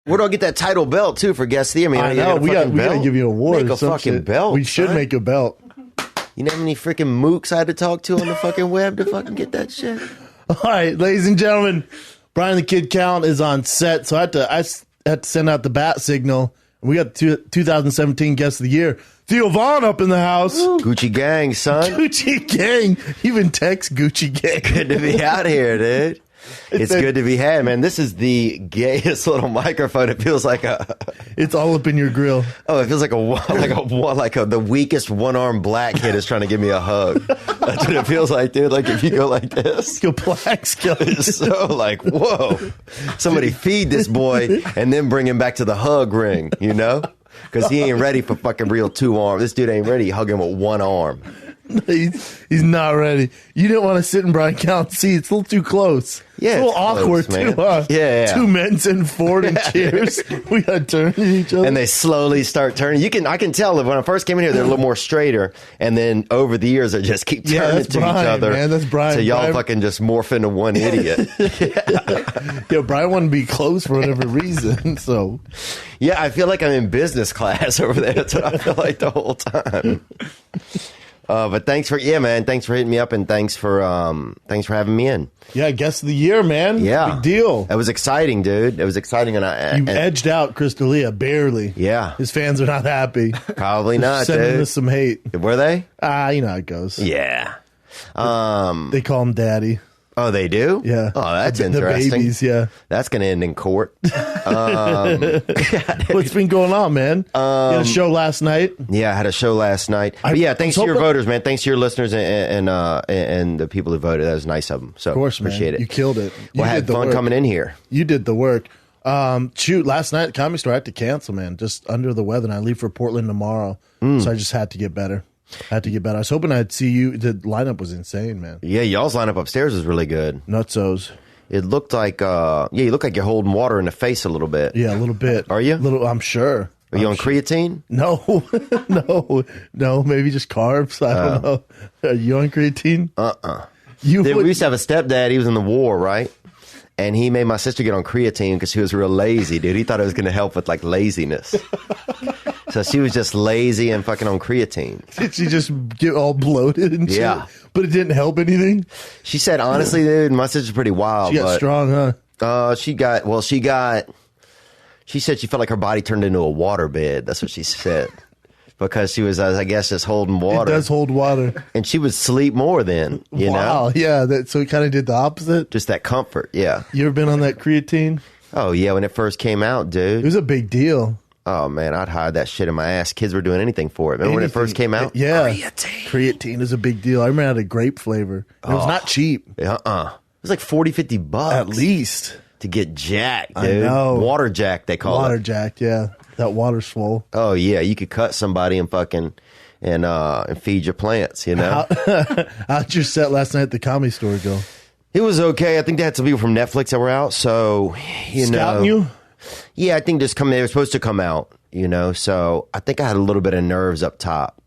Where do I get that title belt too for guest of the year? I know we got to give you an award. Make a fucking belt. We should make a belt. You know how many freaking mooks I had to talk to on the fucking web to fucking get that shit? All right, ladies and gentlemen, Brian the Kid Count is on set, so I had to send out the bat signal. We got the 2017 Guest of the Year, Theo Vaughn, up in the house. Ooh, Gucci gang, son. Gucci gang. Even text Gucci gang. Good to be out here, dude. It's good to be had, man. This is the gayest little microphone. It feels like It's all up in your grill. Oh, it feels like the weakest one-armed black kid is trying to give me a hug. That's what it feels like, dude. Like if you go like this, go black skeleton. It's so like, whoa. Somebody feed this boy and then bring him back to the hug ring, you know? Because he ain't ready for fucking real two arms. This dude ain't ready. Hug him with one arm. He's not ready. You didn't want to sit in Brian Count's seat. It's a little too close. Yeah, it's a little awkward close, man. too, huh? Yeah. Two men sitting forward in chairs. We got to turn to each other. And they slowly start turning. I can tell that when I first came in here, they're a little more straighter. And then over the years, they just keep turning to Brian, each other. Man, that's Brian. So y'all Brian. fucking just morph into one idiot. Yeah, Brian wanted to be close for whatever reason. So, yeah, I feel like I'm in business class over there. That's what I feel like the whole time. But thanks for hitting me up, and thanks for having me in. Yeah, Guest of the Year, man. Yeah, big deal. It was exciting, dude. It was exciting, and you edged out Chris D'Elia barely. Yeah, his fans are not happy. Probably not. Sending us some hate. Were they? You know how it goes. Yeah. They call him Daddy. Oh, they do? Yeah. Oh, that's interesting. The babies, yeah. That's going to end in court. What's been going on, man? You had a show last night? Yeah, I had a show last night. Thanks to your voters, man. Thanks to your listeners and the people who voted. That was nice of them. So, of course, appreciate it. You killed it. I had fun coming in here. You did the work. Last night at Comedy Store, I had to cancel, man. Just under the weather, and I leave for Portland tomorrow. So I just had to get better. I was hoping I'd see you. The lineup was insane, man. Yeah, y'all's lineup upstairs was really good. Nutsos. It looked like, you look like you're holding water in the face a little bit. Yeah, a little bit. Are you? I'm sure. Are you on creatine? No, no, maybe just carbs. I don't know. Are you on creatine? We used to have a stepdad. He was in the war, right? And he made my sister get on creatine because she was real lazy, dude. He thought it was going to help with like laziness. So she was just lazy and fucking on creatine. Did she just get all bloated and shit? Yeah. But it didn't help anything? She said, honestly, dude, my sister's pretty wild. She got strong, huh? She said she felt like her body turned into a waterbed. That's what she said. Because she was, I guess, just holding water. It does hold water. And she would sleep more then, you know? Wow, yeah. So it kind of did the opposite? Just that comfort, yeah. You ever been on that creatine? Oh, yeah, when it first came out, dude. It was a big deal. Oh, man, I'd hide that shit in my ass. Kids were doing anything for it. Remember when it first came out? Yeah. Creatine is a big deal. I remember it had a grape flavor. It was not cheap. It was like $40-$50. At least. To get jacked, dude. I know. Water jacked, they call it. Water jacked, yeah. That water swole. Oh, yeah. You could cut somebody and fucking and feed your plants, you know? How'd your set last night at the Comedy Store go? It was okay. I think they had some people from Netflix that were out, so, Scouting you? Yeah, I think they were supposed to come out, you know? So I think I had a little bit of nerves up top.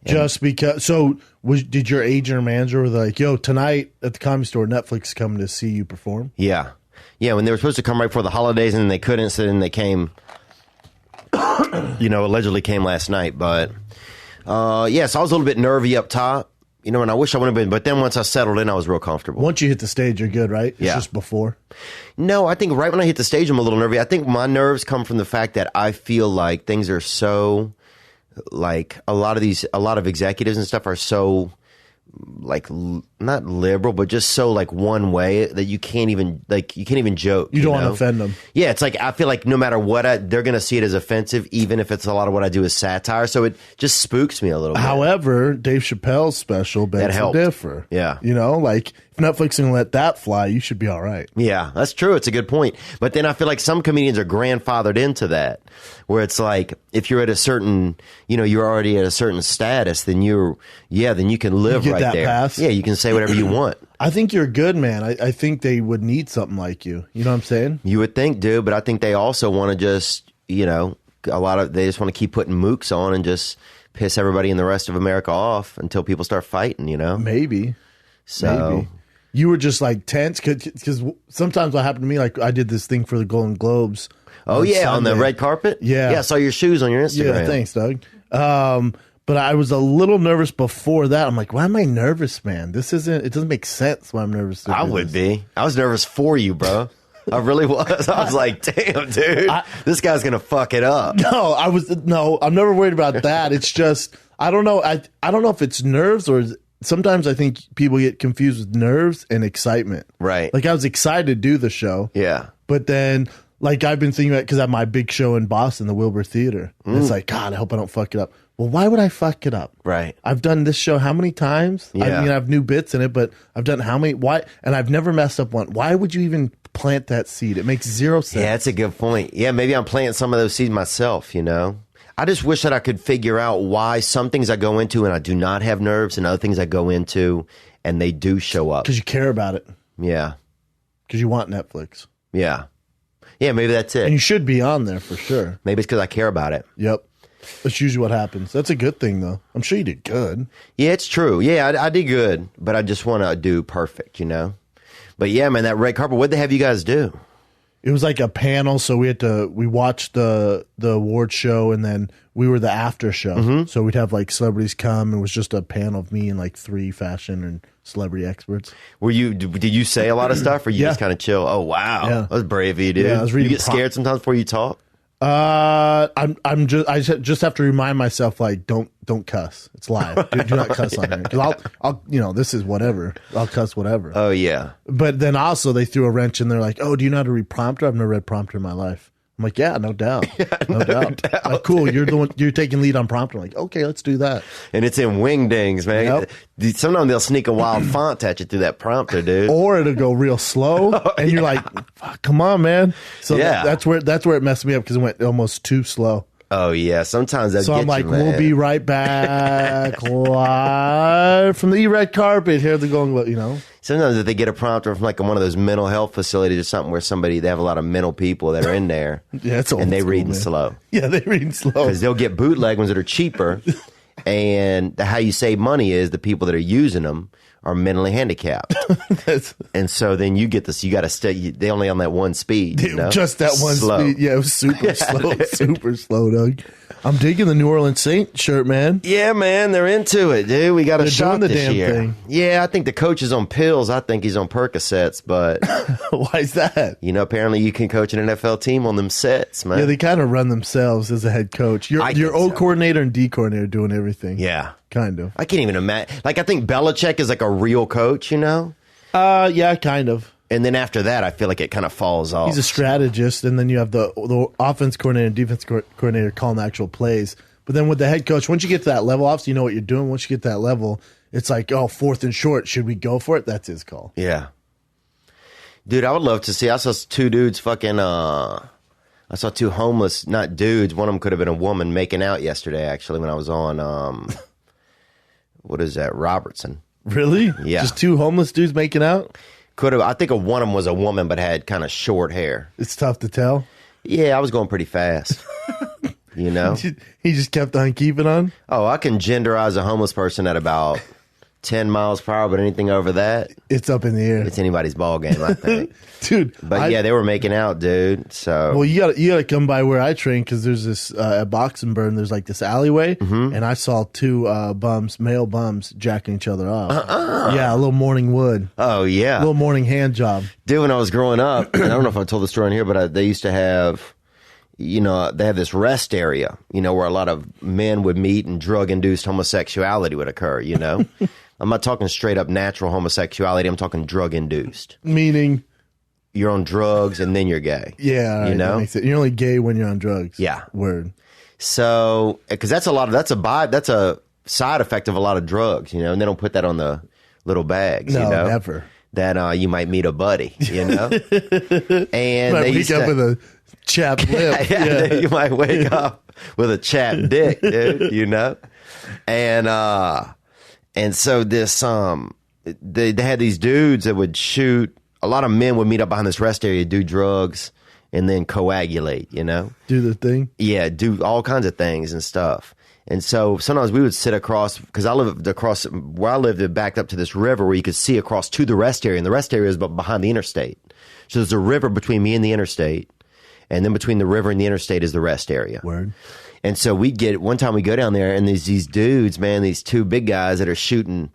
Just because. So did your agent or manager were like, yo, tonight at the Comedy Store, Netflix is coming to see you perform? Yeah. Yeah, when they were supposed to come right before the holidays and then they couldn't, so then they came, allegedly came last night. But, so I was a little bit nervy up top, and I wish I would have been. But then once I settled in, I was real comfortable. Once you hit the stage, you're good, right? It's just before? No, I think right when I hit the stage, I'm a little nervy. I think my nerves come from the fact that I feel like things are so, like, a lot of executives and stuff are so, like, not liberal, but just so like one way that you can't even joke. You don't want to offend them. Yeah, it's like I feel like no matter what they're going to see it as offensive, even if it's a lot of what I do is satire. So it just spooks me a little bit. However, Dave Chappelle's special begs to differ. Yeah, like if Netflix can let that fly, you should be all right. Yeah, that's true. It's a good point. But then I feel like some comedians are grandfathered into that, where it's like if you're at a certain, you're already at a certain status, then then you can live right there. Pass. Yeah, you can say whatever you want. I think you're good, man. I think they would need something like you. You know what I'm saying? You would think, dude, but I think they also want to just, they just want to keep putting mooks on and just piss everybody in the rest of America off until people start fighting, Maybe. So, You were just like tense because sometimes what happened to me, like I did this thing for the Golden Globes. Oh yeah, on the red carpet. Yeah, I saw your shoes on your Instagram. Yeah, thanks, Doug. But I was a little nervous before that. I'm like, why am I nervous, man? It doesn't make sense why I'm nervous. I would be. I was nervous for you, bro. I really was. I was like, damn, dude, this guy's going to fuck it up. No, I'm never worried about that. It's just, I don't know. I don't know if it's nerves or sometimes I think people get confused with nerves and excitement. Right. Like I was excited to do the show. Yeah. But then like I've been thinking about, because I have my big show in Boston, the Wilbur Theater. And it's like, God, I hope I don't fuck it up. Well, why would I fuck it up? Right. I've done this show how many times? Yeah. I mean, I have new bits in it, but I've done how many? Why? And I've never messed up one. Why would you even plant that seed? It makes zero sense. Yeah, that's a good point. Yeah, maybe I'm planting some of those seeds myself, you know? I just wish that I could figure out why some things I go into and I do not have nerves and other things I go into and they do show up. Because you care about it. Yeah. Because you want Netflix. Yeah. Yeah, maybe that's it. And you should be on there for sure. Maybe it's because I care about it. Yep. That's usually what happens. That's a good thing, though. I'm sure you did good. Yeah, it's true. Yeah, I did good, but I just want to do perfect, you know? But yeah, man, that red carpet, what'd they have you guys do? It was like a panel, so we watched the award show, and then we were the after show. So we'd have like celebrities come. It was just a panel of me and like 3 fashion and celebrity experts. Did you say a lot of stuff, or you Yeah. just kind of chill? Oh wow, Yeah. that was brave of you, dude. Yeah, I was reading you get scared sometimes before you talk. I just have to remind myself, like, don't cuss. It's live. Do not cuss on here. 'Cause I'll this is whatever. I'll cuss whatever. Oh yeah. But then also they threw a wrench in there, like, oh, do you know how to read prompter? I've never read prompter in my life. I'm like, yeah, no doubt. No doubt. Like, cool. You're the one, you're taking lead on prompter. I'm like, okay, let's do that. And it's in wingdings, man. Yep. Sometimes they'll sneak a wild font at you through that prompter, dude. Or it'll go real slow, and you're like, fuck, come on, man. So Yeah. that's where it messed me up because it went almost too slow. Oh yeah, sometimes they'll So get I'm like, you, man. we'll be right back live from the red carpet. Here the going, you know. Sometimes if they get a prompter from like one of those mental health facilities or something where they have a lot of mental people that are in there, Yeah, it's old and they school, reading man. slow Yeah, they reading slow. because they'll get bootleg ones that are cheaper, and how you save money is the people that are using them are mentally handicapped, and so then you get this. You got to stay. They only on that one speed, you know? Just that one Slow. speed. Yeah, it was super slow. Super slow, Doug. I'm digging the New Orleans Saint shirt, man. Yeah, man, they're into it, dude. We got a They're shot doing the this damn year. thing. Yeah, I think the coach is on pills. I think he's on Percocets, but Why is that? you know, apparently you can coach an NFL team on them sets, man. Yeah, they kind of run themselves as a head coach. I Your think O so. coordinator and D coordinator doing everything. Yeah. Kind of. I can't even imagine. Like, I think Belichick is like a real coach, you know? Yeah, kind of. And then after that, I feel like it kind of falls off. He's a strategist, and then you have the offense coordinator and defense coordinator calling the actual plays. But then with the head coach, once you get to that level, obviously you know what you're doing. Once you get to that level, it's like, oh, 4th and short. Should we go for it? That's his call. Yeah. Dude, I would love to see. I saw 2 dudes fucking, I saw 2 homeless, not dudes. One of them could have been a woman making out yesterday, actually, when I was on, what is that, Robertson. Really? Yeah. Just 2 homeless dudes making out? Could have. I think one of them was a woman, but had kind of short hair. It's tough to tell. Yeah, I was going pretty fast. You know? He just kept on keeping on. Oh, I can genderize a homeless person at about 10 miles per hour, but anything over that, It's up in the air. it's anybody's ball game, I think. Dude. But yeah, they were making out, dude. So Well, you gotta come by where I train because there's this at Boxenburn. There's like this alleyway, and I saw 2 male bums, jacking each other off. Yeah, a little morning wood, oh yeah, a little morning hand job. dude. When I was growing up, and I don't know if I told the story in here, but they used to have, you know, they have this rest area, you know, where a lot of men would meet and drug-induced homosexuality would occur. You know, I'm not talking straight up natural homosexuality. I'm talking drug-induced. Meaning, You're on drugs and then you're gay. yeah, all right, you know. that makes it. You're only gay when you're on drugs. Yeah. Word. So, because that's a side effect of a lot of drugs, you know, and they don't put that on the little bags, No, you know, never. that you might meet a buddy, you know, and Might they wake used up to, with a chapped lip. yeah, you might wake up with a chapped dick, dude, you know, and so this they had these dudes that would shoot. A lot of men would meet up behind this rest area, do drugs, and then coagulate, you know. Do the thing. Yeah, do all kinds of things and stuff. And so sometimes we would sit across, because I lived across where I lived, it backed up to this river where you could see across to the rest area, and the rest area is behind the interstate. So there's a river between me and the interstate, and then between the river and the interstate is the rest area. Word. And so one time we go down there, and there's these dudes, man, these two big guys that are shooting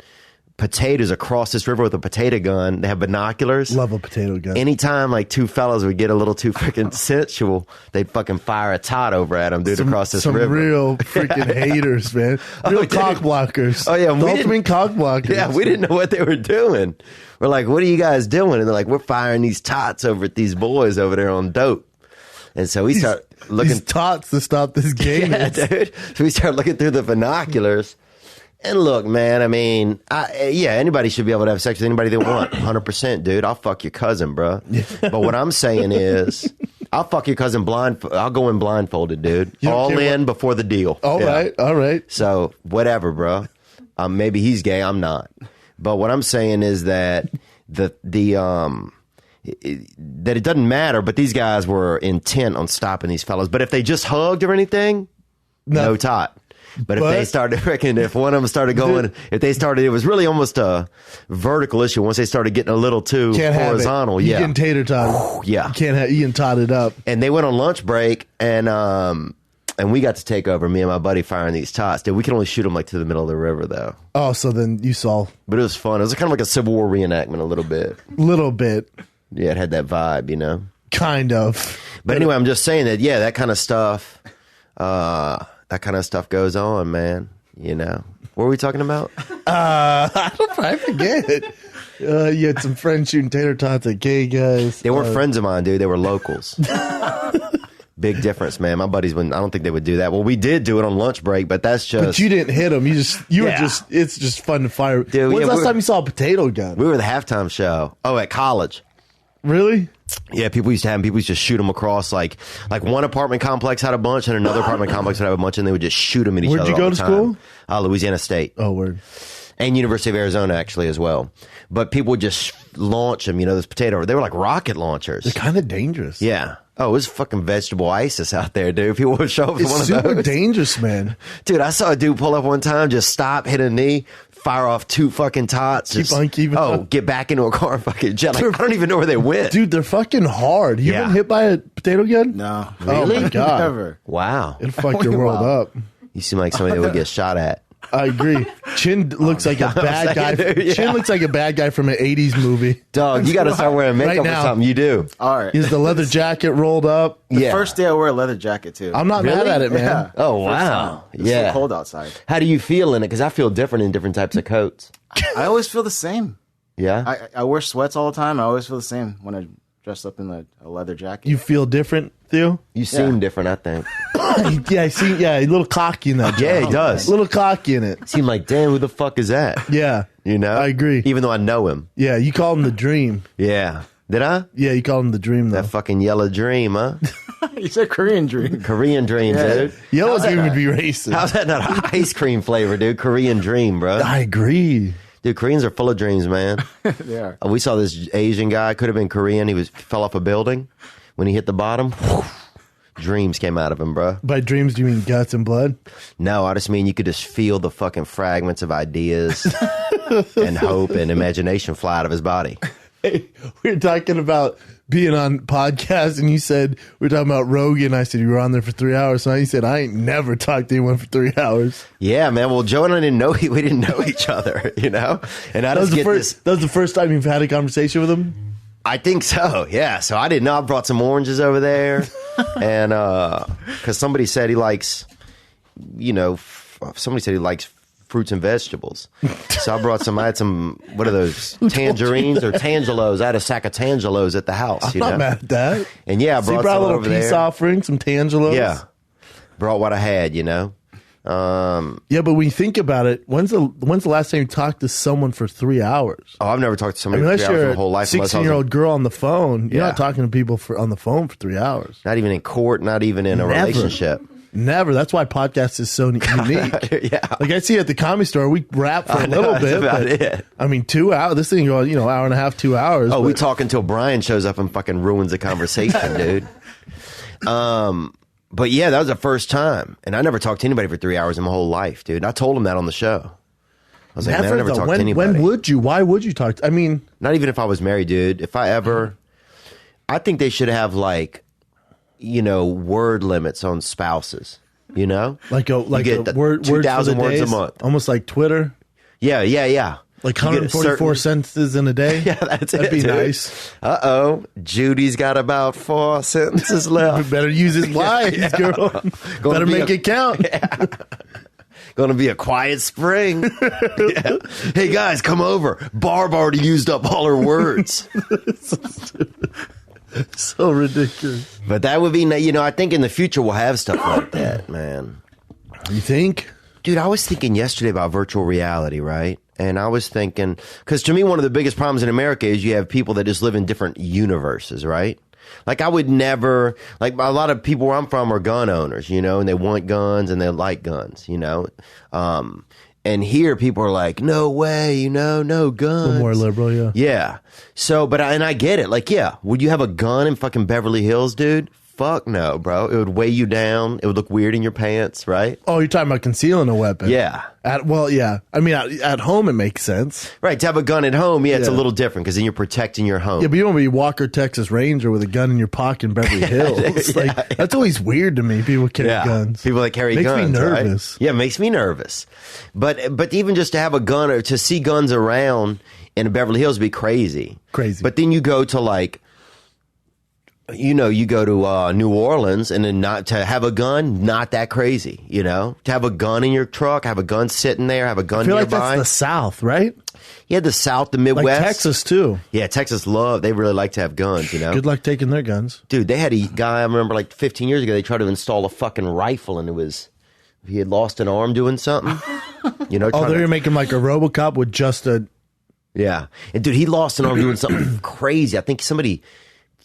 potatoes across this river with a potato gun. They have binoculars. Love a potato gun. Anytime like two fellas would get a little too freaking sensual, they'd fucking fire a tot over at them, dude, across this river. Some real freaking haters, man. Real cock blockers. Oh, yeah. The ultimate cock blockers. Yeah, we didn't know what they were doing. We're like, what are you guys doing? And they're like, we're firing these tots over at these boys over there on dope. And so we start looking. These tots to stop this game. Yeah, dude. So we start looking through the binoculars. And look, man, I mean, anybody should be able to have sex with anybody they want. 100%, dude. I'll fuck your cousin, bro. But what I'm saying is, I'll fuck your cousin I'll go in blindfolded, dude. All in before the deal. All right. So, whatever, bro. Maybe he's gay. I'm not. But what I'm saying is that that it doesn't matter, but these guys were intent on stopping these fellas. But if they just hugged or anything, no tot. But if they started freaking, if one of them started going, it was really almost a vertical issue. Once they started getting a little too horizontal, you getting tater tot. Yeah, you can't have eating totted up. And they went on lunch break, and we got to take over. Me and my buddy firing these tots. Dude, we could only shoot them like to the middle of the river, though. Oh, so then you saw. But it was fun. It was kind of like a Civil War reenactment, a little bit. Little bit. Yeah, it had that vibe, you know. Kind of. But anyway, I'm just saying that. Yeah, that kind of stuff. That kind of stuff goes on, man. You know, what were we talking about? I forget. You had some friends shooting tater tots at gay guys. They weren't friends of mine, dude. They were locals. Big difference, man. My buddies wouldn't. I don't think they would do that. Well, we did do it on lunch break, but that's just. But you didn't hit them. You were just. It's just fun to fire. Dude, when's the last time you saw a potato gun? We were the halftime show. Oh, at college. Really? Yeah, people used to just shoot them across like one apartment complex had a bunch and another apartment complex would have a bunch, and they would just shoot them at each other. Where'd you go to school? Louisiana State. Oh, word. And University of Arizona actually as well. But people would just launch them, this potato. They were like rocket launchers. They're kind of dangerous. Yeah. Oh, it was fucking vegetable ISIS out there, dude. People would show up with one of those. It's super dangerous, man. Dude, I saw a dude pull up one time, just stop, hit a knee, fire off 2 fucking tots. Keep on. Get back into a car and fucking jet. Like, I don't even know where they went. Dude, they're fucking hard. You been hit by a potato gun? No. Really? Oh, my God. Never. Wow. It'll fuck your world up. You seem like somebody that would get shot at. I agree. Chin looks like a bad guy. Yeah. Chin looks like a bad guy from an 80s movie. Dog, you got to start wearing makeup or something. You do. All right. He has the leather jacket rolled up. The first day I wear a leather jacket, too. I'm not mad at it, man. Yeah. Oh, wow. It's so cold outside. How do you feel in it? Because I feel different in different types of coats. I always feel the same. Yeah? I wear sweats all the time. I always feel the same when I dress up in a leather jacket. You feel different, Theo? You seem different, I think. Yeah, a little cocky in that. Yeah, he does. A little cocky in it. Seem like, damn, who the fuck is that? Yeah. I agree. Even though I know him. Yeah, you call him the Dream. Yeah. Did I? Yeah, you call him the Dream, though. That fucking yellow dream, huh? You said Korean dream. Korean dream, dude. Yellow Dream would be racist. How's that not an ice cream flavor, dude? Korean dream, bro. I agree. Dude, Koreans are full of dreams, man. They are. We saw this Asian guy, could have been Korean. He fell off a building. When he hit the bottom, dreams came out of him, bro. By dreams, do you mean guts and blood? No, I just mean you could just feel the fucking fragments of ideas and hope and imagination fly out of his body. Hey, we were talking about being on podcasts, and you said, we were talking about Rogan. I said, you were on there for 3 hours. So you said, I ain't never talked to anyone for 3 hours. Yeah, man. Well, Joe and I we didn't know each other, And I just get this. That was the first time you've had a conversation with him? I think so, yeah. So I didn't know. I brought some oranges over there. And because somebody said he likes, somebody said he likes fruits and vegetables. So I had some, what are those, tangerines or tangelos? I had a sack of tangelos at the house. I'm not mad at that. And yeah, I brought some a little over peace there. offering, some tangelos. Yeah. Brought what I had, Yeah, but when you think about it, when's the last time you talked to someone for 3 hours? Oh, I've never talked to somebody for 3 hours in my whole life. 16-year-old girl on the phone. You're not talking to people on the phone for 3 hours. Not even in court, not even in a relationship. Never. That's why podcast is so unique. Yeah. Like I see at the Comedy Store, we rap for a little bit. That's about it. I mean, 2 hours. This thing goes, hour and a half, 2 hours. Oh, we talk until Brian shows up and fucking ruins the conversation, dude. But yeah, that was the first time. And I never talked to anybody for 3 hours in my whole life, dude. I told him that on the show. I was like, man, I never talked to anybody. When would you? Why would you talk? I mean, not even if I was married, dude. If I ever, I think they should have like, word limits on spouses. Like a word 2,000 words a month, almost like Twitter. Yeah. Like 144 sentences in a day. Yeah, that'd be dude. Nice. Judy's got about 4 sentences left. Better use his wise, girl. Better make it count. Yeah. Gonna be a quiet spring. Yeah. Hey guys, come over. Barb already used up all her words. So ridiculous. But that would be, I think in the future we'll have stuff like that, man. You think? Dude, I was thinking yesterday about virtual reality, right? And I was thinking, because to me, one of the biggest problems in America is you have people that just live in different universes, right? Like I would never, like a lot of people where I'm from are gun owners, and they want guns and they like guns, and here people are like, no way, no guns. A little more liberal, yeah. Yeah. So, and I get it. Like, yeah, would you have a gun in fucking Beverly Hills, dude? Fuck no, bro. It would weigh you down. It would look weird in your pants, right? Oh, you're talking about concealing a weapon. Yeah. Yeah. I mean, at home it makes sense. Right. To have a gun at home, it's a little different because then you're protecting your home. Yeah, but you don't be Walker, Texas Ranger with a gun in your pocket in Beverly Hills. That's always weird to me. People carry guns. People that carry makes guns. Makes me nervous. Right? Yeah, it makes me nervous. But even just to have a gun or to see guns around in Beverly Hills would be crazy. Crazy. But then you go to like, you go to New Orleans and then not to have a gun, not that crazy, To have a gun in your truck, have a gun sitting there, have a gun nearby. I feel like that's the South, right? Yeah, the South, the Midwest. Like Texas, too. Yeah, Texas they really like to have guns, Good luck taking their guns. Dude, they had a guy, I remember like 15 years ago, they tried to install a fucking rifle and he had lost an arm doing something. They were making like a RoboCop with just a... Yeah. And dude, he lost an arm doing something crazy. I think somebody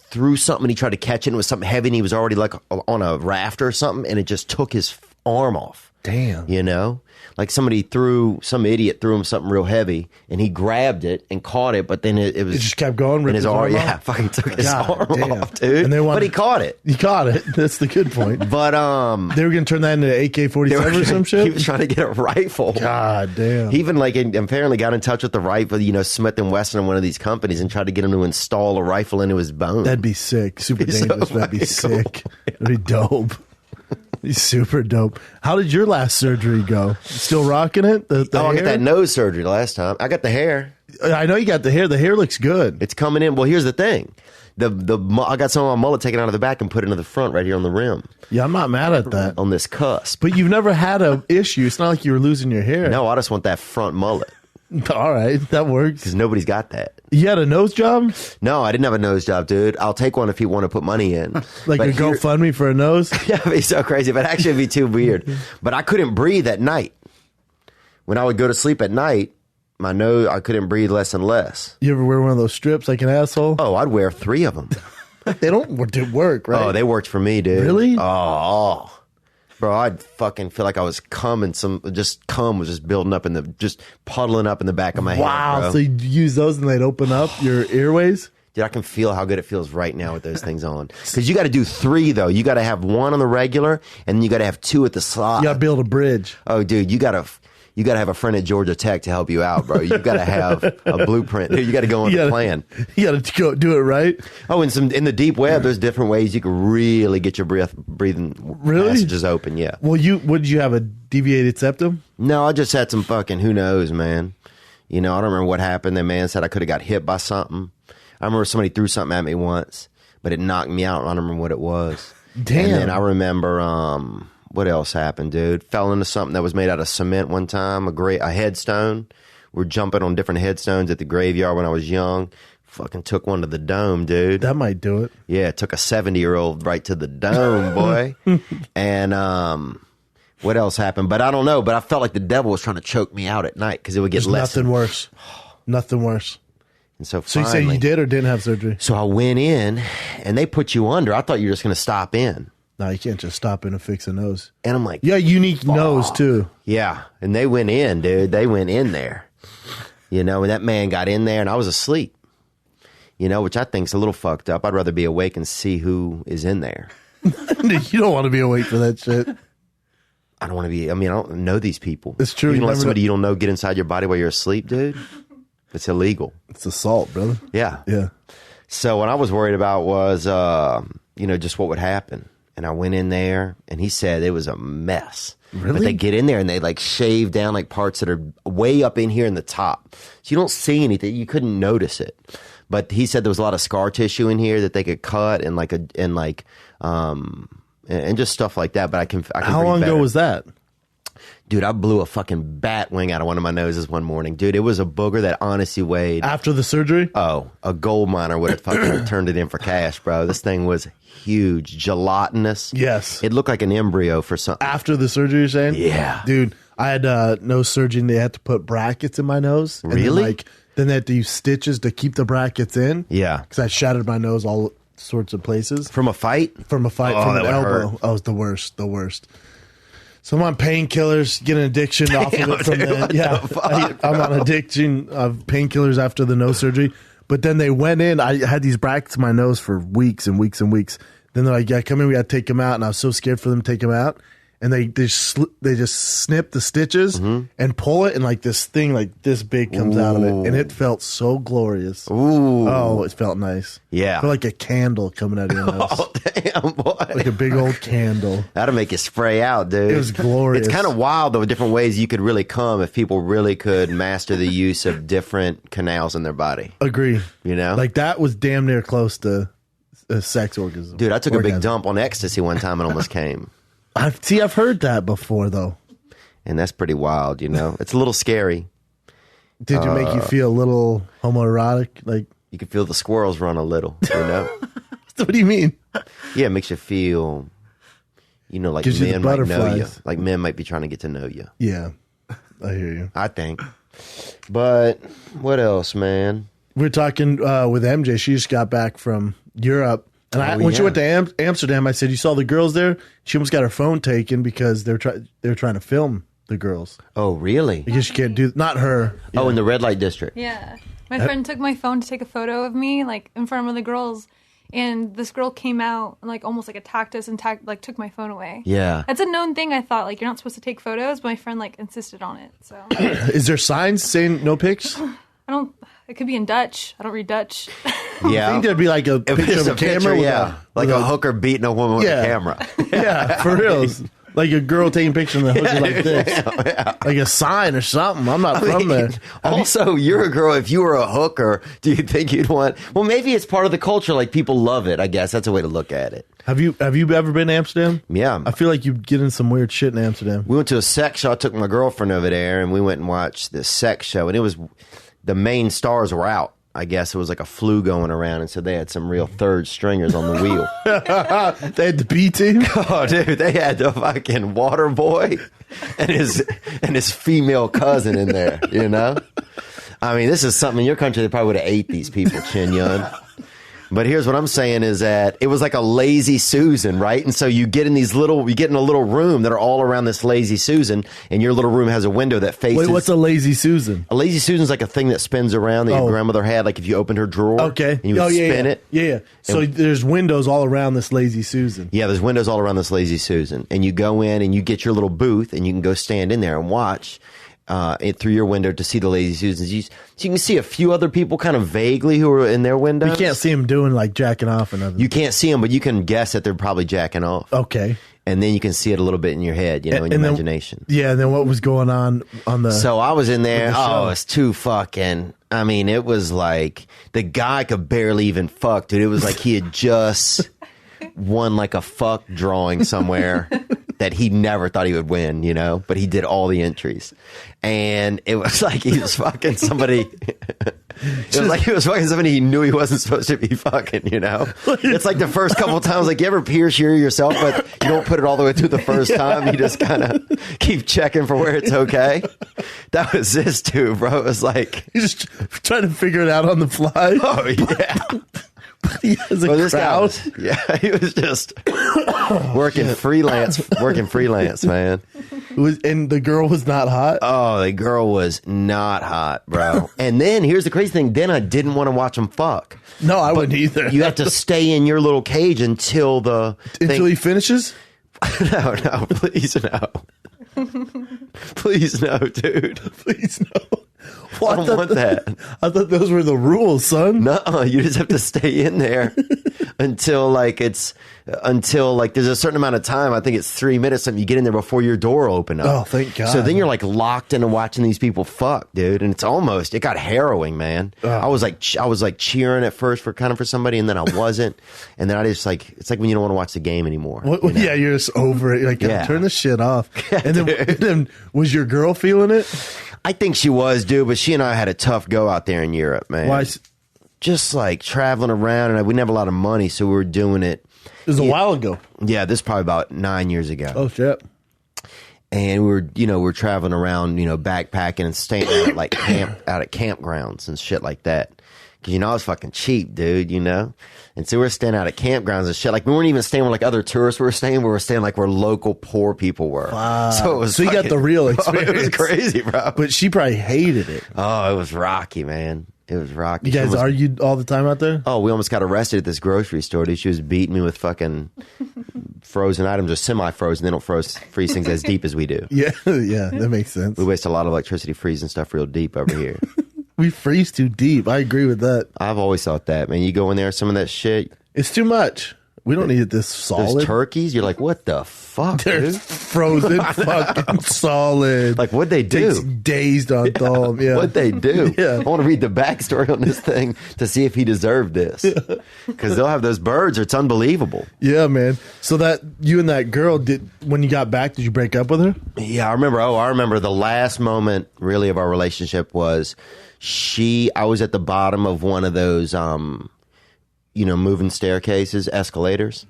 threw something and he tried to catch it and it was something heavy and he was already like on a raft or something and it just took his arm off. Damn. Like some idiot threw him something real heavy and he grabbed it and caught it, but then it just kept going, ripped his arm off? Fucking took his arm off, dude. But he caught it. He caught it. That's the good point. But they were gonna turn that into AK-47 or some shit? He was trying to get a rifle. God damn. He even apparently got in touch with the rifle, Smith & Wesson, one of these companies, and tried to get him to install a rifle into his bone. That'd be sick. Super dangerous. That'd be sick. That'd be dope. He's super dope. How did your last surgery go? Still rocking it? I got that nose surgery last time. I got the hair. I know you got the hair. The hair looks good. It's coming in. Well, here's the thing. I got some of my mullet taken out of the back and put into the front right here on the rim. Yeah, I'm not mad at that. On this cusp. But you've never had an issue. It's not like you were losing your hair. No, I just want that front mullet. All right, that works. Because nobody's got that. You had a nose job? No, I didn't have a nose job, dude. I'll take one if you want to put money in. Like a GoFundMe for a nose? Yeah, it'd be so crazy, but actually it'd be too weird. But I couldn't breathe at night. When I would go to sleep at night, my nose, I couldn't breathe less and less. You ever wear one of those strips like an asshole? Oh, I'd wear 3 of them. They don't work, right? Oh, they worked for me, dude. Really? Oh. Bro, I'd fucking feel like I was cum was just building up just puddling up in the back of my head. Wow, so you'd use those and they'd open up your airways? Dude, I can feel how good it feels right now with those things on. Because you got to do 3, though. You got to have 1 on the regular, and then you got to have 2 at the slide. You got to build a bridge. Oh, dude, you got to have a friend at Georgia Tech to help you out, bro. You got to have a blueprint. You got to go on the plan. You got to go do it right. Oh, in the deep web, there's different ways you can really get your breathing passages open. Yeah. Well, did you have a deviated septum? No, I just had some fucking who knows, man. I don't remember what happened. The man said I could have got hit by something. I remember somebody threw something at me once, but it knocked me out. I don't remember what it was. Damn. And then I remember what else happened, dude? Fell into something that was made out of cement one time, a headstone. We're jumping on different headstones at the graveyard when I was young. Fucking took one to the dome, dude. That might do it. Yeah, took a 70-year-old right to the dome, boy. And what else happened? But I don't know. But I felt like the devil was trying to choke me out at night because it would get less. Nothing worse. Nothing worse. And so you say you did or didn't have surgery? So I went in, and they put you under. I thought you were just going to stop in. No, you can't just stop in and fix a nose. And I'm like, yeah, unique nose too. Yeah, and they went in, dude. They went in there. And that man got in there, and I was asleep. Which I think's a little fucked up. I'd rather be awake and see who is in there. You don't want to be awake for that shit. I don't want to be. I mean, I don't know these people. It's true. You can You let never somebody know. you don't know get inside your body while you're asleep, dude. It's illegal. It's assault, brother. Yeah. Yeah. So what I was worried about was, just what would happen. And I went in there, and he said it was a mess. Really? But they get in there and they like shave down like parts that are way up in here in the top, so you don't see anything. You couldn't notice it. But he said there was a lot of scar tissue in here that they could cut and just stuff like that. But I can. How long ago was that? Dude, I blew a fucking bat wing out of one of my noses one morning. Dude, it was a booger that honestly weighed. After the surgery? Oh, a gold miner would have fucking turned it in for cash, bro. This thing was huge, gelatinous. Yes. It looked like an embryo for something. After the surgery, you're saying? Yeah. Dude, I had nose surgery and they had to put brackets in my nose. And Really? then they had to use stitches to keep the brackets in. Yeah. Because I shattered my nose all sorts of places. From a fight? From a fight, Oh, from that an would elbow. hurt. Oh, it was the worst. So I'm on painkillers, get an addiction off of it from dude, I'm on addiction of painkillers after the nose surgery. But then they went in. I had these brackets in my nose for weeks and weeks and weeks. Then they're like, "Yeah, come in. We got to take them out." And I was so scared for them to take them out. And they just snip the stitches and pull it, and like this thing like this big comes out of it, and it felt so glorious. Ooh. Oh, it felt nice. Yeah. It felt like a candle coming out of your nose, Oh, damn, boy. like a big old candle. That'll make you spray out, dude. It was glorious. It's kind of wild, though, different ways you could really come if people really could master the use of different canals in their body. Agree. You know? Like that was damn near close to a sex orgasm. Dude, I took a big orgasm. dump on ecstasy one time and almost came. I've heard that before though. And that's pretty wild, you know? It's a little scary. Did you make you feel a little homoerotic? Like, You can feel the squirrels run a little, you know? what do you mean? Yeah, it makes you feel, like Gives you the men might know you. butterflies. Like men might be trying to get to know you, Yeah, I hear you. I think. But what else, man? We're talking with MJ. She just got back from Europe. And when she went to Amsterdam, I said, "You saw the girls there?" She almost got her phone taken because they're trying to film the girls Oh, really? because she can't do not her. Oh, in the red light district. Yeah. My friend took my phone to take a photo of me, like, in front of the girls. And this girl came out and, like, almost, like, attacked us and, took my phone away. Yeah. That's a known thing, I thought. Like, you're not supposed to take photos, but my friend, like, insisted on it. So, Is there signs saying no pics? it could be in Dutch. I don't read Dutch. I Yeah. think there'd be like a It was picture just of a camera. With yeah. Like a hooker beating a woman with Yeah. a camera. Yeah, for real. Like a girl taking pictures and the hooker like this. Like a sign or something. I'm not from there. Also, you're a girl. If you were a hooker, do you think you'd want? Well, maybe it's part of the culture. Like people love it. I guess that's a way to look at it. Have you ever been to Amsterdam? Yeah. I feel like you get in some weird shit in Amsterdam. We went to a sex show. I took my girlfriend over there, and we went and watched this sex show. And it was the main stars were out. I guess it was like a flu going around, and so they had some real third stringers on the wheel. They had the B team. Oh, dude, they had the fucking water boy and his female cousin in there, you know? I mean, this is something in your country they probably would have ate these people, Chin Yun. But here's what I'm saying is that it was like a lazy Susan, right? And so you get in a little room that are all around this lazy Susan, and your little room has a window that faces. Wait, what's a lazy Susan? A lazy Susan's like a thing that spins around that your grandmother had, like if you opened her drawer. Okay. And you would spin it. Yeah. So there's windows all around this lazy Susan. Yeah, there's windows all around this lazy Susan. And you go in and you get your little booth and you can go stand in there and watch it through your window to see the lazy Susans. So you can see a few other people kind of vaguely who are in their windows. You can't see them doing like jacking off and nothing. You can't see them, but you can guess that they're probably jacking off. Okay. And then you can see it a little bit in your head, in your imagination. Yeah, and then what was going on the... So I was in there. the show. Oh, it's too fucking... I mean, it was like the guy could barely even fuck, dude. It was like he had just won like a fuck drawing somewhere that he never thought he would win, but he did all the entries. And it was like he was fucking somebody. It was like he was fucking somebody he knew he wasn't supposed to be fucking, It's like the first couple times, like you ever pierce yourself, but you don't put it all the way through the first time. You just kind of keep checking for where it's okay. That was this dude, bro. It was like. He's just trying to figure it out on the fly. Oh, yeah. He has a This guy crowd. was, he was just working freelance, man. And the girl was not hot? Oh, the girl was not hot, bro. And then here's the crazy thing. Then I didn't want to watch them fuck. No, I wouldn't either. You have to stay in your little cage until he finishes? No, please no. Please no, dude. Please no. I don't want that. I thought those were the rules, son. No, you just have to stay in there until there's a certain amount of time. I think it's 3 minutes. Something you get in there before your door open up. Oh, thank God. So then you're like locked into watching these people fuck, dude. And it got harrowing, man. Oh. I was like cheering at first for somebody, and then I wasn't. And then I just it's like when you don't want to watch the game anymore. You know? Yeah, you're just over it. You're like, Yeah. turn this shit off. And then was your girl feeling it? I think she was, dude, but she and I had a tough go out there in Europe, man. Why? Just like traveling around, and we didn't have a lot of money, so we were doing it. It was a while ago. Yeah, this is probably about 9 years ago. Oh, shit. And we were traveling around, backpacking and staying out at campgrounds and shit like that. Cause I was fucking cheap, dude, And so we're staying out at campgrounds and shit. Like we weren't even staying where like other tourists were staying. We were staying like where local poor people were. Wow. So you got the real experience. It was crazy, bro. But she probably hated it. Oh, it was rocky, man. It was rocky. You guys argued all the time out there? Oh, we almost got arrested at this grocery store, dude. She was beating me with fucking frozen items or semi-frozen. They don't freeze things as deep as we do. Yeah, that makes sense. We waste a lot of electricity freezing stuff real deep over here. We freeze too deep. I agree with that. I've always thought that, man. You go in there, some of that shit. It's too much. We don't need it this solid. Those turkeys, you're like, what the fuck, They're dude? frozen fucking solid. Like, what'd they do? Takes days to unthaw them. Yeah. What'd they do? Yeah. I want to read the backstory on this thing to see if he deserved this. Because they'll have those birds. It's unbelievable. Yeah, man. So that you and that girl when you got back, did you break up with her? Yeah, I remember the last moment really of our relationship was I was at the bottom of one of those moving staircases, escalators,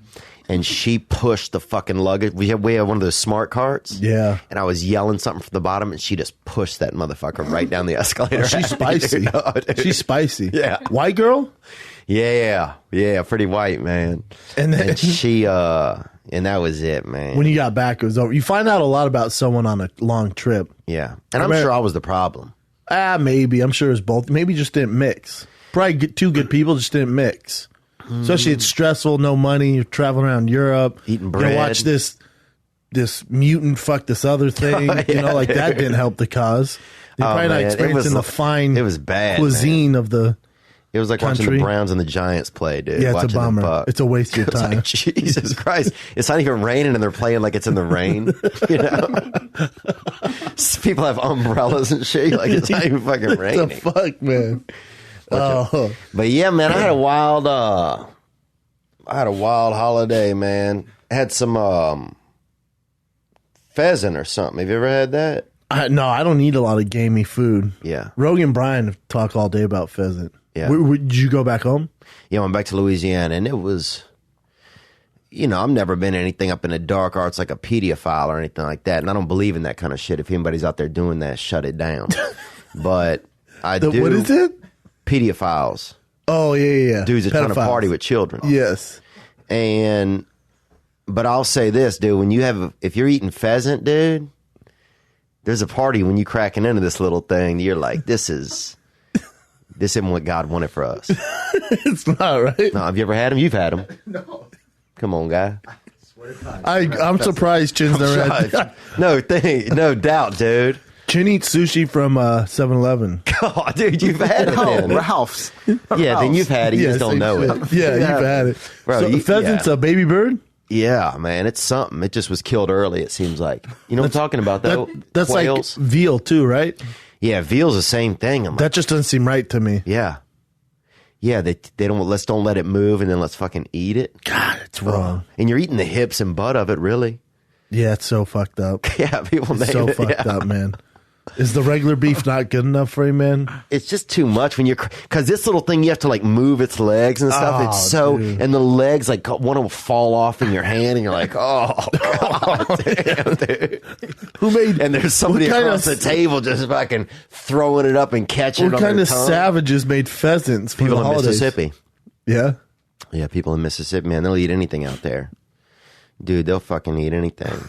and she pushed the fucking luggage. We have one of those smart carts. Yeah. And I was yelling something from the bottom, and she just pushed that motherfucker right down the escalator. Oh, she's spicy. Dude. She's spicy. Yeah. White girl? Yeah, pretty white, man. And then and that was it, man. when you got back, it was over. You find out a lot about someone on a long trip. Yeah. And I'm sure I was the problem. Maybe. I'm sure it's both. Maybe just didn't mix. Probably two good people just didn't mix. Especially it's stressful, no money, you're traveling around Europe. Eating bread. You watch this mutant fuck this other thing. That didn't help the cause. You're probably not experiencing the fine it was bad, cuisine of the It was like watching country. the Browns and the Giants play, dude. Yeah, it's watching a bummer. them fuck. It's a waste of your It was time. like, Jesus Christ. It's not even raining and they're playing like it's in the rain. People have umbrellas and shit. Like it's not even fucking raining. What the fuck, man? But yeah, man, I had a wild holiday, man. I had some pheasant or something. Have you ever had that? No, I don't eat a lot of gamey food. Yeah. Rogan and Brian talk all day about pheasant. Yeah. Did you go back home? Yeah, I went back to Louisiana, and it was, I've never been anything up in the dark arts like a pedophile or anything like that, and I don't believe in that kind of shit. If anybody's out there doing that, shut it down. But I do. What is it? Pedophiles. Oh, yeah. Dudes that trying to Pedophiles. party with children. Yes. But I'll say this, dude, if you're eating pheasant, dude, there's a party when you cracking into this little thing. You're like, this isn't what God wanted for us. It's not, right? No, have you ever had them? You've had them. No. Come on, guy. I'm surprised Chin's never had. No doubt, dude. Chin eats sushi from 7-Eleven. Oh, dude, you've had it. Oh, then. Ralph's. Yeah, then you've had it. You just don't same know shit. it. Yeah, you've had it. Bro, So pheasant's a baby bird? Yeah, man, it's something. It just was killed early, it seems like. You know what I'm talking about, though? That's Quails. like veal too, right? Yeah, veal's the same thing. I'm like, That just doesn't seem right to me. yeah. Yeah, they don't let it move and then let's fucking eat it. God, it's wrong. And you're eating the hips and butt of it, really. Yeah, it's so fucked up. Yeah, people make So it. fucked up, man. Is the regular beef not good enough for you, man? It's just too much when because this little thing you have to like move its legs and stuff. Oh, It's so dude. and the legs like one will fall off in your hand and you're like, oh god, damn, dude. Who made? And there's somebody what kind across of- the table just fucking throwing it up and catching What it on kind their of tongue. savages made pheasants for People the in holidays? Mississippi. Yeah. Yeah, people in Mississippi, man, they'll eat anything out there. Dude, they'll fucking eat anything.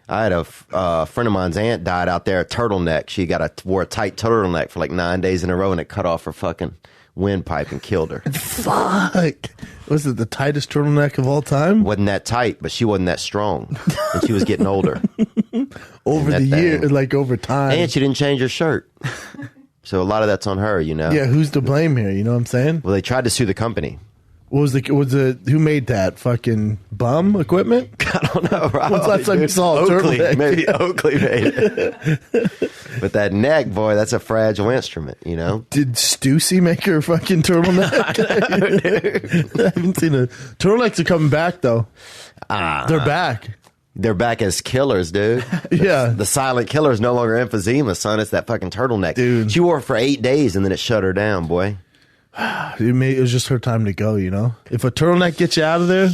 I had a friend of mine's aunt died out there, a turtleneck. She wore a tight turtleneck for like 9 days in a row, and it cut off her fucking windpipe and killed her. Fuck. Was it the tightest turtleneck of all time? Wasn't that tight, but she wasn't that strong, and she was getting older. Over the year, like over time. And she didn't change her shirt. So a lot of that's on her, you know? Yeah, who's to blame here? You know what I'm saying? Well, they tried to sue the company. Who made that fucking bum equipment? I don't know. When's the last time you saw a Oakley. turtleneck? Maybe Oakley made it. But that neck, boy, that's a fragile instrument, you know? Did Stussy make her fucking turtleneck? I haven't seen it. Turtlenecks are coming back, though. They're back. They're back as killers, dude. Yeah. The silent killer is no longer emphysema, son. It's that fucking turtleneck. Dude. She wore it for 8 days, and then it shut her down, boy. It was just her time to go, you know? If a turtleneck gets you out of there,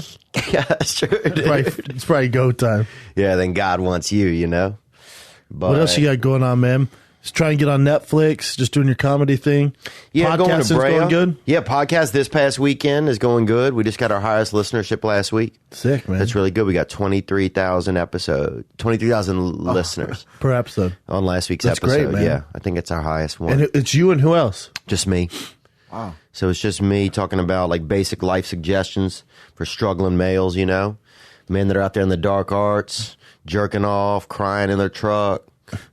Yeah, that's true. Dude. it's probably go time. Yeah, then God wants you, you know? But, What else you got going on, man? Just trying to get on Netflix, just doing your comedy thing. Yeah, Podcasting's going good? Yeah, podcast this past weekend is going good. We just got our highest listenership last week. Sick, man. That's really good. We got 23,000 listeners Per episode. on last week's That's episode. great, man. Yeah, I think it's our highest one. And it's you and who else? Just me. Wow. So it's just me talking about like basic life suggestions for struggling males, you know, men that are out there in the dark arts, jerking off, crying in their truck,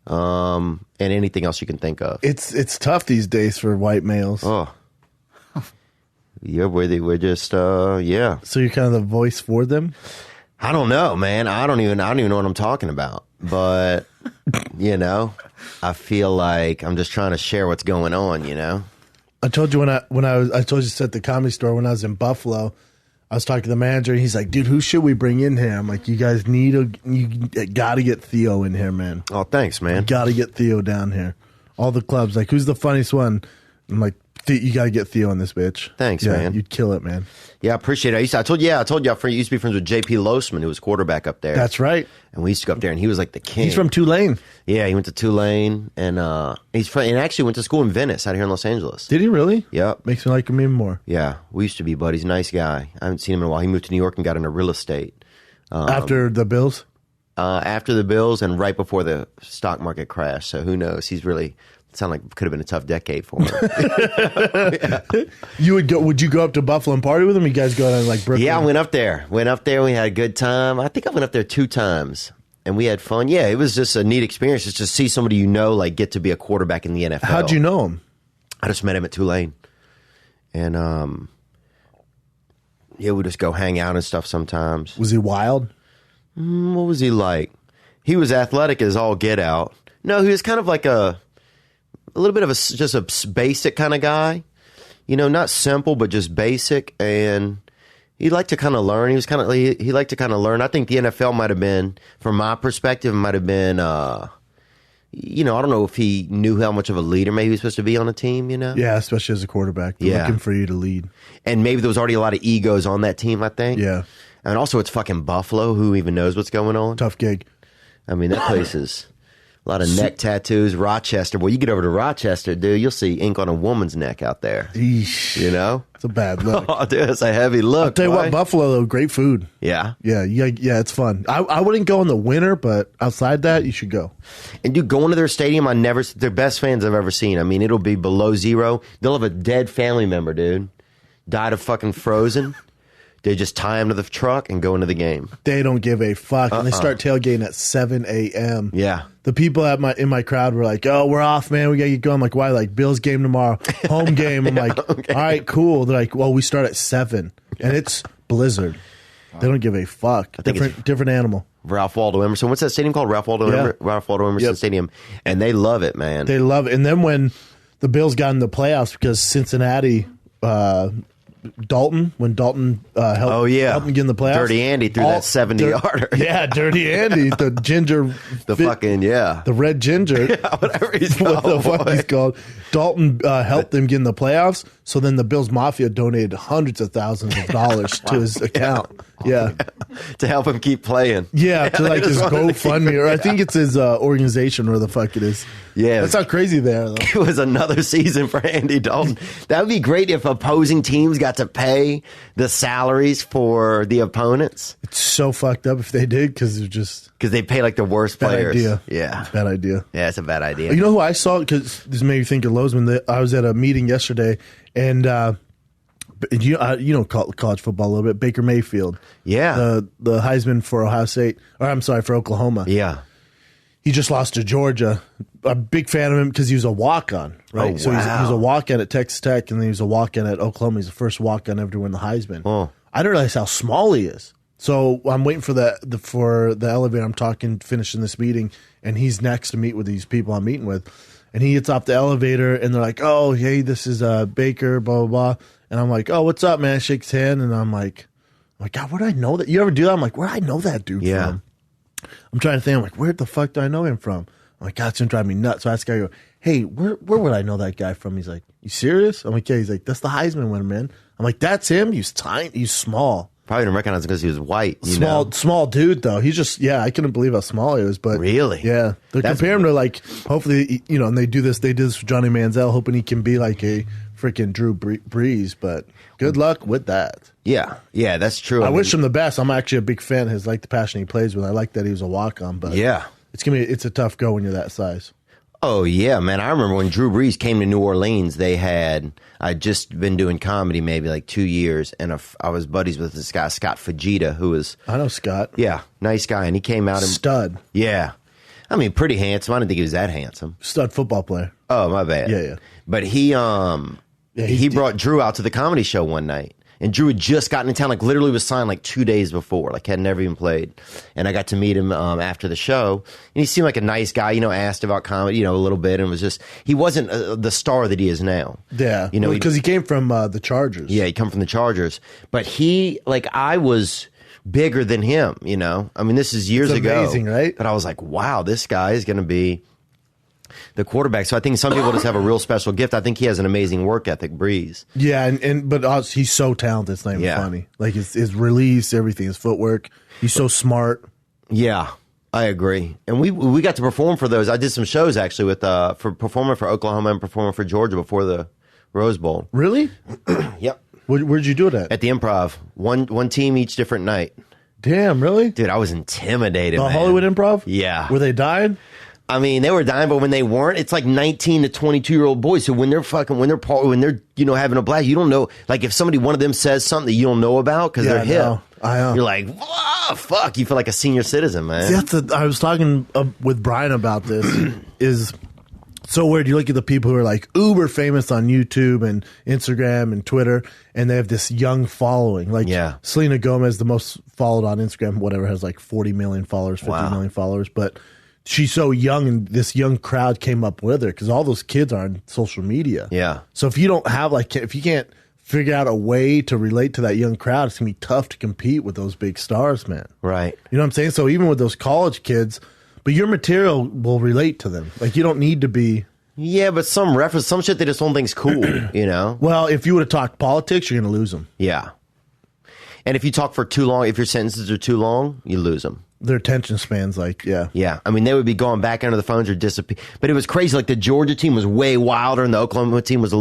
and anything else you can think of. It's tough these days for white males. Oh, yeah, we're just yeah. So you're kind of the voice for them? I don't know, man. I don't even know what I'm talking about. But you know, I feel like I'm just trying to share what's going on, you know. I told you I told you at the Comedy Store when I was in Buffalo, I was talking to the manager and he's like, dude, who should we bring in here? I'm like, you guys you gotta get Theo in here, man. Oh, thanks, man. Gotta get Theo down here. All the clubs, like, who's the funniest one? I'm like, you gotta get Theo in this bitch. Thanks, yeah, man. You'd kill it, man. Yeah, I appreciate it. I told you I used to be friends with JP Losman, who was quarterback up there. That's right. And we used to go up there, and he was like the king. He's from Tulane. Yeah, he went to Tulane, and and actually went to school in Venice, out here in Los Angeles. Did he really? Yep. Makes me like him even more. Yeah, we used to be buddies. Nice guy. I haven't seen him in a while. He moved to New York and got into real estate. After the Bills? After the Bills and right before the stock market crash. So who knows? He's really... Sound like it could have been a tough decade for him. Yeah. Would you go up to Buffalo and party with him? You guys go down like Brooklyn? Yeah, I went up there. We had a good time. I think I went up there 2 times, and we had fun. Yeah, it was just a neat experience just to see somebody you know like get to be a quarterback in the NFL. How'd you know him? I just met him at Tulane, and yeah, we just go hang out and stuff sometimes. Was he wild? What was he like? He was athletic as all get out. No, he was kind of like a little bit of just a basic kind of guy, you know, not simple, but just basic. And he liked to kind of learn. He liked to kind of learn. I think the NFL might have been, from my perspective, you know, I don't know if he knew how much of a leader maybe he was supposed to be on a team, you know? Yeah, especially as a quarterback. They're looking for you to lead. And maybe there was already a lot of egos on that team, I think. Yeah. And also it's fucking Buffalo. Who even knows what's going on? Tough gig. I mean, that place is... A lot of neck tattoos. Rochester. Boy, you get over to Rochester, dude, you'll see ink on a woman's neck out there. Eesh. You know? It's a bad look. Oh, dude, it's a heavy look. I'll tell you boy. what, Buffalo, though, great food. Yeah. Yeah, it's fun. I wouldn't go in the winter, but outside that, you should go. And dude, going to their stadium, they're best fans I've ever seen. I mean, it'll be below zero. They'll have a dead family member, dude. Died of fucking frozen. They just tie him to the truck and go into the game. They don't give a fuck. And they start tailgating at 7 a.m. Yeah. The people in my crowd were like, oh, we're off, man. We got to get going. I'm like, why? Like, Bills game tomorrow. Home game. I'm like, okay. All right, cool. They're like, well, we start at 7. And it's blizzard. They don't give a fuck. Different animal. Ralph Waldo Emerson. What's that stadium called? Ralph Waldo Emerson Stadium. And they love it, man. They love it. And then when the Bills got in the playoffs because Cincinnati... when Dalton helped him get in the playoffs. Dirty Andy threw that 70-yarder. Yeah, Dirty Andy, the ginger. The red ginger. Yeah, whatever he's called. What the fuck he's called. Dalton helped them get in the playoffs, so then the Bills Mafia donated hundreds of thousands of dollars to his account. Yeah. to help him keep playing. Yeah, to like his just wanted to keep- GoFundMe, or I think it's his organization, or the fuck it is. Yeah. That's how crazy they are, though. It was another season for Andy Dalton. That would be great if opposing teams got to pay the salaries for the opponents. It's so fucked up if they did, because they're just Because they pay like the worst bad players. idea. Yeah. It's a bad idea. Yeah, it's a bad idea. You know who I saw? Because this made me think of Lozman. I was at a meeting yesterday, and you know college football a little bit. Baker Mayfield, Yeah. the Heisman for Ohio State, or I'm sorry, for Oklahoma. Yeah. He just lost to Georgia. I'm a big fan of him because he was a walk-on, right? Oh, So he wow. was a walk-on at Texas Tech, and then he was a walk-on at Oklahoma. He's the first walk-on ever to win the Heisman. Oh. I didn't realize how small he is. So I'm waiting for the elevator. I'm finishing this meeting, and he's next to meet with these people I'm meeting with. And he gets off the elevator, and they're like, "Oh, hey, this is Baker, blah, blah, blah." And I'm like, "Oh, what's up, man?" Shakes hand, and I'm like, God, where do I know that? You ever do that? I'm like, where do I know that dude Yeah. from? I'm trying to think. I'm like, where the fuck do I know him from? I'm like, God, it's going to drive me nuts. So I ask the guy, I go, "Hey, where would I know that guy from?" He's like, "You serious?" I'm like, "Yeah." He's like, "That's the Heisman winner, man." I'm like, "That's him?" He's tiny. He's small. Probably didn't recognize him because he was white. You know? Small dude, though. He's just, I couldn't believe how small he was. But Really? Yeah. They That's compare him to, like, hopefully, and they do this with Johnny Manziel, hoping he can be like a freaking Drew Brees. But good luck with that. Yeah. Yeah, that's true. I wish him the best. I'm actually a big fan of his, like the passion he plays with. I like that he was a walk-on, but Yeah. it's a tough go when you're that size. Oh, yeah, man. I remember when Drew Brees came to New Orleans, I'd just been doing comedy maybe like 2 years, and I was buddies with this guy, Scott Fujita, who was, I know Scott. yeah, nice guy. And he came out and, Stud. yeah. I mean, pretty handsome. I didn't think he was that handsome. Stud football player. Oh, my bad. Yeah. But he he's brought Drew out to the comedy show one night. And Drew had just gotten in town, like literally was signed like 2 days before, like had never even played. And I got to meet him after the show. And he seemed like a nice guy, asked about comedy, a little bit. And was just, he wasn't the star that he is now. Yeah. Because he came from the Chargers. Yeah, he come from the Chargers. But I was bigger than him, I mean, this is years It's ago. amazing, right? But I was like, wow, this guy is going to be the quarterback. So I think some people just have a real special gift. I think he has an amazing work ethic, Brees. Yeah, but he's so talented. It's not even Yeah. funny. Like his release, everything, his footwork. He's so smart. Yeah, I agree. And we got to perform for those. I did some shows actually for performing for Oklahoma and performing for Georgia before the Rose Bowl. Really? Yep. Where'd you do it at? At the Improv. One team each different night. Damn, really? Dude, I was intimidated, The man. Hollywood Improv? Yeah. Were they dying? I mean, they were dying, but when they weren't, it's like 19 to 22-year-old boys. So when they're having a blast, you don't know. Like if one of them says something that you don't know about because they're hip, I know. you're like, whoa, fuck. You feel like a senior citizen, man. See, I was talking with Brian about this. Is so weird. You look at the people who are like uber famous on YouTube and Instagram and Twitter, and they have this young following. Like Selena Gomez, the most followed on Instagram, whatever, has like 40 million followers, 50 million followers, but she's so young, and this young crowd came up with her because all those kids are on social media. Yeah. So if you don't have if you can't figure out a way to relate to that young crowd, it's gonna be tough to compete with those big stars, man. Right. You know what I'm saying? So even with those college kids, but your material will relate to them. Like you don't need to be. Yeah, but some shit they just don't think's cool, Well, if you would have talked politics, you're gonna lose them. Yeah. And if you talk for too long, if your sentences are too long, you lose them. Their attention spans, Yeah. I mean, they would be going back into the phones or disappear. But it was crazy. Like the Georgia team was way wilder, and the Oklahoma team was a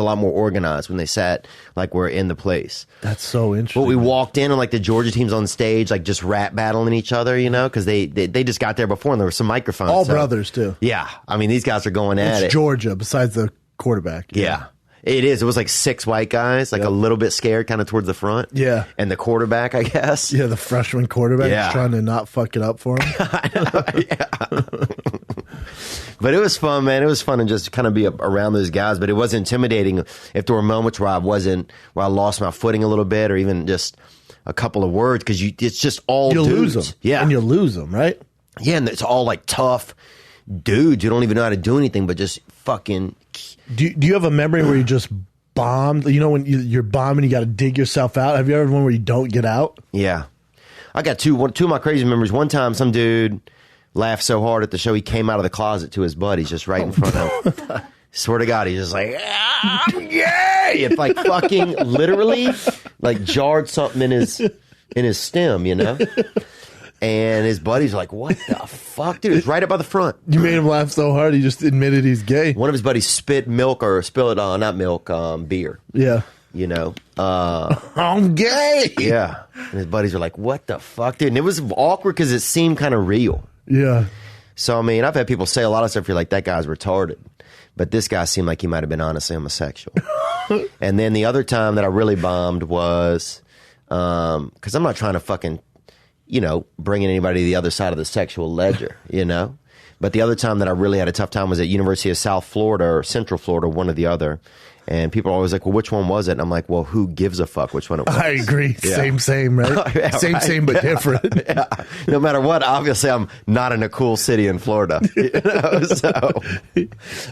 lot more organized when they sat like we're in the place. That's so interesting. But we walked in, and like the Georgia team's on stage, like just rap battling each other, because they just got there before, and there were some microphones. All brothers too. Yeah. I mean, these guys are going at it. It's Georgia, besides the quarterback. Yeah. It is. It was like 6 white guys, like a little bit scared, kind of towards the front. Yeah. And the quarterback, I guess. Yeah, the freshman quarterback is trying to not fuck it up for him. But it was fun, man. It was fun to just kind of be around those guys. But it was intimidating if there were moments where I lost my footing a little bit, or even just a couple of words, because it's just all You'll dudes. lose them. Yeah. And you'll lose them, right? Yeah, and it's all like tough dudes. You don't even know how to do anything but just fucking. Do you have a memory where you just bombed? When you're bombing, you got to dig yourself out. Have you ever had one where you don't get out? Yeah. I got two of my crazy memories. One time, some dude laughed so hard at the show, he came out of the closet to his buddies just right in front of him. Swear to God, he's just like, I'm gay! It like fucking literally like jarred something in his in his stem, you know? And his buddies are like, what the fuck, dude? It's right up by the front. You made him laugh so hard, he just admitted he's gay. One of his buddies spit milk or spill it on, not milk, beer. Yeah. You know? I'm gay. Yeah. And his buddies are like, what the fuck, dude? And it was awkward because it seemed kind of real. Yeah. So, I mean, I've had people say a lot of stuff. You're like, that guy's retarded. But this guy seemed like he might have been honestly homosexual. And then the other time that I really bombed was, because I'm not trying to fucking, you know, bringing anybody to the other side of the sexual ledger, you know? But the other time that I really had a tough time was at University of South Florida or Central Florida, one or the other. And people are always like, well, which one was it? And I'm like, well, who gives a fuck which one it was? I agree. Yeah. Same, right? Yeah, same, right. same, but different. Yeah. No matter what, obviously I'm not in a cool city in Florida. You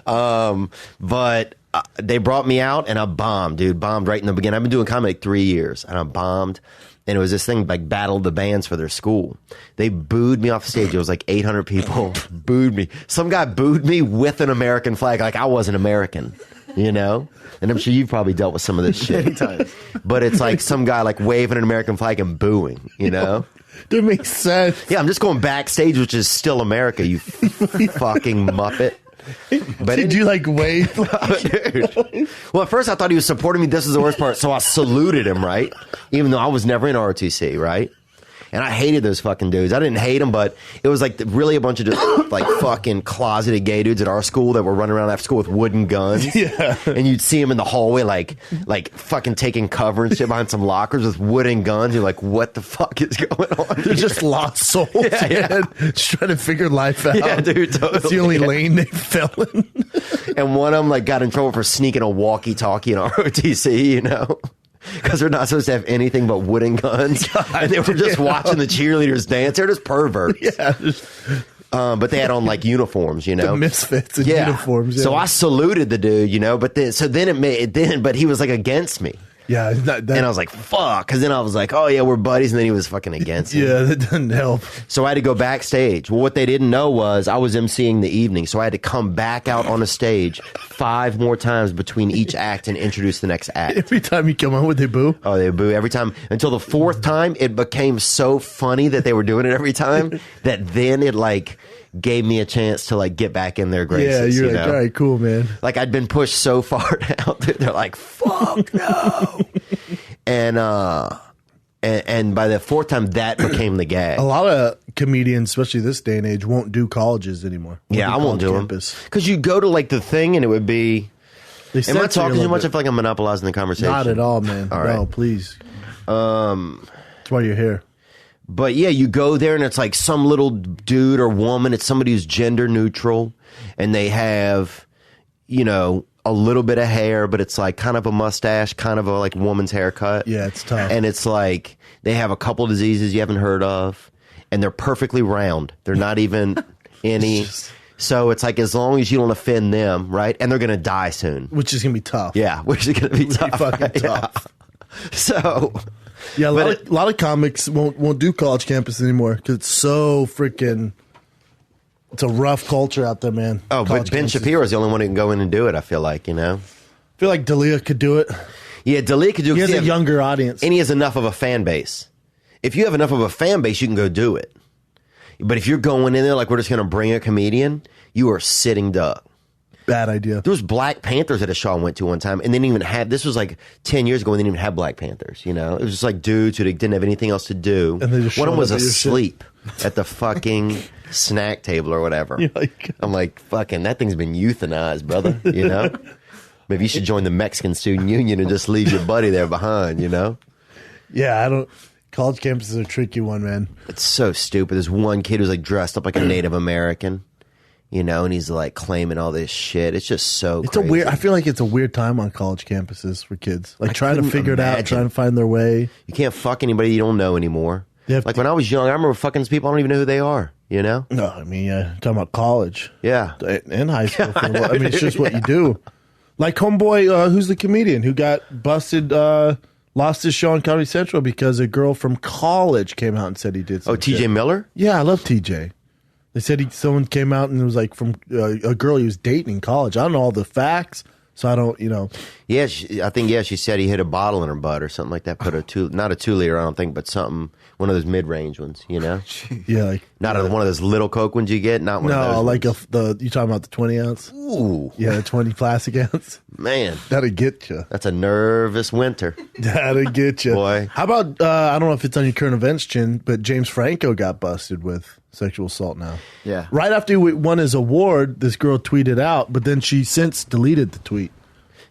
know? But they brought me out and I bombed, dude. Bombed right in the beginning. I've been doing comedy like 3 years and I bombed. And it was this thing like battled the bands for their school. They booed me off the stage. It was like 800 people booed me. Some guy booed me with an American flag, like I wasn't American, you know? And I'm sure you've probably dealt with some of this shit. Anytime. But it's like some guy like waving an American flag and booing, you know? That makes sense. Yeah, I'm just going backstage, which is still America, you fucking muppet. But Did you like wave? Dude. Well, at first I thought he was supporting me. This is the worst part. So I saluted him, right? Even though I was never in ROTC, right? And I hated those fucking dudes. I didn't hate them, but it was like really a bunch of just like fucking closeted gay dudes at our school that were running around after school with wooden guns. Yeah. And you'd see them in the hallway like fucking taking cover and shit behind some lockers with wooden guns. You're like, what the fuck is going on? They're just lost souls, man. Just trying to figure life out. Yeah, dude, totally. It's the only lane they fell in. And one of them like got in trouble for sneaking a walkie-talkie in ROTC, you know? Because they're not supposed to have anything but wooden guns. And they were just watching the cheerleaders dance. They're just perverts. Yeah. But they had on like uniforms, you know? The misfits in uniforms. Yeah. So I saluted the dude, you know, but but he was like against me. Yeah. And I was like, fuck. Because then I was like, oh yeah, we're buddies. And then he was fucking against me. Yeah, that doesn't help. So I had to go backstage. Well, what they didn't know was I was emceeing the evening. So I had to come back out on a stage 5 more times between each act and introduce the next act. Every time you come on, would they boo? Oh, they boo every time. Until the 4th time, it became so funny that they were doing it every time that then it like gave me a chance to like get back in their graces. Yeah, you're you like, know? all right, cool, man. Like I'd been pushed so far down. They're like, fuck no. And by the 4th time, that became the gag. A lot of comedians, especially this day and age, won't do colleges anymore. Yeah, I won't do them. campus. Because you go to like the thing and it would be... They Am I censor you talking a too little much? I bit. feel like I'm monopolizing the conversation. Not at all, man. All right. No, please. That's why you're here. But yeah, you go there and it's like some little dude or woman. It's somebody who's gender neutral. And they have, you know, a little bit of hair, but it's like kind of a mustache, kind of a like woman's haircut. Yeah, it's tough. And it's like they have a couple diseases you haven't heard of. And they're perfectly round. They're not even any... So it's like as long as you don't offend them, right? And they're going to die soon. Which is going to be tough. Yeah, which is going to be tough. Fucking right? tough. Yeah. So, Yeah, But a lot of comics won't do college campus anymore because it's so freaking... It's a rough culture out there, man. oh, but College Ben campuses. Shapiro is the only one who can go in and do it, I feel like, you know? I feel like D'Elia could do it. Yeah, D'Elia could do it. He has 'cause a younger audience. And he has enough of a fan base. If you have enough of a fan base, you can go do it. But if you're going in there like we're just going to bring a comedian, you are sitting duck. Bad idea. There was Black Panthers at a show I went to one time, and they didn't even have, this was like 10 years ago, and they didn't even have Black Panthers, you know? It was just like dudes who didn't have anything else to do. And they just one of them showed was up at your shit. asleep at the fucking snack table or whatever. You're like- I'm like, fucking, that thing's been euthanized, brother, you know? Maybe you should join the Mexican Student Union and just leave your buddy there behind, you know? Yeah, I don't... College campus is a tricky one, man. It's so stupid. There's one kid who's like dressed up like a Native American, you know, and he's like claiming all this shit. It's just so It's crazy. a weird... I feel like it's a weird time on college campuses for kids. Like trying to couldn't figure it out, imagine. trying to find their way. You can't fuck anybody you don't know anymore. They have Like to- when I was young, I remember fucking these people I don't even know who they are, you know? No, I mean, talking about college. Yeah. In high school. I mean, it's just what you do. Like homeboy, who's the comedian who got busted, lost his show on Comedy Central because a girl from college came out and said he did Oh, something. TJ Miller? Yeah, I love TJ. They said someone came out and it was like from a girl he was dating in college. I don't know all the facts, So I don't, you know. Yeah, she said he hit a bottle in her butt or something like that. Put not a 2-liter, I don't think, but something, one of those mid-range ones, you know? Yeah, like Not one of those little Coke ones you get, not one of those. no, like ones. you talking about the 20 ounce? Ooh, Yeah, the 20 plastic ounce. man, That'll get you. that's a nervous winter. That'll get you. Boy. How about I don't know if it's on your current events, Chin, but James Franco got busted with sexual assault now. Yeah. Right after he won his award, this girl tweeted out, but then she since deleted the tweet.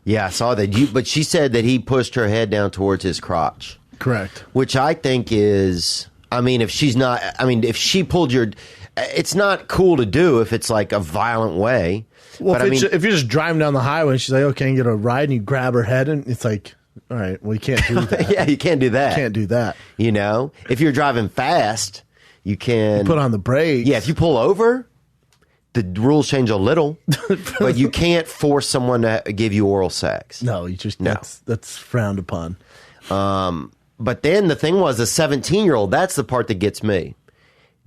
Yeah, I saw that. But she said that he pushed her head down towards his crotch. Correct. Which I think is, if she pulled your, it's not cool to do if it's like a violent way. Well, but if you're just driving down the highway and she's like, "Oh, can you get a ride?" and you grab her head, and it's like, all right, well, you can't do that. yeah, you can't do that. Can't do that. You know, if you're driving fast, you can Put on the brakes. Yeah, if you pull over, the rules change a little, but you can't force someone to give you oral sex. No, you just No. that's frowned upon. But then the thing was, a 17-year-old. That's the part that gets me.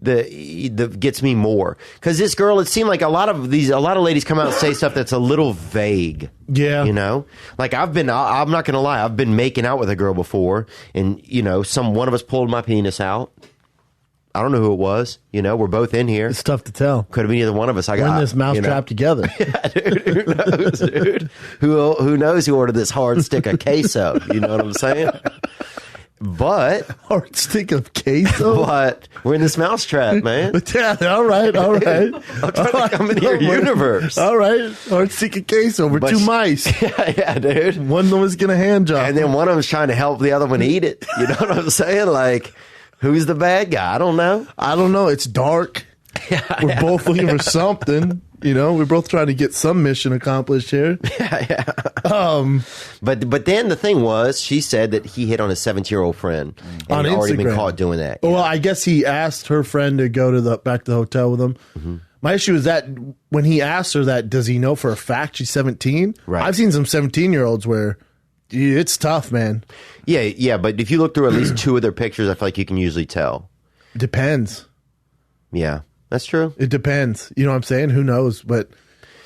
The gets me more because this girl. It seemed like a lot of ladies come out and say stuff that's a little vague. Yeah, You know, like I'm not gonna lie. I've been making out with a girl before, and one of us pulled my penis out. I don't know who it was. We're both in here. it's tough to tell. Could have been either one of us. We're in this mousetrap together. Dude, who knows, dude? Who knows who ordered this hard stick of queso? You know what I'm saying? But Hard stick of queso. we're in this mousetrap, man. But yeah, all right. I'm trying to come into your universe. All right, hard stick of queso. We're But two mice. yeah, dude. One of them is gonna hand job. And then one of them's trying to help the other one eat it. You know what I'm saying? Like, who's the bad guy? I don't know. I don't know. It's dark. We're both looking for something. We're both trying to get some mission accomplished here. But then the thing was, she said that he hit on a 17-year-old friend and On he'd already been Instagram. caught doing that. Well, I guess he asked her friend to go to back to the hotel with him. Mm-hmm. My issue is that when he asked her that, does he know for a fact she's 17? Right. I've seen some 17-year-olds where it's tough, man. Yeah, but if you look through at least two of their pictures, I feel like you can usually tell. Depends. Yeah, that's true. It depends. You know what I'm saying? Who knows? But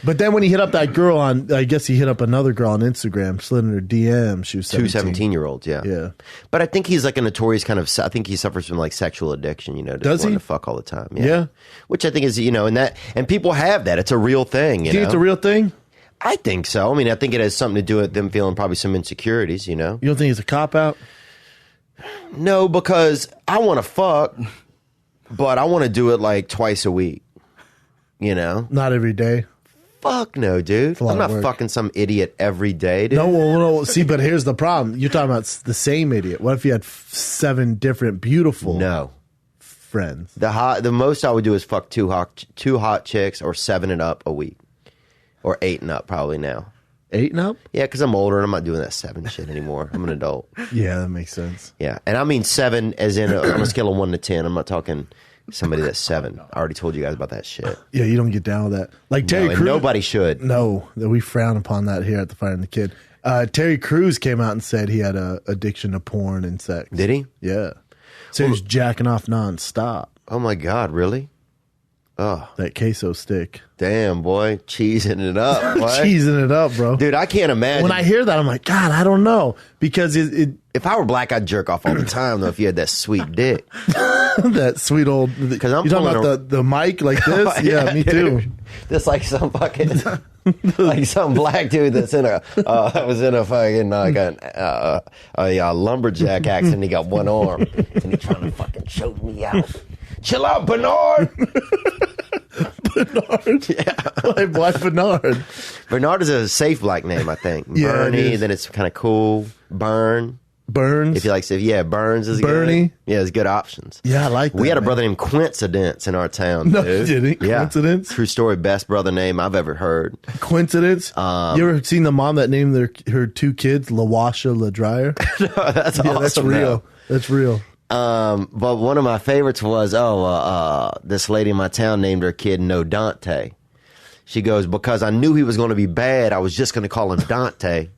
then when he hit up that girl I guess he hit up another girl on Instagram, slid in her DM. She was 17. 17-year-olds, yeah. Yeah. But I think he's like a notorious I think he suffers from like sexual addiction, just Does wanting he? to fuck all the time. Yeah. Which I think is, and people have that. It's a real thing, You think it's a real thing? I think so. I think it has something to do with them feeling probably some insecurities, You don't think it's a cop-out? No, because I want to fuck, but I want to do it like twice a week, Not every day. Fuck no, dude. a lot I'm not of work. fucking some idiot every day, dude. No. See, but here's the problem. You're talking about the same idiot. What if you had 7 different beautiful No. friends? The most I would do is fuck two hot chicks or 7 and up a week. Or 8 and up probably now. 8 and up? Yeah, because I'm older and I'm not doing that 7 shit anymore. I'm an adult. Yeah, that makes sense. Yeah, and I mean 7 as in on a scale of 1 to 10. I'm not talking somebody that's 7. I already told you guys about that shit. Yeah, you don't get down with that. Like Terry And Crews. nobody should. No, that we frown upon that here at the Fire and the Kid. Terry Crews came out and said he had a addiction to porn and sex. Did he? Yeah. So he was jacking off nonstop. Oh my God, really? Oh, That queso stick. damn, boy. Cheesing it up, boy. Cheesing it up, bro. Dude, I can't imagine. When I hear that, I'm like, God, I don't know. Because if I were black, I'd jerk off all the time, though, if you had that sweet dick. that sweet old. Because I'm you talking pulling about the mic like this? yeah, me too. dude. That's like some fucking, like some black dude that's in was in a fucking, like a lumberjack accident. He got one arm, and he's trying to fucking choke me out. Chill out, Bernard. Bernard. Yeah. Why Bernard? Bernard is a safe black name, I think. Yeah, it Bernie, is. then it's kind of cool. Burn. Burns. If you like, Burns is Bernie. good. Yeah, it's good options. Yeah, I like that. We had a man. brother named Coincidence in our town. No, dude. you didn't. Yeah. Coincidence? True story. Best brother name I've ever heard. Coincidence? You ever seen the mom that named her 2 kids LaWasha LaDryer? That's Yeah, awesome. that's real. That's real. But one of my favorites was, this lady in my town named her kid No Dante. She goes, because I knew he was going to be bad, I was just going to call him Dante.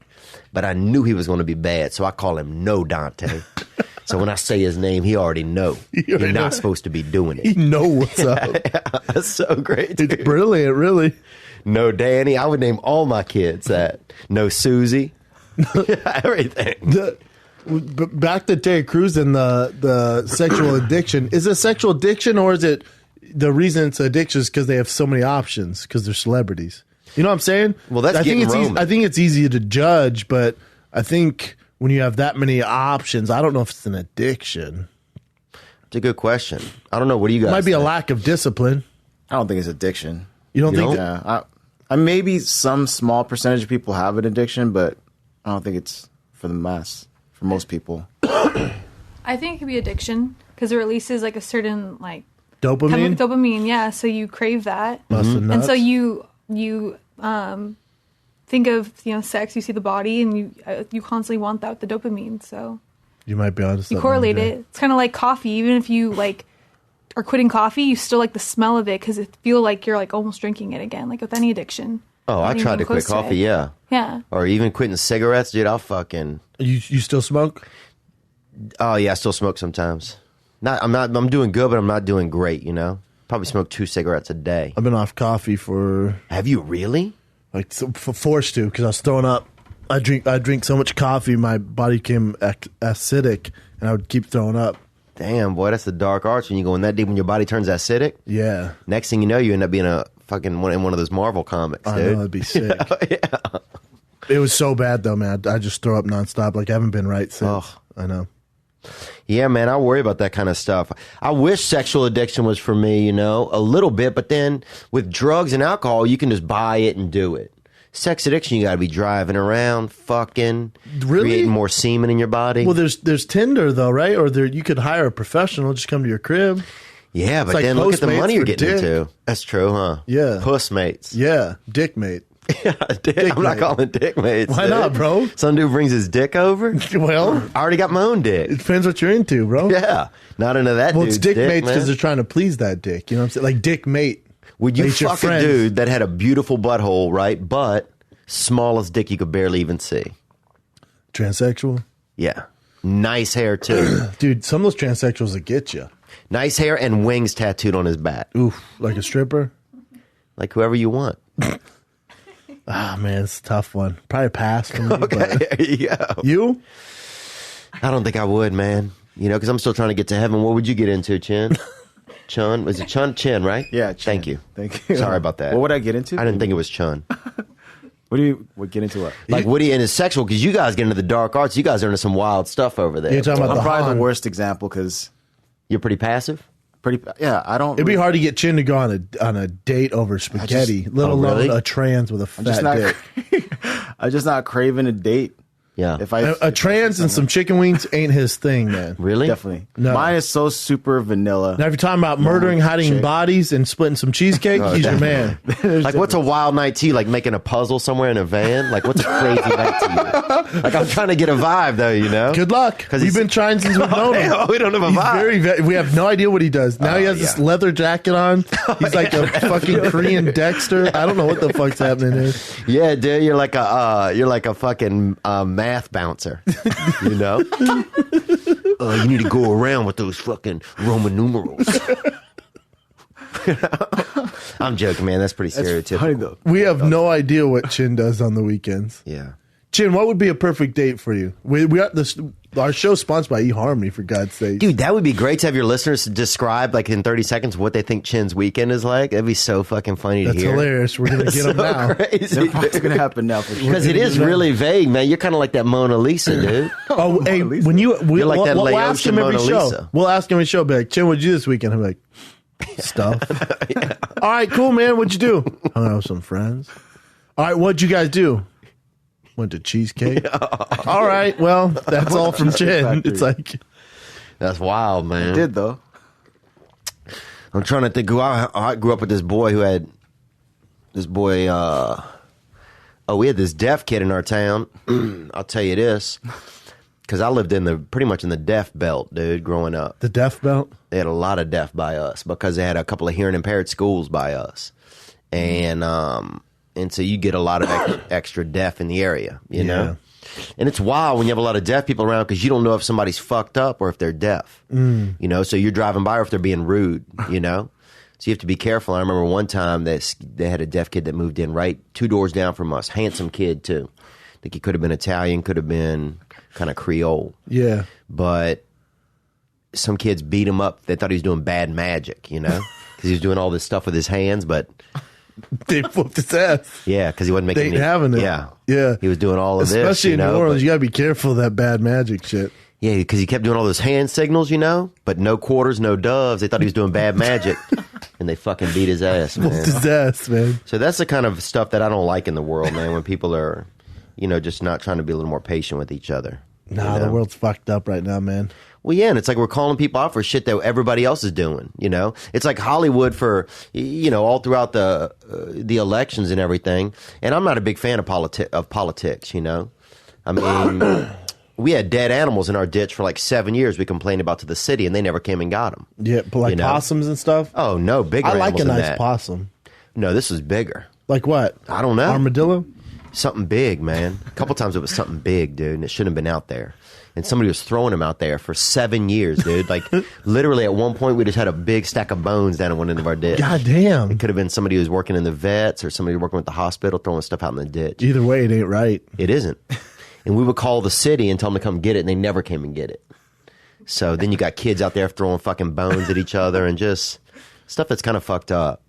But I knew he was going to be bad, so I call him No Dante. So when I say his name, he already know. You're not supposed to be doing You it. know what's up. That's so great, dude. It's brilliant, really. No Danny. I would name all my kids that. No Susie. Everything. But back to Terry Crews and the sexual addiction. Is it sexual addiction or is it the reason it's addiction is because they have so many options because they're celebrities? You know what I'm saying? Well, that's I think getting it's Roman. I think it's easy to judge, but I think when you have that many options, I don't know if it's an addiction. It's a good question. I don't know. What do you guys It might be a think? lack of discipline. I don't think it's addiction. You don't You think? don't? Yeah, I maybe some small percentage of people have an addiction, but I don't think it's for the mass. For most people, I think it could be addiction because it releases like a certain like Dopamine? dopamine. Yeah, so you crave that, Busting and nuts? so you think of sex. You see the body, and you constantly want that with the dopamine. So You might be honest. you correlate it. It's kind of like coffee. Even if you like are quitting coffee, you still like the smell of it because it feel like you're like almost drinking it again. Like with any addiction. Oh, I Not tried even to quit close coffee, it. yeah. Yeah. Or even quitting cigarettes, dude. I'll fucking... You still smoke? Oh, yeah, I still smoke sometimes. I'm doing good, but I'm not doing great, you know? Probably smoke 2 cigarettes a day. I've been off coffee for Have you really? forced to because I was throwing up. I drink so much coffee, my body became acidic, and I would keep throwing up. Damn, boy, that's the dark arts when you go in that deep when your body turns acidic. Yeah, Next thing you know, you end up being a fucking in one of those Marvel comics, I dude. know that'd be sick. Yeah. It was so bad though, man. I just throw up nonstop. Like I haven't been right since. Ugh. I know. Yeah, man, I worry about that kind of stuff. I wish sexual addiction was for me, you know, a little bit, but then with drugs and alcohol, you can just buy it and do it. Sex addiction, you got to be driving around, fucking, Really? creating more semen in your body. Well, there's Tinder though, right? Or you could hire a professional just come to your crib. yeah, but like then look at the Postmates money you're for getting dick. into. That's true, huh? Yeah. Pussmates. Yeah, dick mate. Yeah, I'm not mate. calling dick mates. Why dude. not, bro? Some dude brings his dick over. Well, I already got my own dick. it depends what you're into, bro. Yeah, not into that Well, dude's it's dick mates man. because they're trying to please that dick. You know what I'm saying? Like dick mate. Would you Like, your fuck a friends. dude that had a beautiful butthole, right? But smallest dick you could barely even see. Transsexual? Yeah. Nice hair, too. Dude, some of those transsexuals that get you. Nice hair and wings tattooed on his back. Oof, like a stripper? Like whoever you want. Ah, man, it's a tough one. Probably a pass for me. Okay, But there you go. you? I don't think I would, man. You know, because I'm still trying to get to heaven. What would you get into, Chin? Chun? Was it Chun? Chin, right? yeah. Thank you. Thank you. Sorry about that. What would I get into? I didn't think it was Chun. What do you get into? What? Like, what do you into sexual? Because you guys get into the dark arts. You guys are into some wild stuff over there. You're talking about I'm the probably Han. the worst example because You're pretty passive? I don't. It'd be hard to get Chin to go on a date over spaghetti, let Oh, alone really? a trans with a just fat not. dick. I'm just not craving a date. Yeah. If I A trans and some chicken wings ain't his thing, man. Really? definitely No. mine is so super vanilla. Now, if you're talking about murdering, hiding chick. bodies, and splitting some cheesecake, he's your man. Like, what's a wild night to you? Like making a puzzle somewhere in a van? Like, what's a crazy night to you? Like, I'm trying to get a vibe, though, you know? Good luck. 'Cause We've he's- been trying since we've known him. Oh, we don't have a He's vibe. we have no idea what he does. Now he has this yeah. leather jacket on. He's like a fucking Korean Dexter. I don't know what the fuck's happening here. Yeah, dude, you're like a fucking math bouncer, you know? You need to go around with those fucking Roman numerals. I'm joking, man. That's pretty stereotypical. Funny though. We have no idea what Chin does on the weekends. Yeah. Chin, what would be a perfect date for you? We are our show's sponsored by eHarmony, for God's sake. Dude, that would be great to have your listeners describe, like, in 30 seconds what they think Chin's weekend is like. That'd be so fucking funny That's to hear. hilarious. We're gonna get him now. Crazy. What's gonna happen now? For sure. Because it is really vague, man. You're kind of like that Mona Lisa, dude. Oh, hey, Lisa. when You're like that we'll ask him Laotian every Mona show. Lisa. We'll ask him every show. Be like, Chin, what'd you do this weekend? I'm like, stuff. All right, cool, man. What'd you do? Hung out with some friends. All right, what'd you guys do? Went to cheesecake. All right, well, that's all from Chin. Factory. It's like, That's wild, man. I did though. I'm trying to think. I grew up with this boy who had this boy. We had this deaf kid in our town. I'll tell you this, because I lived pretty much in the deaf belt, dude. Growing up, the deaf belt. they had a lot of deaf by us because they had a couple of hearing impaired schools by us, and so you get a lot of extra deaf in the area, you know. And it's wild when you have a lot of deaf people around because you don't know if somebody's fucked up or if they're deaf, you know. So you're driving by or if they're being rude, you know. So you have to be careful. I remember one time they had a deaf kid that moved in right 2 doors down from us. Handsome kid, too. I think he could have been Italian, could have been kind of Creole. Yeah. But some kids beat him up. They thought he was doing bad magic, you know? Because he was doing all this stuff with his hands, but... They whooped his ass. Yeah, because he wasn't making They ain't having it. Yeah. Yeah. He was doing all of this, Especially you in know? New Orleans, but- you got to be careful of that bad magic shit. Yeah, because he kept doing all those hand signals, you know? But no quarters, no doves. They thought he was doing bad magic. And they fucking beat his ass, man. Whooped his ass, man. So that's the kind of stuff that I don't like in the world, man, when people are, you know, just not trying to be a little more patient with each other. Nah, you know? the world's fucked up right now, man. Well, yeah, and it's like we're calling people out for shit that everybody else is doing, you know? It's like Hollywood for, you know, all throughout the elections and everything. And I'm not a big fan of politics, you know? I mean, we had dead animals in our ditch for like 7 years we complained about to the city, and they never came and got them. Yeah, but like You know? possums and stuff. Oh, no, bigger I like animals a than nice that. possum. No, this was bigger. Like what? I don't know. Armadillo? Something big, man. A couple times it was something big, dude, and it shouldn't have been out there. And somebody was throwing them out there for 7 years, dude. Like, literally, at one point, we just had a big stack of bones down at one end of our ditch. God damn. It could have been somebody who was working in the vets or somebody working with the hospital throwing stuff out in the ditch. Either way, it ain't right. It isn't. And we would call the city and tell them to come get it, and they never came and get it. So then you got kids out there throwing fucking bones at each other and just stuff that's kind of fucked up.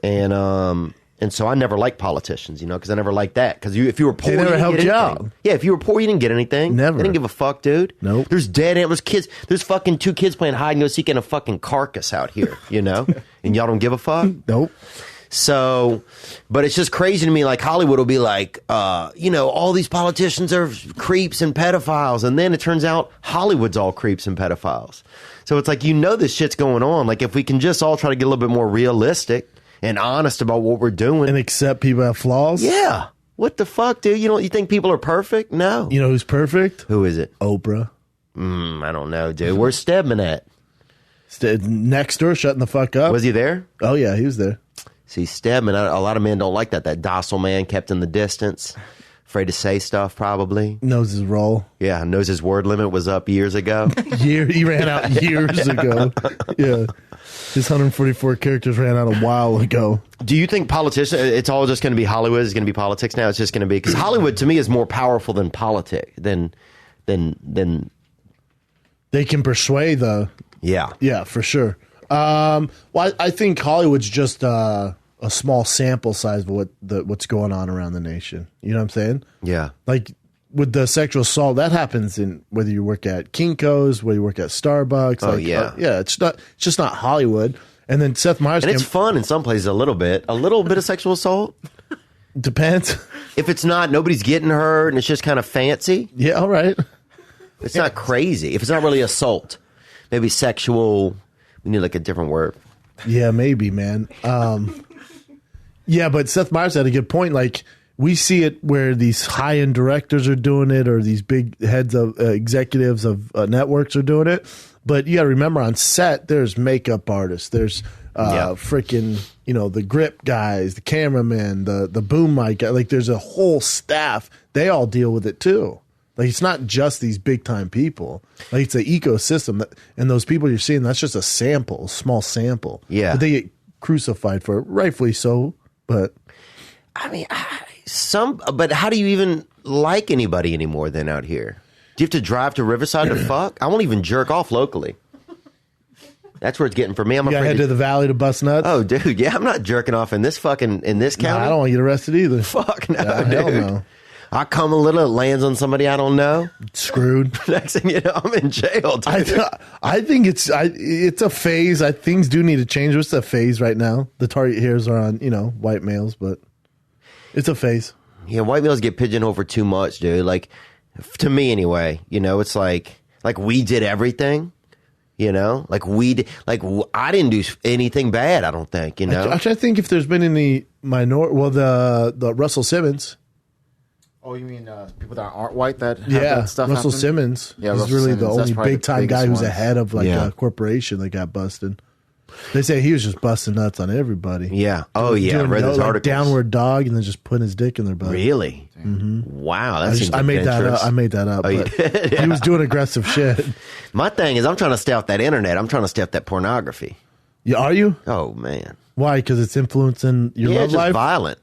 And so I never liked politicians, you know, because I never liked that. Because if you were poor, They never you didn't helped get you anything. out. Yeah, if you were poor, you didn't get anything. Never. They didn't give a fuck, dude. Nope. There's dead animals, kids. There's fucking 2 kids playing hide and go seek in a fucking carcass out here, you know? And y'all don't give a fuck? Nope. So, but it's just crazy to me. Like Hollywood will be like, you know, all these politicians are creeps and pedophiles, and then it turns out Hollywood's all creeps and pedophiles. So it's like, you know, this shit's going on. Like if we can just all try to get a little bit more realistic and honest about what we're doing, And accept people have flaws? yeah. What the fuck, dude? You think people are perfect? No. You know who's perfect? Who is it? Oprah. I don't know, dude. Where's Stedman at? Next door, shutting the fuck up. Was he there? Oh, yeah, he was there. See, Stedman, a lot of men don't like that. That docile man kept in the distance, afraid to say stuff, probably. Knows his role. Yeah, knows his word limit was up years ago. He ran out years ago. Yeah. His 144 characters ran out a while ago. Do you think politicians, it's all just going to be Hollywood? It's going to be politics now? It's just going to be, because Hollywood to me is more powerful than politics, than They can persuade, though. yeah. Yeah, for sure. Well, I think Hollywood's just a small sample size of what's going on around the nation. You know what I'm saying? Yeah. Like with the sexual assault, that happens in whether you work at Kinko's, whether you work at Starbucks. Oh, like, yeah. yeah. It's just not Hollywood. And then Seth Meyers And it's fun in some places a little bit of sexual assault. depends. If it's not, nobody's getting hurt and it's just kind of fancy. Yeah, all right. It's not crazy. If it's not really assault, maybe sexual, we need like a different word. Yeah, maybe, man. Yeah, but Seth Meyers had a good point. Like, we see it where these high-end directors are doing it or these big heads of executives of networks are doing it. But you got to remember, on set, there's makeup artists. There's freaking, you know, the grip guys, the cameramen, the boom mic guy. Like, there's a whole staff. They all deal with it, too. Like, it's not just these big-time people. Like, it's an ecosystem. And those people you're seeing, that's just a sample, a small sample. Yeah. But they get crucified for it, rightfully so. But I mean, but how do you even like anybody anymore than out here? Do you have to drive to Riverside to fuck? I won't even jerk off locally. That's where it's getting for me. I'm you got to afraid head to the valley to bust nuts. Oh, dude, yeah, I'm not jerking off in this Nah, county. I don't want you arrested either. Fuck no, Hell dude. no. I come a little, it lands on somebody I don't know. Screwed. Next thing you know, I'm in jail. Dude. I think it's a phase. Things do need to change. It's a phase right now. The target hairs are on, white males, but it's a phase. Yeah, white males get pigeonholed for too much, dude. Like, to me anyway, it's like we did everything, like I didn't do anything bad. I don't think, I try to think if there's been any minority. Well, the Russell Simmons. Oh, you mean people that aren't white that have Yeah, that stuff Russell happen? Simmons. Yeah, he's Russell really Simmons, the that's only probably the big time biggest guy who's one. a head of Yeah. a corporation that got busted. They say he was just busting nuts on everybody. Yeah. Oh, yeah. I Doing read those like articles. downward dog and then just putting his dick in their butt. Really? Wow. That seems I made that adventurous. up. I made that up. Oh, you but did? He was doing aggressive shit. My thing is, I'm trying to stay off that internet. I'm trying to stay off that pornography. Yeah, are you? Oh man. Why? Because it's influencing your Yeah, love just life? violent.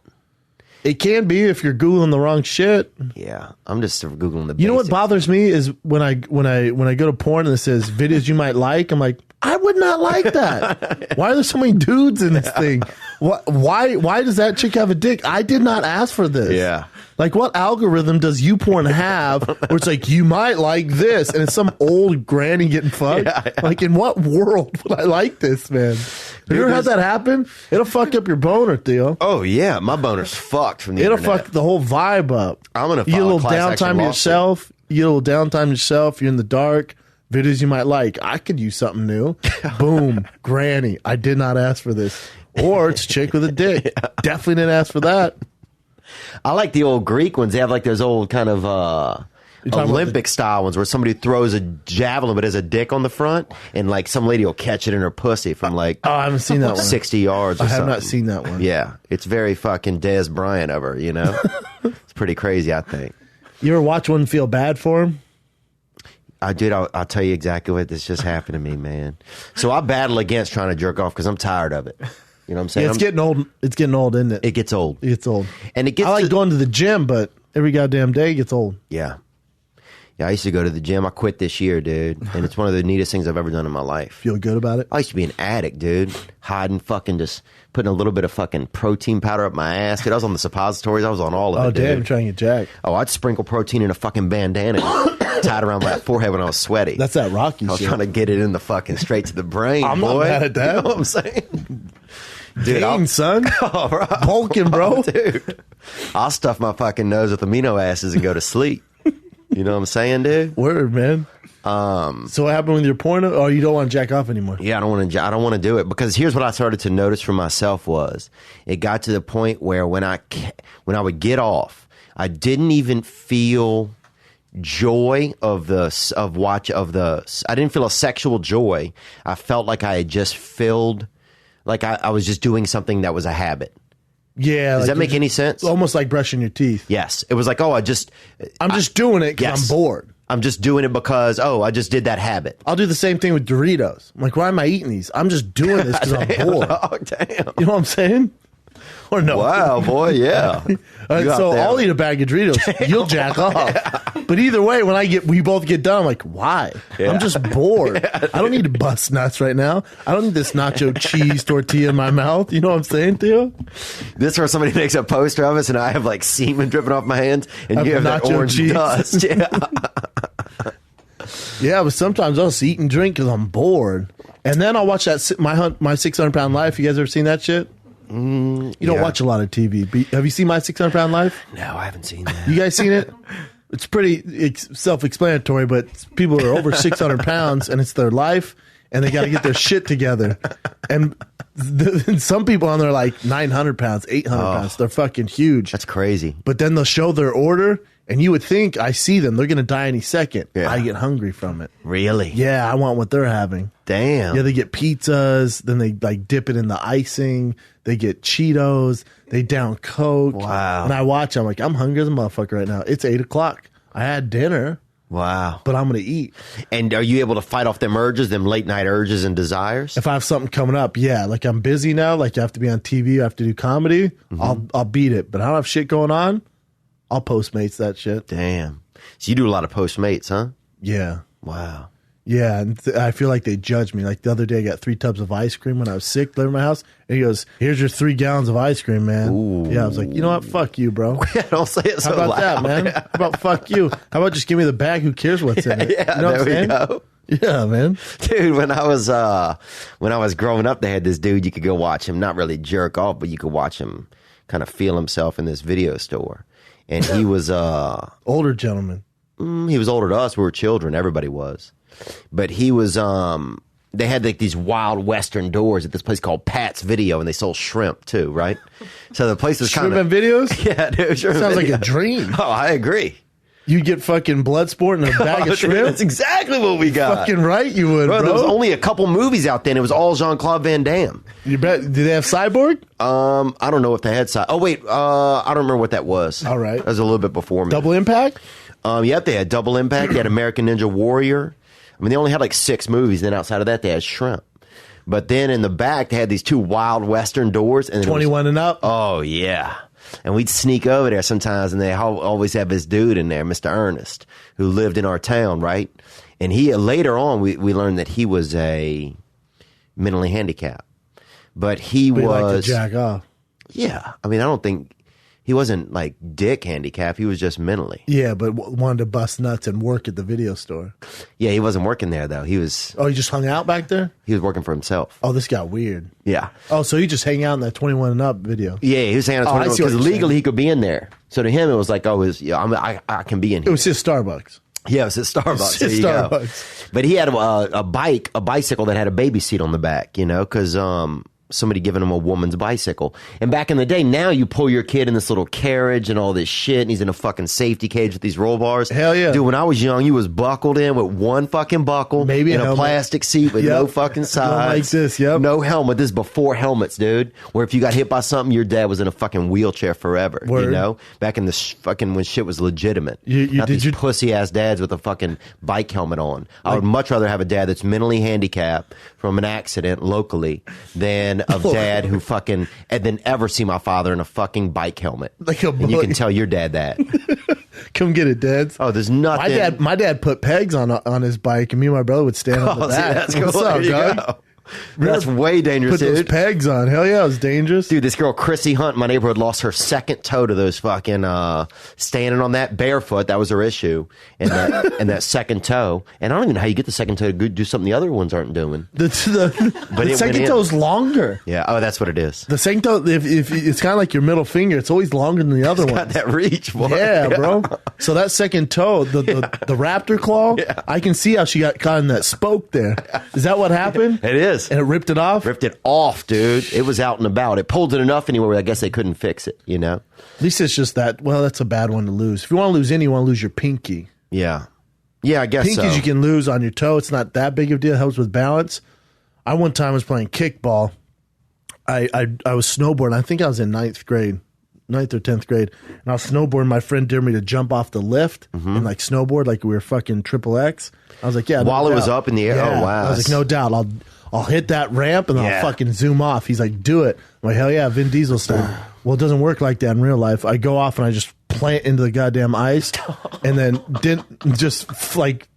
It can be if you're Googling the wrong shit. Yeah, I'm just Googling the You know what basics. bothers me is when I go to porn and it says videos you might like. I'm like, I would not like that. Why are there so many dudes in this thing? Why does that chick have a dick? I did not ask for this. Yeah. Like, what algorithm does YouPorn have where it's like, you might like this, and it's some old granny getting fucked? Yeah. Like, in what world would I like this, man? Have you ever had that happen? It'll fuck up your boner, Theo. Oh yeah, my boner's fucked from the It'll internet. fuck the whole vibe up. I'm gonna You get a file a little class action downtime lawsuit. yourself. You get a little downtime yourself. You're in the dark. Videos you might like. I could use something new. Boom. Granny. I did not ask for this. Or it's a chick with a dick. Definitely didn't ask for that. I like the old Greek ones. They have like those old kind of You're talking about Olympic style ones where somebody throws a javelin but has a dick on the front, and like some lady will catch it in her pussy from like Oh, I haven't seen that one. 60 yards. Or I have something. not seen that one. Yeah, it's very fucking Des Bryant of her. You know, it's pretty crazy. I think. You ever watch one and feel bad for him? I did. I'll tell you exactly what this just happened to me, man. So I battle against trying to jerk off because I'm tired of it. You know what I'm saying? Yeah, it's getting old. It's getting old, isn't it? It gets old. It gets old. And it gets I like to- going to the gym, but every goddamn day it gets old. Yeah. Yeah, I used to go to the gym. I quit this year, dude. And it's one of the neatest things I've ever done in my life. Feel good about it? I used to be an addict, dude. Hiding fucking just putting a little bit of fucking protein powder up my ass. Dude, I was on the suppositories. I was on all of Oh, it, damn, dude. trying to get jacked. Oh, I'd sprinkle protein in a fucking bandana tied around my forehead when I was sweaty. That's that Rocky I was shit. trying to get it in the fucking straight to the brain, I'm not boy. mad at that. You know what I'm saying? Dude, Gain, son. Oh, bro. Bulking, bro. Dude, I'll stuff my fucking nose with amino acids and go to sleep. You know what I'm saying, dude? Word, man. So what happened with your porno? Oh, you don't want to jack off anymore? Yeah, I don't want to do it because here's what I started to notice for myself was it got to the point where when I would get off, I didn't even feel joy I didn't feel a sexual joy. I felt like I had just filled, like I was just doing something that was a habit. Yeah. Does like that make you're any just- sense? Almost like brushing your teeth. Yes, it was like, oh, I'm just doing it because Yes. I'm bored. I'm just doing it because I just did that habit. I'll do the same thing with Doritos. I'm like, why am I eating these? I'm just doing this because I'm bored. Oh damn! You know what I'm saying? Or no? Wow, boy, yeah. You out So there. I'll eat a bag of Doritos. You'll jack off. But either way, when we both get done, I'm like, why? Yeah. I'm just bored. I don't need to bust nuts right now. I don't need this nacho cheese tortilla in my mouth. You know what I'm saying, Theo? This is where somebody makes a poster of us, and I have like semen dripping off my hands, and Of you have that nacho orange cheese. dust. Yeah. Yeah, but sometimes I'll just eat and drink because I'm bored. And then I'll watch that my 600-pound life. You guys ever seen that shit? You don't yeah. watch a lot of TV. But have you seen my 600-pound life? No, I haven't seen that. You guys seen it? It's self-explanatory, but people are over 600 pounds, and it's their life, and they got to get their shit together. And some people on there are like 900 pounds, 800 pounds. They're fucking huge. That's crazy. But then they'll show their order, and you would think, I see them, they're going to die any second. Yeah. I get hungry from it. Really? Yeah, I want what they're having. Damn. Yeah, they get pizzas, then they like dip it in the icing. They get Cheetos. They down Coke. Wow. And I watch. I'm like, I'm hungry as a motherfucker right now. It's 8:00. I had dinner, Wow. but I'm gonna eat. And are you able to fight off them urges, them late night urges and desires? If I have something coming up, yeah, like I'm busy now. Like I have to be on TV. I have to do comedy. I'll beat it. But I don't have shit going on. I'll Postmates that shit. Damn. So you do a lot of Postmates, huh? Yeah. Wow. Yeah, and I feel like they judge me. Like the other day, I got 3 tubs of ice cream when I was sick, living in my house. And he goes, "Here's your 3 gallons of ice cream, man." Ooh. Yeah, I was like, you know what? Fuck you, bro. Don't say it so How about loud. that, man? How about fuck you? How about just give me the bag? Who cares what's in it? Yeah, you know what I'm there we saying? go. Yeah, man. Dude, when I was growing up, they had this dude you could go watch him, not really jerk off, but you could watch him kind of feel himself in this video store. And he was Older gentleman. he was older than us. We were children. Everybody was. But he was they had like these wild western doors at this place called Pat's Video, and they sold shrimp too, right? So the place was kind Shrimp of and videos? yeah, dude, shrimp Sounds like video. a dream. Oh, I agree. You get fucking Bloodsport and a bag Oh, of dude, shrimp? that's exactly what we got. Fucking right you would, Bro, bro. there was only a couple movies out then. It was all Jean-Claude Van Damme. You bet. Did they have Cyborg? I don't know if they had side. Oh wait, I don't remember what that was. All right. that was a little bit before me. Double Impact? Yep, they had Double Impact. They had American Ninja Warrior. I mean, they only had like 6 movies. Then outside of that, they had Shrimp. But then in the back, they had these 2 wild Western doors. And 21 and up. Oh, yeah. And we'd sneak over there sometimes, and they always have this dude in there, Mr. Ernest, who lived in our town, right? And he later on, we learned that he was a mentally handicapped. But he But he was... liked to jack off. Yeah. I mean, I don't think... He wasn't like dick handicapped. He was just mentally. Yeah, but wanted to bust nuts and work at the video store. Yeah, he wasn't working there, though. He was Oh, he just hung out back there? working for himself. Oh, this got weird. Yeah. Oh, so he just hang out in that 21 and up video. Yeah, he was hanging out Oh, I see what because you're legally saying. he could be in there. So to him, it was like, I can be in It here. was his Starbucks. Yeah, it was at Starbucks. It's There you go. Starbucks. But he had a bicycle that had a baby seat on the back, because somebody giving him a woman's bicycle. And back in the day, now you pull your kid in this little carriage and all this shit, and he's in a fucking safety cage with these roll bars. Hell yeah. Dude, when I was young, you was buckled in with one fucking buckle, Maybe a in a helmet. plastic seat with Yep. no fucking sides. Going like this, yep. No helmet. This is before helmets, dude. Where if you got hit by something, your dad was in a fucking wheelchair forever. Word. You know? Back in the fucking when shit was legitimate. Not did these you- pussy ass dads with a fucking bike helmet on. I would much rather have a dad that's mentally handicapped from an accident locally than a dad who fucking and then ever see my father in a fucking bike helmet. Like a and you boy. can tell your dad that. Come get it, Dads. Oh, there's nothing. My dad put pegs on his bike, and me and my brother would stand on the Oh, see, back. that's cool. What's up, There you dog? go. That's way dangerous, Put those dude. pegs on. Hell yeah, it was dangerous. Dude, this girl, Chrissy Hunt, in my neighborhood, lost her second toe to those fucking standing on that barefoot. That was her issue. And that second toe. And I don't even know how you get the second toe to do something the other ones aren't doing. The But it second went in. toe's longer. Yeah. Oh, that's what it is. The second toe, if it's kind of like your middle finger, it's always longer than the other one. Got that reach, boy. Yeah, bro. So that second toe, the raptor claw, I can see how she got caught in that spoke there. Is that what happened? It is. And it ripped it off? Ripped it off, dude. It was out and about. It pulled it enough anywhere where I guess they couldn't fix it, you know? At least it's just that, well, that's a bad one to lose. If you want to lose any, you want to lose your pinky. Yeah. Yeah, I guess Pinkies so. you can lose on your toe. It's not that big of a deal. It helps with balance. I one time was playing kickball. I was snowboarding. I think I was in 9th or 10th grade. And I was snowboarding. My friend dared me to jump off the lift and like snowboard like we were fucking triple X. I was like, yeah. While no it was doubt. up in the air? Yeah. Oh, wow. I was like, no doubt. I'll hit that ramp and then Yeah. I'll fucking zoom off. He's like, do it. I'm like, hell yeah, Vin Diesel style. Well, it doesn't work like that in real life. I go off and I just plant into the goddamn ice and then didn't just like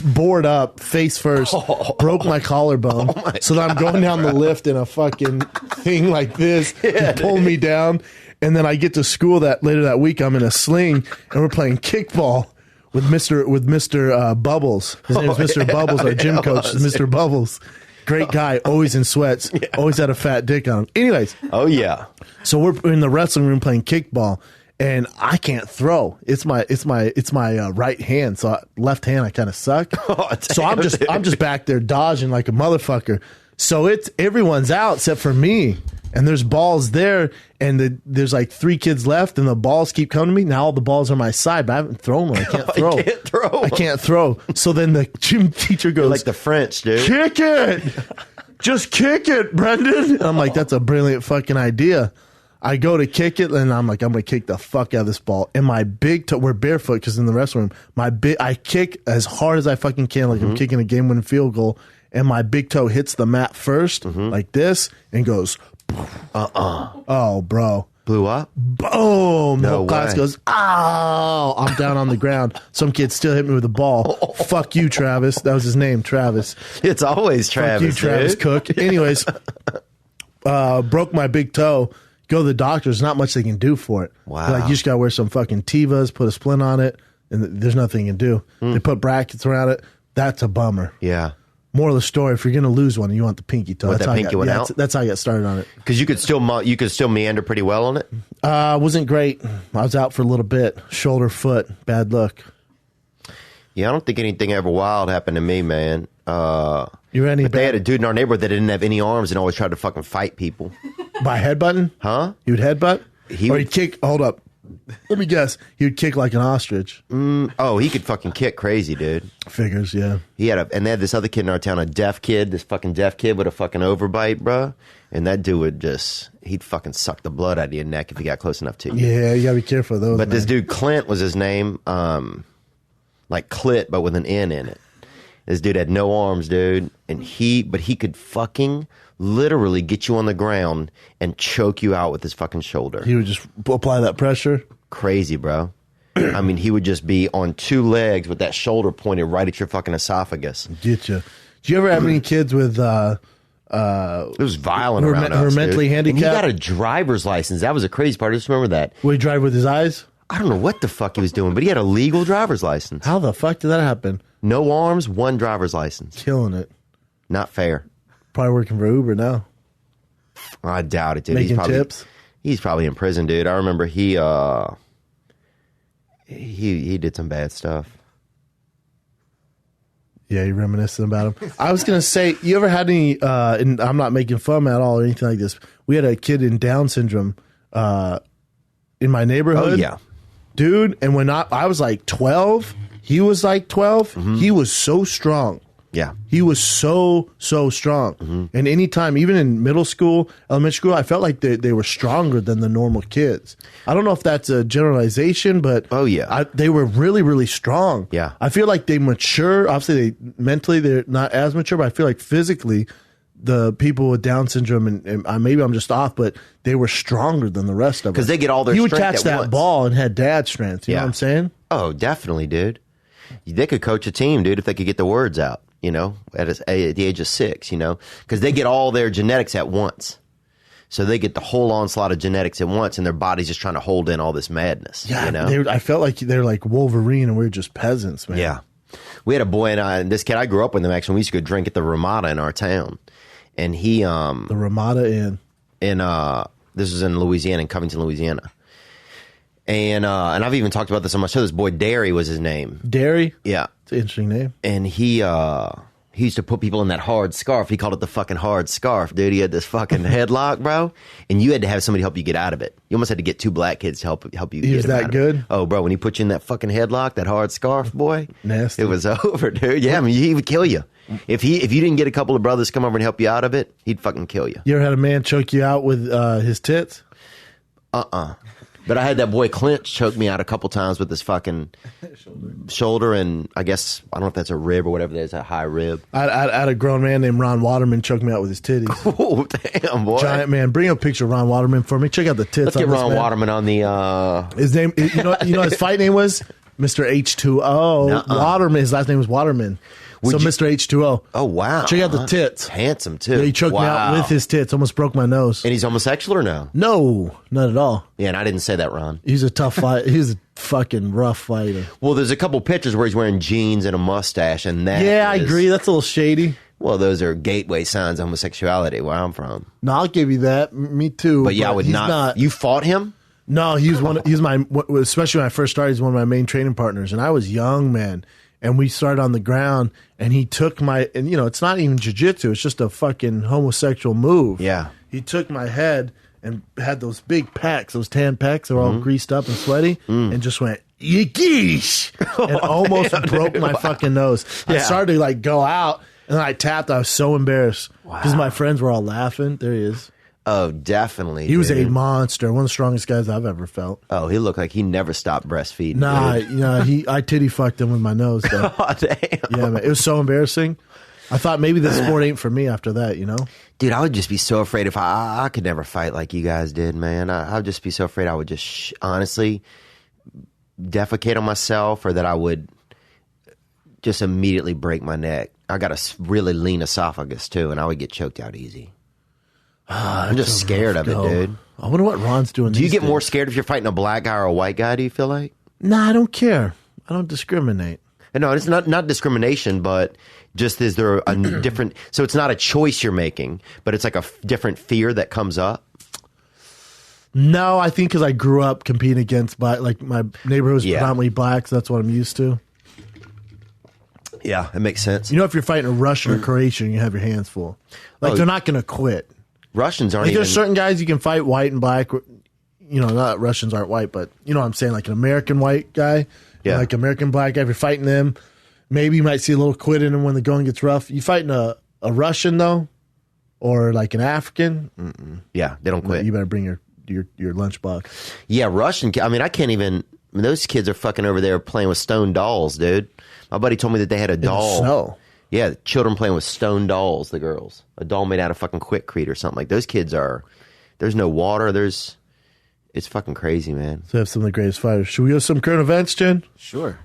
board up face first, broke my collarbone. So then I'm going down the lift in a fucking thing like this, pull me down. And then I get to school later that week. I'm in a sling and we're playing kickball with Mr. Bubbles. His name is Mr. Bubbles. Our gym coach is Mr. Bubbles. Great guy, always in sweats, always had a fat dick on him. Anyways, Oh, yeah. so we're in the wrestling room playing kickball, and I can't throw. It's my right hand, so left hand I kind of suck. So I'm just back there dodging like a motherfucker. So everyone's out except for me, and there's balls there, and there's like 3 kids left, and the balls keep coming to me. Now all the balls are my side, but I haven't thrown one. I can't throw. I can't throw. So then the gym teacher goes, Like the French, dude. kick it. Just kick it, Brendan. And I'm like, that's a brilliant fucking idea. I go to kick it, and I'm like, I'm going to kick the fuck out of this ball. And my big toe, we're barefoot because in the restroom, I kick as hard as I fucking can, like I'm kicking a game-winning field goal. And my big toe hits the mat first, like this, and goes, oh, bro. Blew up? Boom. The No whole class way. goes, ow. I'm down on the ground. Some kid still hit me with a ball. Fuck you, Travis. That was his name, Travis. It's always Travis, Fuck you, Travis dude. Cook. Anyways, broke my big toe. Go to the doctor. There's not much they can do for it. Wow. They're like, you just got to wear some fucking Tevas, put a splint on it, and there's nothing you can do. They put brackets around it. That's a bummer. Yeah. Moral of the story, if you're going to lose one, you want the pinky toe. Want that how I pinky got- one yeah, out? That's how I got started on it. Because you could still meander pretty well on it. Wasn't great. I was out for a little bit. Shoulder, foot, bad luck. Yeah, I don't think anything ever wild happened to me, man. You any But they bad had a dude in our neighborhood that didn't have any arms and always tried to fucking fight people. by headbutting? Huh? He would headbutt? He or would- he'd kick. Hold up. Let me guess. He would kick like an ostrich. Oh, he could fucking kick crazy, dude. Figures, yeah. And they had this other kid in our town, a deaf kid, this fucking deaf kid with a fucking overbite, bruh. And that dude he'd fucking suck the blood out of your neck if he got close enough to you. Yeah, you gotta be careful of those. But this man. dude, Clint was his name, like Clit, but with an N in it. This dude had no arms, dude, and he could fucking literally get you on the ground and choke you out with his fucking shoulder. He would just apply that pressure. Crazy, bro. I mean, he would just be on two legs with that shoulder pointed right at your fucking esophagus. Get you. Do you ever have any kids with It was violent who are around who are us, mentally dude. And he handicapped? got a driver's license. That was a crazy part. I just remember that. Would he drive with his eyes? I don't know what the fuck he was doing, but he had a legal driver's license. How the fuck did that happen? No arms, one driver's license. Killing it. Not fair. Probably working for Uber now. I doubt it, dude. Making tips? He's probably in prison, dude. I remember he did some bad stuff. Yeah, you're reminiscing about him. I was going to say, you ever had any, and I'm not making fun at all or anything like this. We had a kid in Down syndrome in my neighborhood. Oh, yeah. Dude, and when I was like 12, he was like 12. Mm-hmm. He was so strong. Yeah. He was so strong. Mm-hmm. And anytime, even in middle school, elementary school, I felt like they were stronger than the normal kids. I don't know if that's a generalization, but Oh, yeah. they were really, really strong. Yeah. I feel like they mature. Obviously, mentally, they're not as mature, but I feel like physically, the people with Down syndrome, and maybe I'm just off, but they were stronger than the rest of us. 'Cause they get all their He would strength catch at that once. ball and had dad strength. You know Yeah. what I'm saying? Oh, definitely, dude. They could coach a team, dude, if they could get the words out, you know, at the age of 6, you know, because they get all their genetics at once. So they get the whole onslaught of genetics at once, and their body's just trying to hold in all this madness. Yeah. You know? I felt like they're like Wolverine, and we were just peasants, man. Yeah. We had a boy, and this kid, I grew up with him, actually. We used to go drink at the Ramada in our town. And he, The Ramada Inn. this was in Louisiana, in Covington, Louisiana. And I've even talked about this on my show. This boy, Derry, was his name. Derry? Yeah. It's an interesting name. And he used to put people in that hard scarf. He called it the fucking hard scarf, dude. He had this fucking headlock, bro. And you had to have somebody help you get out of it. You almost had to get 2 black kids to help you He get was him that out of good? it. Oh, bro, when he put you in that fucking headlock, that hard scarf, boy. Nasty. It was over, dude. Yeah, I mean, he would kill you. If you didn't get a couple of brothers to come over and help you out of it, he'd fucking kill you. You ever had a man choke you out with his tits? But I had that boy Clint choke me out a couple times with his fucking shoulder, and I guess, I don't know if that's a rib or whatever that is, a high rib. I had a grown man named Ron Waterman choke me out with his titties. Oh, damn, boy. Giant man. Bring a picture of Ron Waterman for me. Check out the tits. Let's get on this Ron man. Waterman on the... His name, you know his fight name was Mr. H2O. Nuh-uh. Waterman. His last name was Waterman. So you- Mr. H2O. Oh, wow. Check out the tits. Handsome, too. Yeah, he choked me out with his tits. Almost broke my nose. And he's homosexual or no? No, not at all. Yeah, and I didn't say that, Ron. He's a tough fight. He's a fucking rough fighter. Well, there's a couple pictures where he's wearing jeans and a mustache, and that Yeah, I is- agree. That's a little shady. Well, those are gateway signs of homosexuality where I'm from. No, I'll give you that. Me too. But yeah, I would he's not... You fought him? No, he's my, especially when I first started, he's one of my main training partners. And I was young, man. And we started on the ground, and he took and it's not even jiu-jitsu. It's just a fucking homosexual move. Yeah. He took my head and had those big pecs, those tan pecs. They were all greased up and sweaty, and just went, yeesh, and almost broke my fucking nose. I Yeah. started to like go out, and then I tapped. I was so embarrassed because my friends were all laughing. There he is. Oh, definitely. He was a dude. monster, one of the strongest guys I've ever felt. Oh, he looked like he never stopped breastfeeding. Nah, dude. I titty fucked him with my nose. Though. Oh, damn. Yeah, man, it was so embarrassing. I thought maybe this sport ain't for me after that, you know? Dude, I would just be so afraid if I could never fight like you guys did, man. I would just be so afraid I would just honestly defecate on myself, or that I would just immediately break my neck. I got a really lean esophagus too, and I would get choked out easy. I'm just scared of it, dude. I wonder what Ron's doing. Do you these get more days. scared if you're fighting a black guy or a white guy, do you feel like? Nah, I don't care. I don't discriminate. No, it's not discrimination, but just is there a different... So it's not a choice you're making, but it's like a different fear that comes up? No, I think because I grew up competing against black, like my neighborhood was predominantly black, so that's what I'm used to. Yeah, it makes sense. You know, if you're fighting a Russian or Croatian, you have your hands full. Like, they're not going to quit. Russians aren't Like, even... there's certain guys you can fight white and black. You know, not Russians aren't white, but you know what I'm saying? Like an American white guy, Yeah. like American black guy. If you're fighting them, maybe you might see a little quit in them when the going gets rough. You fighting a Russian, though, or like an African, Yeah, they don't quit. you better bring your lunchbox. Yeah, Russian... I mean, I can't even... those kids are fucking over there playing with stone dolls, dude. My buddy told me that they had a doll. snow. Yeah, children playing with stone dolls, the girls. A doll made out of fucking Quickcrete or something. Like, those kids are, there's no water, it's fucking crazy, man. So they have some of the greatest fighters. Should we go to some current events, Jen? Sure.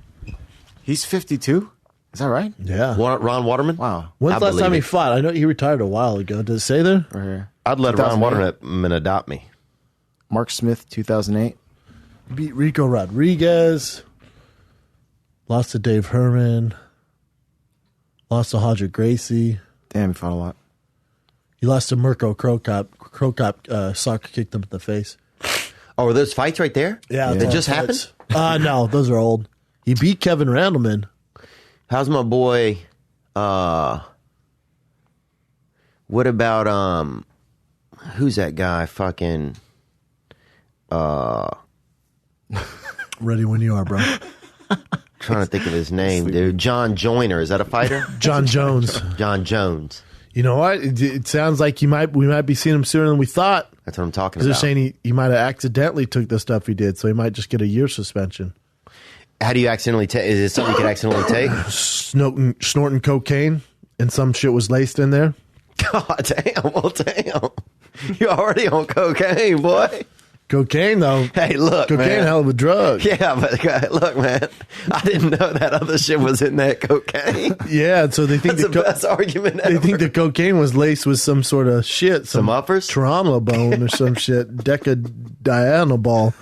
He's 52? Is that right? Yeah. Ron Waterman? Wow. When's I the last time he believe it. fought? I know he retired a while ago. Does it say there? Right here. I'd let Ron 2008. Waterman adopt me. Mark Smith, 2008. Beat Rico Rodriguez. Lost to Dave Herman. Lost to Hodger Gracie. Damn, he fought a lot. He lost to Mirko Krokop. Krokop soccer kicked him in the face. Oh, are those fights right there? Yeah. That just happened? No, those are old. He beat Kevin Randleman. How's my boy? What about who's that guy? Fucking Ready when you are, bro. trying to think of his name, dude. John Joyner. Is that a fighter? John Jones. John Jones. You know what? It sounds like we might be seeing him sooner than we thought. That's what I'm talking Because they're about. saying he might have accidentally took the stuff he did, so he might just get a year suspension. How do you accidentally take? Is it something you could accidentally take? Snorting cocaine, and some shit was laced in there. God damn! Well, damn. You're already on cocaine, boy. Cocaine, though. Hey, look, Cocaine, man. hell of a drug. Yeah, but look, man. I didn't know that other shit was in that cocaine. Yeah, so they think That's the best argument ever. they think the cocaine was laced with some sort of shit, Some uppers? trauma bone or some shit, decadianabol.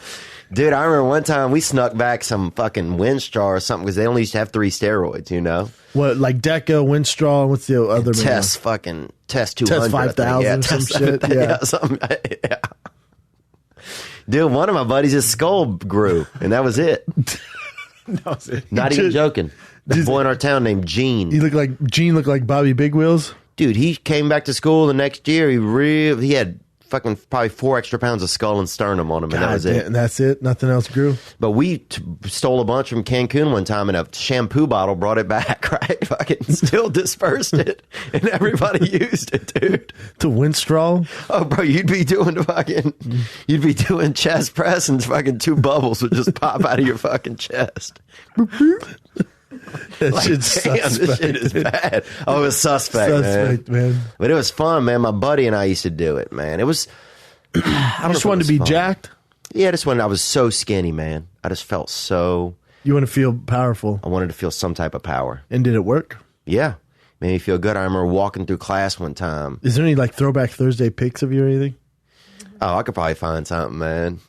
Dude, I remember one time we snuck back some fucking Winstraw or something because they only used to have 3 steroids, you know? What, like Deca, Winstraw, what's the other Test 200. Test 5,000, Yeah, some Test shit, 7,000, yeah. something, yeah. Dude, one of my buddies, his skull grew, and that was it. That was it. Not even joking. The boy in our town named Gene. Gene looked like Bobby Big Wheels. Dude, he came back to school the next year. He had fucking probably 4 extra pounds of skull and sternum on him, and that was it. And that's it. Nothing else grew. But we stole a bunch from Cancun one time, and a shampoo bottle brought it back, right? Fucking still dispersed it, and everybody used it, dude. To Winstraw. Oh, bro, you'd be doing chest press, and fucking 2 bubbles would just pop out of your fucking chest. That Like, shit's damn, suspect. this shit is bad. Oh, it was suspect, man. But it was fun, man. My buddy and I used to do it, man. It was. I I just wanted to be fun. jacked. Yeah, I just wanted. I was so skinny, man. I just felt so. You want to feel powerful. I wanted to feel some type of power. And did it work? Yeah, made me feel good. I remember walking through class one time. Is there any like Throwback Thursday pics of you or anything? Oh, I could probably find something, man.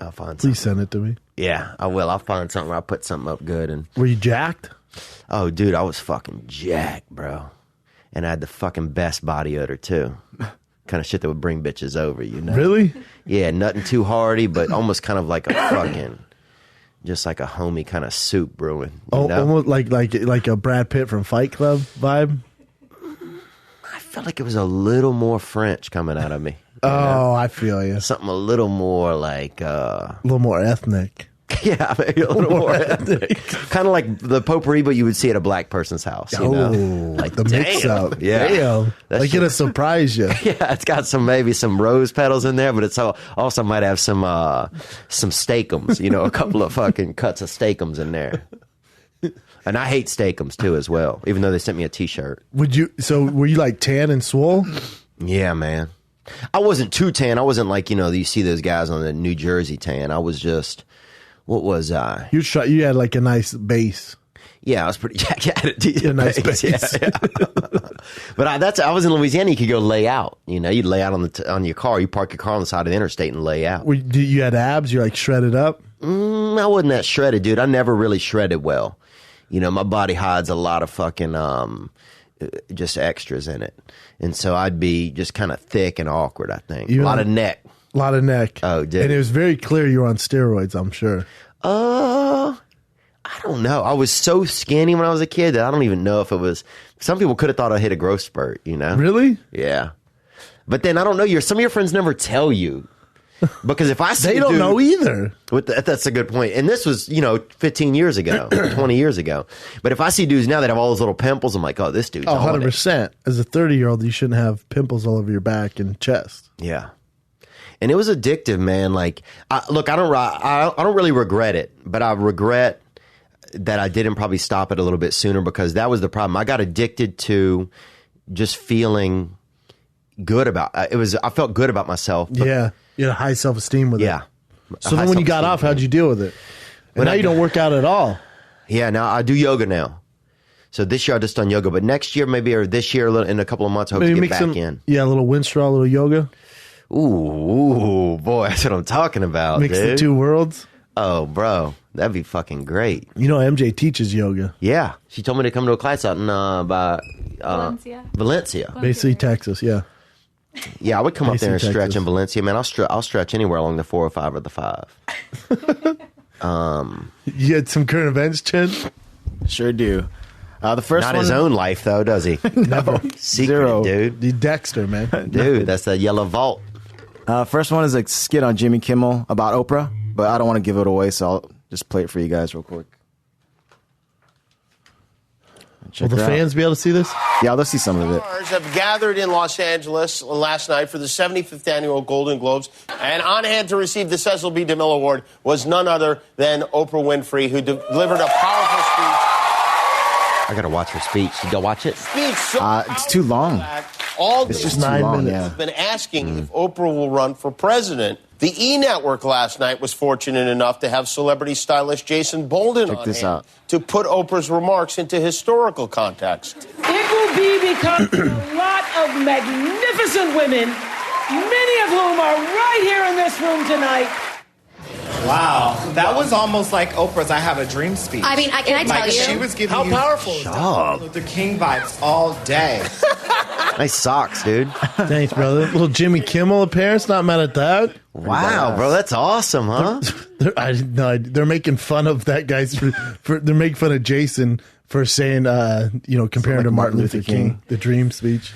I'll find Please something. send it to me. Yeah, I will. I'll find something. I'll put something up good. And Were you jacked? oh, dude, I was fucking jacked, bro. And I had the fucking best body odor too. Kind of shit that would bring bitches over, you know? Really? Yeah, nothing too hardy, but almost kind of like a fucking, just like a homie kind of soup brewing. You know? Almost like a Brad Pitt from Fight Club vibe. I felt like it was a little more French coming out of me. you know? Oh, I feel you. Something a little more like, A little more ethnic. yeah, maybe a little more ethnic. Kind of like the potpourri, but you would see at a black person's house. You know? Like the mix up. Yeah. Damn. That Like shit- it'll surprise you. Yeah, it's got maybe some rose petals in there, but it's also might have some steakums, you know, a couple of fucking cuts of steakums in there. And I hate steakums too as well, even though they sent me a t-shirt. Were you like tan and swole? Yeah, man. I wasn't too tan. I wasn't like, you know, you see those guys on the New Jersey tan. I was just, what was I? You had like a nice base. Yeah, I was pretty. Yeah, I had a decent A nice base. base. Yeah. But I was in Louisiana. You could go lay out. You know, you'd lay out on your car. You park your car on the side of the interstate and lay out. You had abs? You're like shredded up? I wasn't that shredded, dude. I never really shredded well. You know, my body hides a lot of fucking just extras in it, and so I'd be just kind of thick and awkward. I think a lot of neck. A lot of neck. Oh, dude. And it was very clear you were on steroids, I'm sure. I don't know. I was so skinny when I was a kid that I don't even know if it was. Some people could have thought I hit a growth spurt. You know? Really? Yeah. But then I don't know. Some of your friends never tell you. Because if I see They a don't dude know either. that's a good point. And this was, 15 years ago, 20 years ago. But if I see dudes now that have all those little pimples, I'm like, oh, this dude's Oh, on it. 100%. As a 30-year-old, you shouldn't have pimples all over your back and chest. Yeah. And it was addictive, man. Like, I don't really regret it, but I regret that I didn't probably stop it a little bit sooner, because that was the problem. I got addicted to just feeling good about it. I felt good about myself. Yeah. You had high self-esteem with it. Yeah. So then when you got off, how'd you deal with it? And now you don't work out at all. Yeah, now I do yoga now. So this year I just done yoga, but next year maybe, or this year in a couple of months, I hope to get back in. Yeah, a little wind straw, a little yoga. Ooh, boy, that's what I'm talking about, Mix dude. the two worlds. Oh, bro, that'd be fucking great. You know, MJ teaches yoga. Yeah, she told me to come to a class out in Valencia. Basically Texas, yeah. Yeah, I would come up there and Texas. stretch in Valencia, man. I'll stretch anywhere along the 405 or the 5. You had some current events, Chin? Sure do. The first Not one, his own life, though, does he? Never. Secret, Zero. dude. The Dexter, man. Dude, that's the yellow vault. First one is a skit on Jimmy Kimmel about Oprah, but I don't want to give it away, so I'll just play it for you guys real quick. Will the fans be able to see this? Yeah, let's see some of it. Stars have gathered in Los Angeles last night for the 75th annual Golden Globes, and on hand to receive the Cecil B. DeMille Award was none other than Oprah Winfrey, who delivered a powerful speech. I gotta watch her speech. Did y'all watch it? It's too long. All It's day just too 9 long, minutes. yeah. have been asking if Oprah will run for president. The E! Network last night was fortunate enough to have celebrity stylist Jason Bolden Check on this hand out. to put Oprah's remarks into historical context. It will be because of a lot of magnificent women, many of whom are right here in this room tonight. Wow, that was almost like Oprah's "I Have a Dream" speech. I mean, can I tell like you? she was giving How you powerful is that? Martin Luther King vibes all day. Nice socks, dude. Thanks, brother. Little Jimmy Kimmel appearance. Not mad at that. Wow, bro, that's awesome, huh? They're making fun of that guy's. They're making fun of Jason for saying, comparing to Martin Luther King, the Dream speech.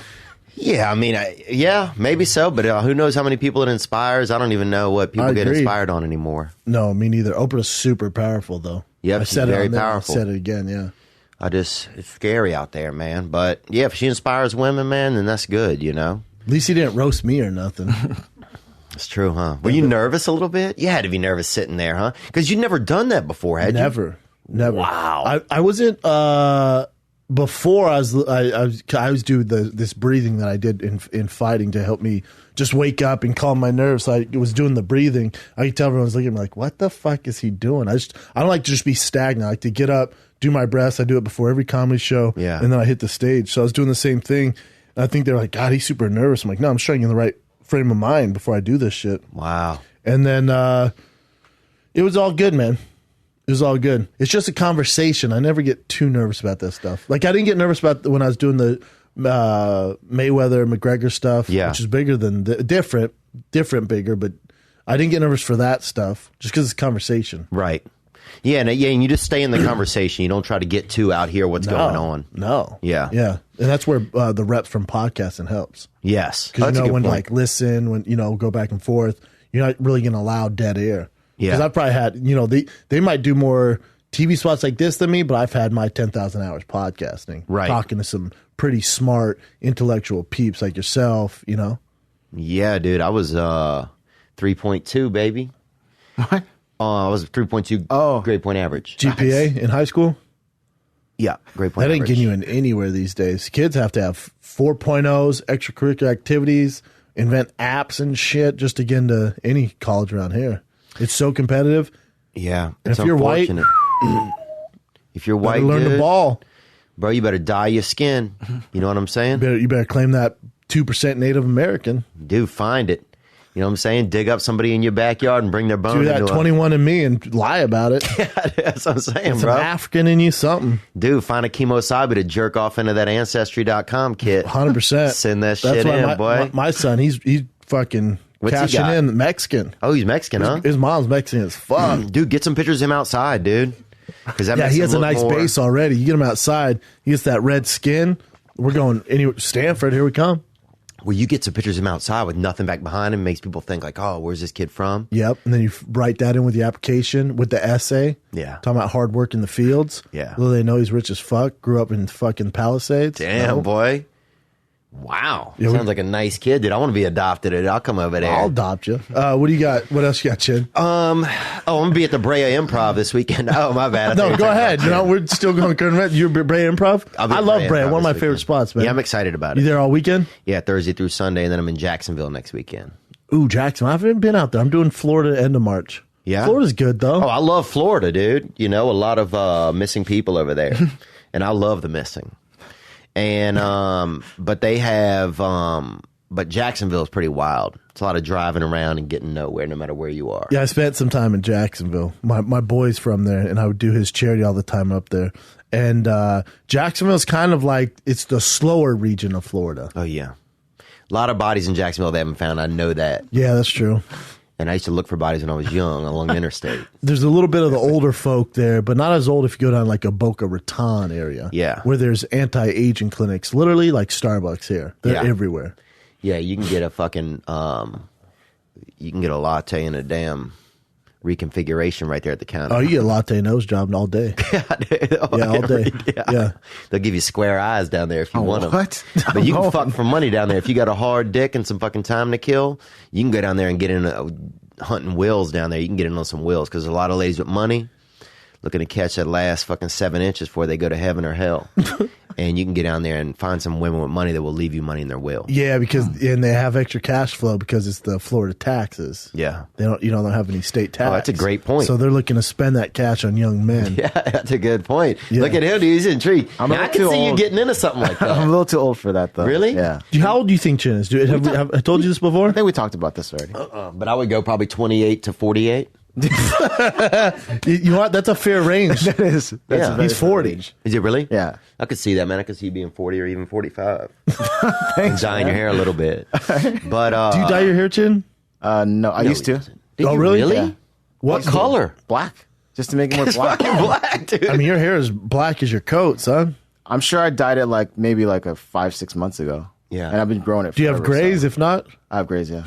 Yeah, I mean, yeah, maybe so, but who knows how many people it inspires? I don't even know what people get Agreed. inspired on anymore. No, me neither. Oprah's super powerful, though. Yep, I she's said very it on there, powerful. I said it again, yeah. It's scary out there, man. But yeah, if she inspires women, man, then that's good, you know? At least he didn't roast me or nothing. It's true, huh? Were you nervous a little bit? You had to be nervous sitting there, huh? Because you'd never done that before, had you? Never. Wow. I wasn't. Before I was doing this breathing that I did in fighting to help me just wake up and calm my nerves. So I was doing the breathing. I could tell everyone was looking at me like, "What the fuck is he doing?" I don't like to just be stagnant. I like to get up, do my breaths. I do it before every comedy show, Yeah. and then I hit the stage. So I was doing the same thing. And I think they're like, "God, he's super nervous." I'm like, "No, I'm just trying to get in the right frame of mind before I do this shit." Wow. And then it was all good, man. It was all good. It's just a conversation. I never get too nervous about that stuff. Like I didn't get nervous about when I was doing the Mayweather McGregor stuff, Yeah. which is bigger than different bigger, but I didn't get nervous for that stuff just because it's conversation. Right. Yeah, and you just stay in the conversation. You don't try to get too out here what's going on. No. Yeah. Yeah. And that's where the reps from podcasting helps. Yes. Because That's you a know good when to point. like listen, when go back and forth. You're not really going to allow dead air. Yeah. Because I've probably had, they might do more TV spots like this than me, but I've had my 10,000 hours podcasting. Right. Talking to some pretty smart, intellectual peeps like yourself, Yeah, dude. I was 3.2, baby. What? I was 3.2 Oh. grade point average. GPA in high school? Yeah, grade point That ain't average. getting you in anywhere these days. Kids have to have 4.0s, extracurricular activities, invent apps and shit just to get into any college around here. It's so competitive. Yeah, And it's if you're white, unfortunate. If you're white, Better learn dude, to ball. bro, you better dye your skin. You know what I'm saying? You better claim that 2% Native American. Dude, find it. You know what I'm saying? Dig up somebody in your backyard and bring their bones Do that into 21 and me and lie about it. That's what I'm saying, Some bro. African in you, something. Dude, find a kemosabe to jerk off into that Ancestry.com kit. 100%. Send that That's shit why in, boy. My son, he's fucking What's he cashing got? in Mexican. Oh, he's Mexican, huh? His mom's Mexican as fuck. Dude, get some pictures of him outside, dude. Because that Yeah, makes he him has a look nice more- base already. You get him outside, he gets that red skin. We're going Stanford, here we come. Well, you get some pictures of him outside with nothing back behind him, makes people think like, oh, where's this kid from? Yep. And then you write that in with the application, with the essay. Yeah. Talking about hard work in the fields. Yeah. Little they know he's rich as fuck. Grew up in fucking Palisades. Damn, No. boy. Wow. Yeah, Sounds like a nice kid, dude. I want to be adopted. Dude. I'll come over there. I'll adopt you. What do you got? What else you got, Chin? I'm going to be at the Brea Improv this weekend. Oh, my bad. No, go ahead. You know, we're still going current. You're Brea Improv? I'll be I at love Brea Brea. Improv One of my this favorite weekend. spots, man. Yeah, I'm excited about You it. there all weekend? Yeah, Thursday through Sunday, and then I'm in Jacksonville next weekend. Ooh, Jackson. I haven't been out there. I'm doing Florida end of March. Yeah? Florida's good, though. Oh, I love Florida, dude. You know, a lot of missing people over there. And I love the missing. And, but they have, but Jacksonville's pretty wild. It's a lot of driving around and getting nowhere, no matter where you are. Yeah, I spent some time in Jacksonville. My boy's from there, and I would do his charity all the time up there. And Jacksonville's kind of like, it's the slower region of Florida. Oh, yeah. A lot of bodies in Jacksonville they haven't found. I know that. Yeah, that's true. And I used to look for bodies when I was young along the interstate. There's a little bit of the older folk there, but not as old if you go down like a Boca Raton area. Yeah. Where there's anti-aging clinics, literally like Starbucks here. They're Yeah. everywhere. Yeah, you can get a fucking, you can get a latte and a damn reconfiguration right there at the counter. Oh, you get a latte nose job all day. Yeah, all day. Yeah. They'll give you square eyes down there if you want them. what? But you can fuck for money down there. If you got a hard dick and some fucking time to kill, you can go down there and get in hunting wills down there. You can get in on some wills because there's a lot of ladies with money looking to catch that last fucking 7 inches before they go to heaven or hell. And you can get down there and find some women with money that will leave you money in their will. Yeah, because and they have extra cash flow because it's the Florida taxes. Yeah. They don't don't have any state tax. Oh, that's a great point. So they're looking to spend that cash on young men. Yeah, that's a good point. Yeah. Look at him, dude. He's intrigued. I'm Now, a I little can see too you old. getting into something like that. I'm a little too old for that, though. Really? Yeah. How old do you think Chin is? Have I told you this before? I think we talked about this already. But I would go probably 28 to 48. You know what? That's a fair range. That is. That's Yeah. a very He's 40. range. Is it really? Yeah. I could see that, man. I could see you being 40 or even 45. And dyeing your hair a little bit. But Do you dye your hair, Chin? No, I used to. Did Oh, you really? Really? Yeah. What color? Black. Just to make it more black. Fucking black, dude. I mean, your hair is black as your coat, son. I'm sure I dyed it like maybe like a 5-6 months ago. Yeah. And I've been growing it Do you have forever, grays? so- If not, I have grays, yeah.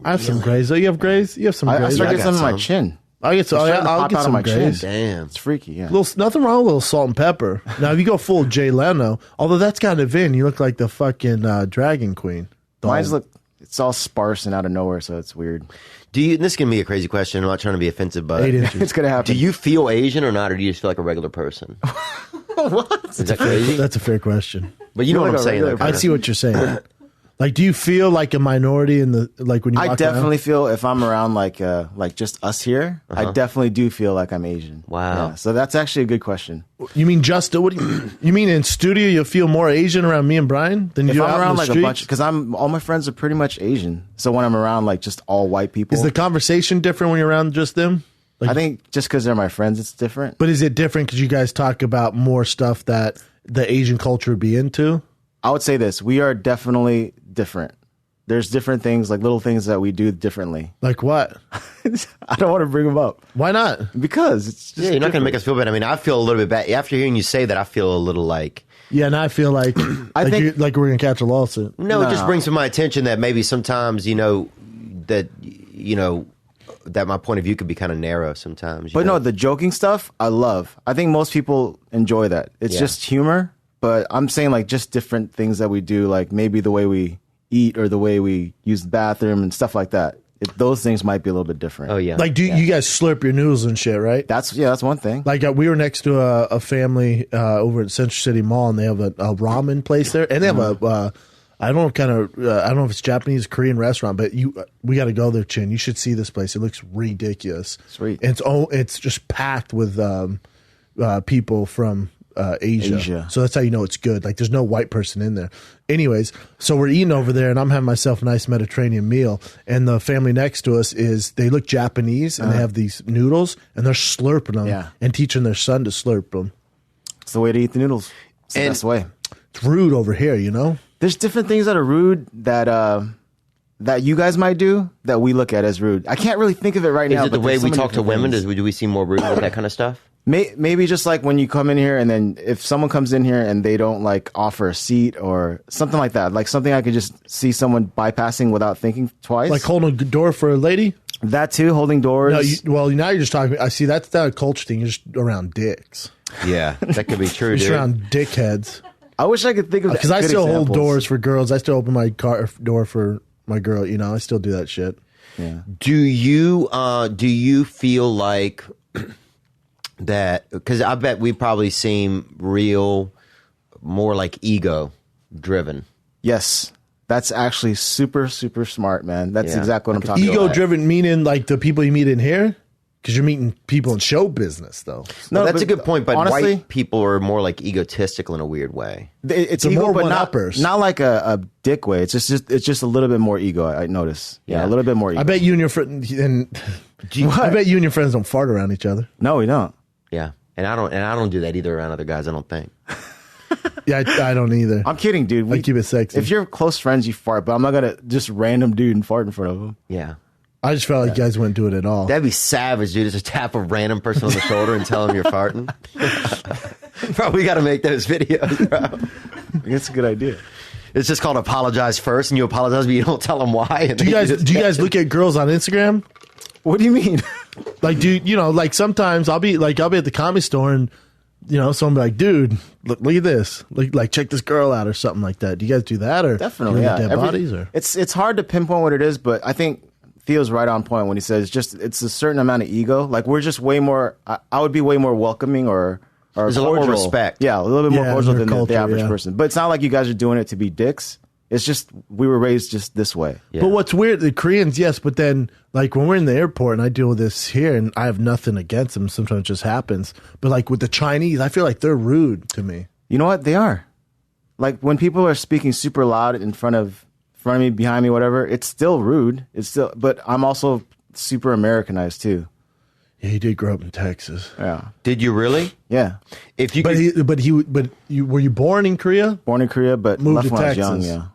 I have some grays. Oh, you have grays? You have some I grays. started I getting got some on my some. chin. I'll get some. It's starting to I'll pop get out of some my grays. chin. Damn. It's freaky, yeah. Nothing wrong with a little salt and pepper. Now, if you go full Jay Leno, although that's kind of in, you look like the fucking Dragon Queen. Mine's look, it's all sparse and out of nowhere, so it's weird. Do you? This can be a crazy question. I'm not trying to be offensive, but 8 inches. It's going to happen. do you feel Asian or not, or do you just feel like a regular person? What? Is that crazy? That's a fair question. But you know Feel what like I'm a saying. regular though, I kinda. see what you're saying. Like, do you feel like a minority in the like when you? I walk definitely around? feel if I'm around like just us here, I definitely do feel like I'm Asian. Wow. Yeah, so that's actually a good question. You mean just what? You mean in studio you'll feel more Asian around me and Brian than you If do I'm out in around the like streets? a bunch, because all my friends are pretty much Asian. So when I'm around like just all white people, Is the conversation different when you're around just them? Like, I think just because they're my friends, it's different. but is it different because you guys talk about more stuff that the Asian culture would be into? I would say this: we are definitely different. There's different things, like little things that we do differently. Like what? I don't want to bring them up Why not? because it's just Yeah, you're not going to different. make us feel bad. I mean, I feel a little bit bad after hearing you say that. I feel a little like Yeah, and I feel like think- like we're gonna catch a lawsuit. no. It just No. brings to my attention that maybe sometimes that my point of view could be kind of narrow sometimes. But no, the joking stuff I love. I think most people enjoy that. It's Yeah. just humor. But I'm saying like just different things that we do, like maybe the way we eat or the way we use the bathroom and stuff like that. Those things might be a little bit different. Oh yeah, Like, do you guys slurp your noodles and shit, right? That's one thing. Like we were next to a family over at Central City Mall, and they have a ramen place there, and they have a I don't know if it's Japanese Korean restaurant, but we got to go there, Chin. You should see this place. It looks ridiculous. Sweet. And it's just packed with people from Asia. So that's how you know it's good. Like there's no white person in there. Anyways, so we're eating over there, and I'm having myself a nice Mediterranean meal, and the family next to us they look Japanese, and they have these noodles, and they're slurping them Yeah. and teaching their son to slurp them. It's the way to eat the noodles. It's the And- best way. It's rude over here, you know. There's different things that are rude that you guys might do that we look at as rude. I can't really think of it right is now. it the but way there's so we many talk to different women? things. Do we seem more rude with that kind of stuff? Maybe just like when you come in here and then if someone comes in here and they don't like offer a seat or something like that, like something I could just see someone bypassing without thinking twice. Like holding a door for a lady. that too, holding doors. No, now you're just talking. I see that's not a culture thing. You're just around dicks. Yeah, that could be true, You're just dude. around dickheads. I wish I could think of Because I good still hold examples. doors for girls. I still open my car door for my girl. You know, I still do that shit. Yeah. Do you feel like that? Because I bet we probably seem more like ego driven. Yes. That's actually super, super smart, man. That's Yeah. exactly what I'm talking about. Ego driven meaning like the people you meet in here? Because you're meeting people in show business, though. No, that's but a good point. But honestly, white people are more like egotistical in a weird way. It's They're ego, more but one-uppers. not like a dick way. It's just a little bit more ego. I notice. Yeah, a little bit more ego. I bet you and your friend I bet you and your friends don't fart around each other. No, we don't. Yeah, and I don't do that either around other guys. I don't think. Yeah, I don't either. I'm kidding, dude. I keep it sexy. If you're close friends, you fart, but I'm not gonna just random dude and fart in front of them. Yeah. I just felt like you guys wouldn't do it at all. That'd be savage, dude. Just tap a random person on the shoulder and tell them you're farting. Bro, we got to make those videos, bro. That's a good idea. It's just called apologize first, and you apologize, but you don't tell them why. And Do you guys look at girls on Instagram? What do you mean? Like, dude, you know, like sometimes I'll be at the comedy store and, you know, someone be like, dude, look at this. Like check this girl out or something like that. Do you guys do that? Or Definitely, do you yeah. look at dead bodies or? It's hard to pinpoint what it is, but I think Theo's right on point when he says it's a certain amount of ego. Like we're just way more. I would be way more welcoming or There's a lot more respect. Yeah, a little bit more Yeah, cordial in than their the culture, average yeah. person. But it's not like you guys are doing it to be dicks. It's just we were raised just this way. Yeah. But what's weird, the Koreans, yes, but then like when we're in the airport and I deal with this here and I have nothing against them, sometimes it just happens. But like with the Chinese, I feel like they're rude to me. You know what? They are. Like when people are speaking super loud in front of me, behind me, whatever, it's still rude. It's still, but I'm also super Americanized too. Yeah, he did grow up in Texas. Yeah. Did you really? Yeah. If you But you were you born in Korea? Born in Korea, but Moved left to when I was young. Texas. Yeah.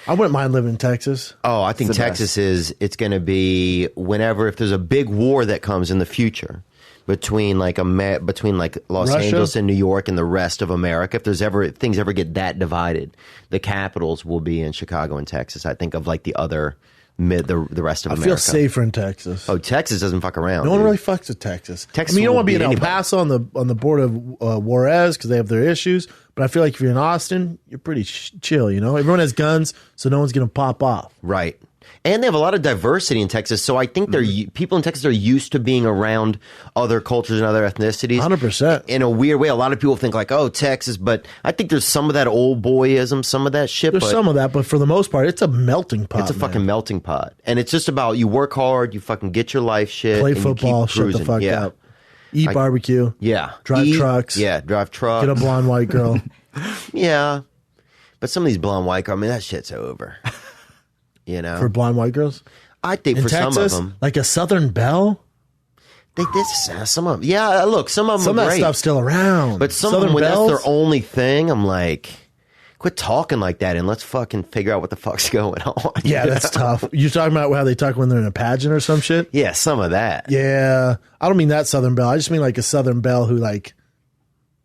I wouldn't mind living in Texas. Oh, I think It's the Texas it's going to be if there's a big war that comes in the future between like Los Russia? Angeles and New York and the rest of America. If things ever get that divided, the capitals will be in Chicago and Texas. I think of like the rest of I America. feel safer in Texas. Oh, Texas doesn't fuck around. No one dude. really fucks with Texas. Texas I mean, you don't will want to be in beat El anybody. Paso on the border of Juarez because they have their issues. But I feel like if you're in Austin, you're pretty chill. You know, everyone has guns, so no one's gonna pop off. Right. And they have a lot of diversity in Texas, so I think people in Texas are used to being around other cultures and other ethnicities. 100%. In a weird way, a lot of people think like, "Oh, Texas," but I think there's some of that old boyism, some of that shit. There's but some of that, but for the most part, it's a melting pot. it's a fucking man. melting pot, and it's just about you work hard, you fucking get your life shit, Play and you keep football, shut the cruising. fuck Yeah. up, eat barbecue, Yeah, drive trucks, Yeah, drive trucks. get a blonde white girl. Yeah, but some of these blonde white girls, I mean, that shit's over. You know, For blonde white girls I think in for Texas, some of them, like a Southern Belle, some of them. Yeah, look, some of them some are of that great. stuff's still around. But some Southern of them, when Belles, that's their only thing, I'm like, quit talking like that and let's fucking figure out what the fuck's going on. yeah, you that's know? tough. You're talking about how they talk when they're in a pageant or some shit. Yeah, some of that. Yeah, I don't mean that Southern Belle. I just mean like a Southern Belle who like,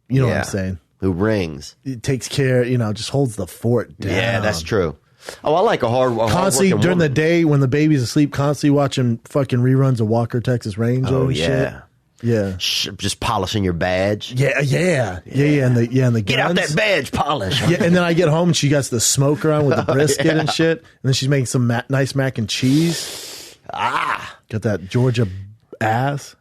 you know what I'm saying. Who rings? It takes care, you know, just holds the fort down. Yeah, that's true. Oh, I like a Constantly hard-working during the woman. day when the baby's asleep, constantly watching fucking reruns of Walker, Texas Ranger. Oh, and yeah. shit. Yeah. Just polishing your badge. Yeah, and the and the Get out guns. that badge polish. Yeah, and then I get home and she got the smoker on with the brisket and shit, and then she's making some nice mac and cheese. Got that Georgia ass.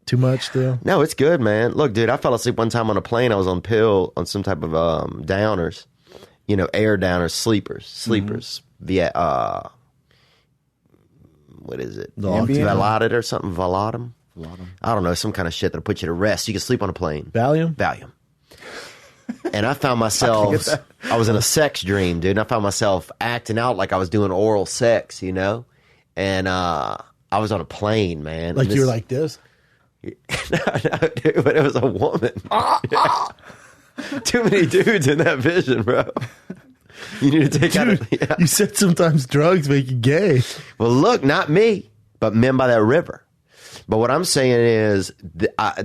Too much, Theo? No, it's good, man. Look, dude, I fell asleep one time on a plane. I was on pill on some type of downers, air downers, sleepers. Via what is it? Veladid or something? Veladum? I don't know, some kind of shit that'll put you to rest. You can sleep on a plane. Valium. And I found myself, I was in a sex dream, dude. And I found myself acting out like I was doing oral sex, And I was on a plane, man. Like And you were like this? no, dude, but it was a woman. Yeah. Too many dudes in that vision, bro. You need to take out. Yeah. You said sometimes drugs make you gay. Well, look, not me, but men by that river. But what I'm saying is,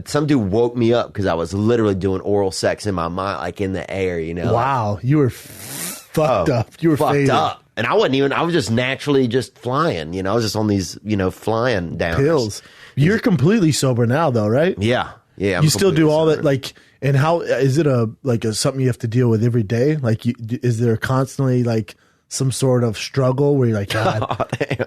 some dude woke me up because I was literally doing oral sex in my mind, like in the air, Wow, you were fucked up. You were fucked faded. up. And I was just naturally just flying, I was just on these, flying down Pills. You're completely sober now, though, right? Yeah. Yeah. I'm You still do completely all that, sober. like, And how is it something you have to deal with every day? Like, is there constantly like some sort of struggle where you're like, God,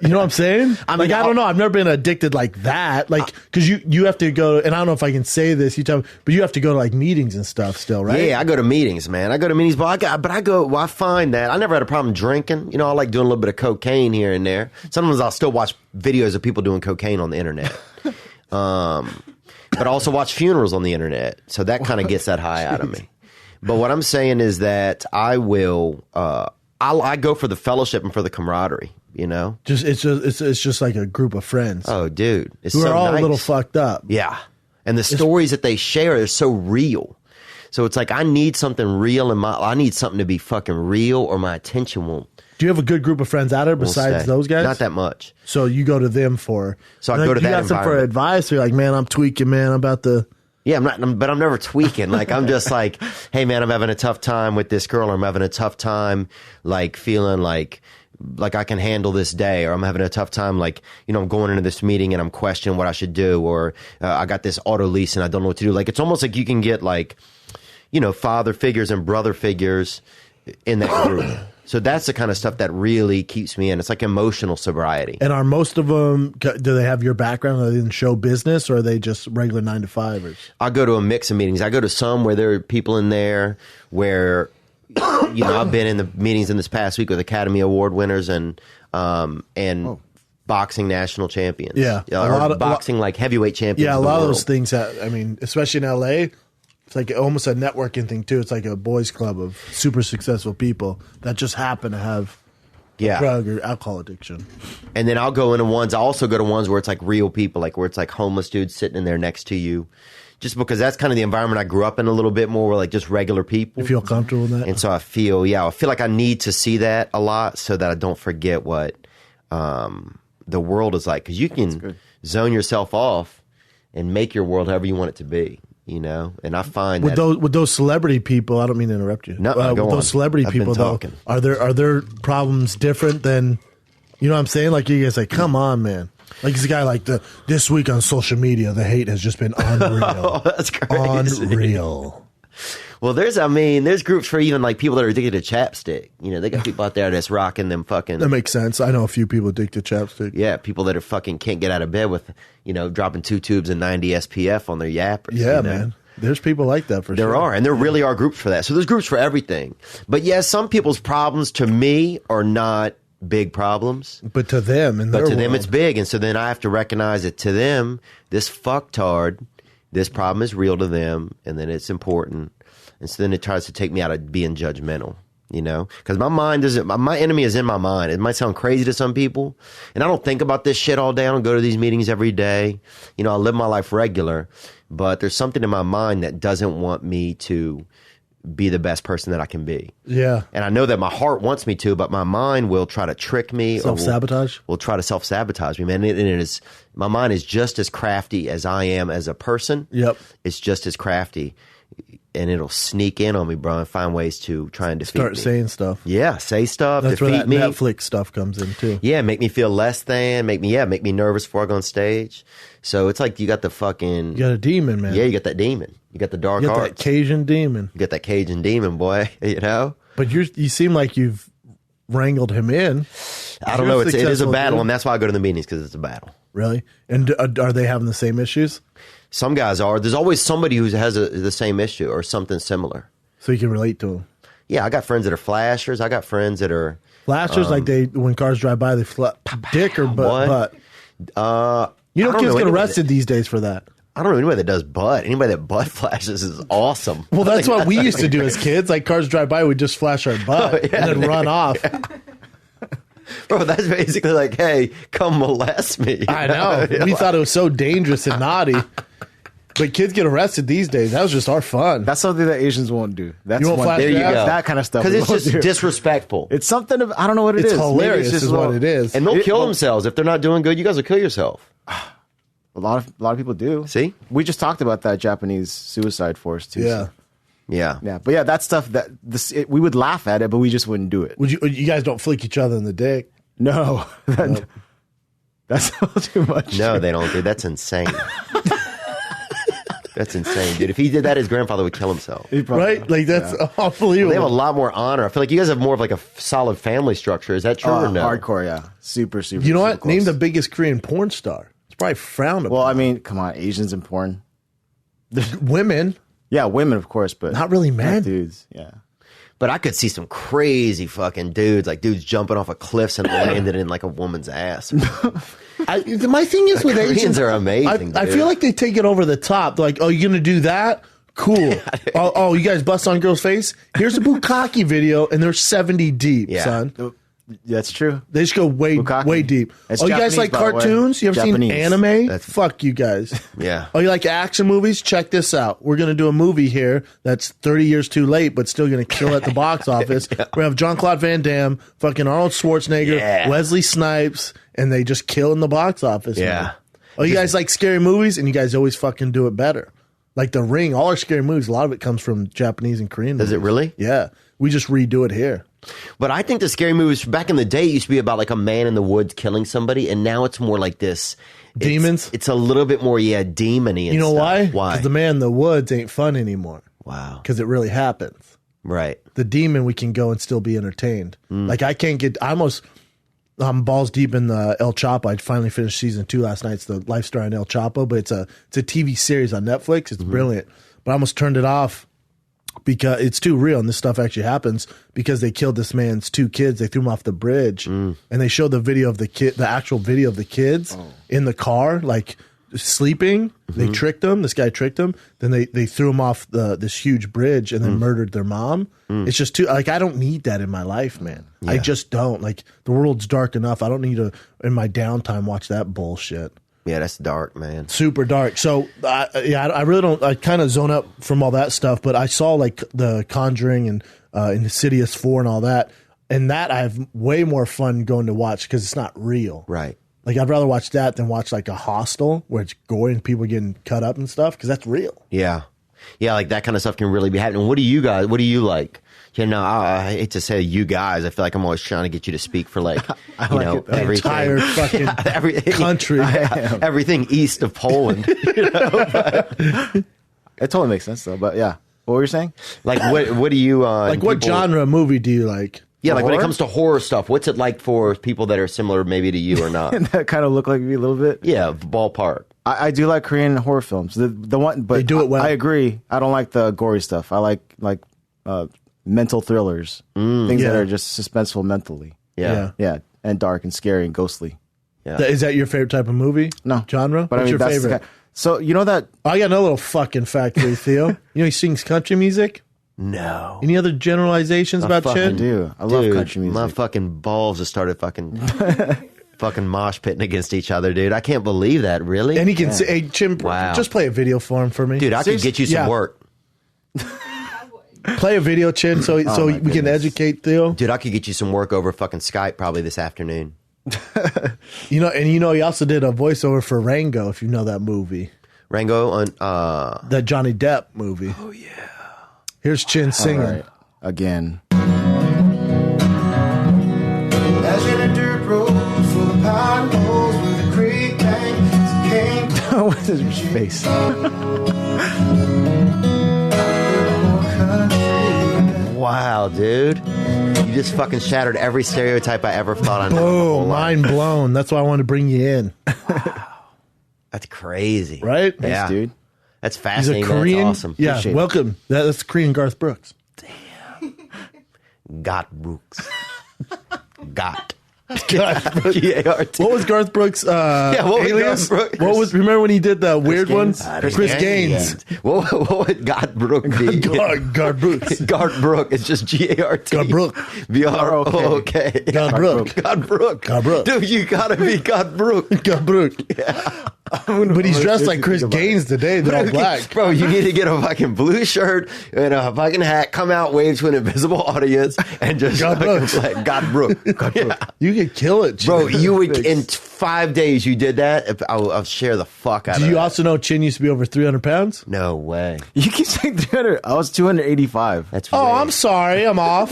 you know what I'm saying? I don't know. I've never been addicted like that. Like, because you have to go, and I don't know if I can say this, you tell me, but you have to go to like meetings and stuff still, right? Yeah, I go to meetings, man. I go to meetings, but I find that I never had a problem drinking. You know, I like doing a little bit of cocaine here and there. Sometimes I'll still watch videos of people doing cocaine on the internet. But I also watch funerals on the internet. So that kind of gets that high out of me. But what I'm saying is that I will, I go for the fellowship and for the camaraderie, you know? It's just like a group of friends. Oh, dude. It's who so are all nice. a little fucked up. Yeah. And the stories that they share are so real. So it's like I need something real I need something to be fucking real or my attention won't. Do you have a good group of friends out there besides stay. those guys? Not that much. So you go to them for. So I go to that You got them for environment. advice. Or you're like, man, I'm tweaking, man. I'm about to. Yeah, but I'm never tweaking. Like, I'm just like, hey, man, I'm having a tough time with this girl, or I'm having a tough time, like, feeling like I can handle this day, or I'm having a tough time, like, you know, I'm going into this meeting and I'm questioning what I should do, or I got this auto lease and I don't know what to do. Like, it's almost like you can get, like, you know, father figures and brother figures in that group. So that's the kind of stuff that really keeps me in. It's like emotional sobriety. And are most of them, do they have your background? Are they in show business, or are they just regular 9-to-5ers? I go to a mix of meetings. I go to some where there are people in there where, you know, I've been in the meetings in this past week with Academy Award winners and boxing national champions. Yeah. Or boxing like heavyweight champions. Yeah, a of the lot of world. those things, I mean, especially in LA, it's like almost a networking thing too. It's like a boys club of super successful people that just happen to have drug or alcohol addiction. And then I'll go into ones. I also go to ones where it's like real people, like where it's like homeless dudes sitting in there next to you. Just because that's kind of the environment I grew up in a little bit more, where like just regular people. You feel comfortable in that? And so I feel like I need to see that a lot so that I don't forget what the world is like. Because you can zone yourself off and make your world however you want it to be. You know, and I find with those celebrity people, I don't mean to interrupt you. No, with go those on. celebrity I've been people, though, talking. are there problems different than, you know what I'm saying? Like, you guys like, come on, man. Like, this guy like this week on social media, the hate has just been unreal. Oh, that's crazy. Unreal. Well, there's groups for even like people that are addicted to chapstick. You know, they got people out there that's rocking them fucking. That makes sense. I know a few people addicted to chapstick. Yeah, people that are fucking can't get out of bed with, you know, dropping 2 tubes and 90 SPF on their yappers. Yeah, you know? man. There's people like that for sure. There are, and there really are groups for that. So there's groups for everything. But yeah, some people's problems to me are not big problems. But to them, them, it's big. And so then I have to recognize that to them, this fucktard, this problem is real to them, and then it's important. And so then it tries to take me out of being judgmental, you know? Because my enemy is in my mind. It might sound crazy to some people, and I don't think about this shit all day. I don't go to these meetings every day. You know, I live my life regular, but there's something in my mind that doesn't want me to be the best person that I can be. Yeah. And I know that my heart wants me to, but my mind will try to trick me. Self-sabotage? Will try to self-sabotage me, man. And my mind is just as crafty as I am as a person. Yep. It's just as crafty. And it'll sneak in on me, bro, and find ways to try and defeat me. Start saying stuff. Yeah, say stuff, That's where defeat that me. Netflix stuff comes in too. Yeah, make me feel less than, make me nervous before I go on stage. So it's like you got the fucking... You got a demon, man. Yeah, you got that demon. You got the dark You got arts. that Cajun demon. You got that Cajun demon, boy, you know? But you seem like you've wrangled him in. I don't know. It is a battle, and that's why I go to the meetings, because it's a battle. Really? And are they having the same issues? Some guys are. There's always somebody who has the same issue or something similar. So you can relate to them. Yeah, I got friends that are flashers. I got friends that are... Flashers, like when cars drive by, they dick or butt. You know, kids get arrested these days for that. I don't know anybody that does butt. Anybody that butt flashes is awesome. Well, that's what we used to do as kids. Like, cars drive by, we'd just flash our butt and then run off. Yeah. Bro, that's basically like, hey, come molest me. I know. We thought it was so dangerous and naughty. But kids get arrested these days. That was just our fun. That's something that Asians won't do. That's You won't flash There you gas? go. That kind of stuff. Because it's we won't just do. disrespectful. It's something of, I don't know what it It's is. Maybe hilarious just is what it is. And they'll kill themselves. If they're not doing good, you guys will kill yourself. A lot of people do. See? We just talked about that Japanese suicide force too. Yeah. So. Yeah. Yeah, but yeah, that stuff that we would laugh at it, but we just wouldn't do it. You guys don't flick each other in the dick? No, that's a little too much. No, they don't do. That's insane. That's insane, dude. If he did that, his grandfather would kill himself. Right? Like, that's unbelievable. They have a lot more honor. I feel like you guys have more of like a solid family structure. Is that true or no? Hardcore, yeah. Super. You know what? Close. Name the biggest Korean porn star. It's probably frowned upon. Well, I mean, come on, Asians in porn. Women. Yeah, women, of course, but Not really men. dudes. Yeah. But I could see some crazy fucking dudes, like dudes jumping off of cliffs and landed in like a woman's ass. My thing is with Koreans Asians are amazing, I dude. feel like they take it over the top. They're like, oh, you're gonna do that? Cool. Oh, you guys bust on a girl's face? Here's a bukkake video, and they're 70 deep, Yeah. son. That's true. They just go way Bukkake. deep. It's You guys Japanese, like by the way. cartoons? You ever Japanese. seen anime? That's- Fuck you guys. Yeah. Oh, you like action movies? Check this out. We're going to do a movie here that's 30 years too late, but still going to kill at the box office. We have Jean-Claude Van Damme, fucking Arnold Schwarzenegger, Yeah. Wesley Snipes, and they just kill in the box office. Yeah. Man. Oh, you guys like scary movies? And you guys always fucking do it better. Like The Ring, all our scary movies, a lot of it comes from Japanese and Korean Does it movies. really? Yeah. We just redo it here. But I think the scary movies back in the day used to be about like a man in the woods killing somebody, and now it's more like this. Demons? It's a little bit more, demony. And You know stuff. why? Why? Because the man in the woods ain't fun anymore. Wow. Because it really happens. Right. The demon, we can go and still be entertained. Like I'm balls deep in the El Chapo. I finally finished season 2 last night. It's the life story on El Chapo, but it's a TV series on Netflix. It's brilliant. But I almost turned it off because it's too real, and this stuff actually happens because they killed this man's 2 kids. They threw him off the bridge, and they showed the video of the actual video of the kids in the car, like sleeping. They tricked them. This guy tricked them. Then they threw him off this huge bridge and then murdered their mom. It's just too, like, I don't need that in my life, man. I just don't. Like, the world's dark enough. I don't need to, in my downtime, watch that bullshit. Yeah, that's dark, man. Super dark. So, I really don't, I kind of zone up from all that stuff, but I saw like the Conjuring and Insidious 4 and all that. And that I have way more fun going to watch because it's not real. Right. Like, I'd rather watch that than watch like a Hostel where it's gory and people getting cut up and stuff because that's real. Yeah. Yeah, like that kind of stuff can really be happening. What do you like? You know, I hate to say you guys. I feel like I'm always trying to get you to speak for like, everything. Entire fucking everything, country. everything east of Poland. It totally makes sense, though. But yeah. What were you saying? Like, what do you Like, what genre of movie do you like? Yeah, like when it Horror? comes to horror stuff, what's it like for people that are similar maybe to you or not? That kind of look like me a little bit. Yeah, ballpark. I do like Korean horror films. The one, but They do it well. I agree. I don't like the gory stuff. I like mental thrillers, things Yeah. that are just suspenseful mentally. Yeah. Yeah, and dark and scary and ghostly. Yeah. Is that your favorite type of movie? No Genre? But What's your that's the favorite? kind- so you know that I got another little fucking fact for you, Theo. You know he sings country music? No. Any other generalizations about fucking shit? do. I love country music. My fucking balls just started fucking mosh pitting against each other, dude. I can't believe that. Really? And he can say, hey, Jim, Wow. just play a video for him for me. Dude, I could get you some Yeah. work. Play a video, Chin, so my we can goodness. educate Theo. Dude, I could get you some work over fucking Skype probably this afternoon. You know, and he also did a voiceover for Rango, if you know that movie. Rango on That Johnny Depp movie. Oh, yeah. Here's Chin singing. All right. Again. Imagine a dirt road full of potholes with a creek bank. What's his face? wow, dude. You just fucking shattered every stereotype I ever thought I knew. Oh, mind blown. That's why I wanted to bring you in. That's crazy. Right? Thanks, Yeah. dude. That's He's fascinating. a Korean. That's awesome. Yeah, Appreciate it. welcome. That's Korean Garth Brooks. Got Brooks. Got. Garth Brooks. G-A-R-T. What was Garth Brooks? what was alias? Garth Brooks? What was? Remember when he did that weird Gaines? one? Chris Gaines. What would God Brook be? Garth Brooks. Garth Brook. It's just G-A-R-T. God Brook. B-R-O-O-K. God Brook. God Brook. God Brook. Dude, you gotta be God Brook. Garth Brooks. But he's dressed like Chris Gaines today. They're all black. Bro, you need to get a fucking blue shirt and a fucking hat, come out, wave to an invisible audience, and just God fucking Brooks. play God Brook. God Brook. You could kill it, Bro, Jim. you would, in 5 days you did that, I'll share the fuck out of it. Do you also know Chin used to be over 300 pounds? No way. You keep saying 300. I was 285. That's Oh, weird. I'm sorry. I'm off.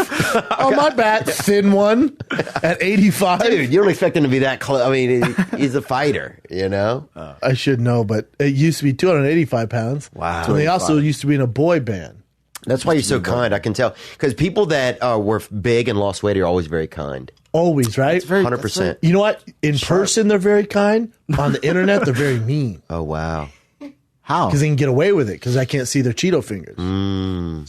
Oh, my bad. Thin one at 85. Dude, you don't expect him to be that close. I mean, he's a fighter, you know? I should know, but it used to be 285 pounds. Wow. And they also used to be in a boy band. That's why you're so kind. I can tell. Because people that were big and lost weight are always very kind. Always, right? 100%. You know what? In person, they're very kind. On the internet, they're very mean. Oh, wow. How? Because they can get away with it because I can't see their Cheeto fingers.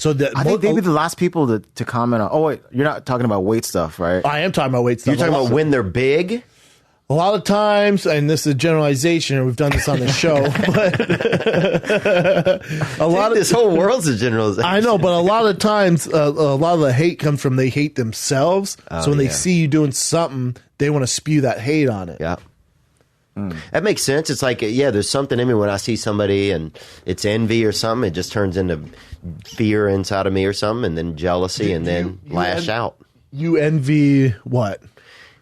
So I think they'd be the last people to comment on. Oh, wait, you're not talking about weight stuff, right? I am talking about weight stuff. You're talking about when they're big? A lot of times, and this is a generalization, and we've done this on the show, but a lot of This whole world's a generalization. I know, but a lot of times, a lot of the hate comes from they hate themselves. So when they see you doing something, they want to spew that hate on it. Yeah. That makes sense. It's like, yeah, there's something in me when I see somebody and it's envy or something. It just turns into fear inside of me or something, and then jealousy, and then lash out. You envy what?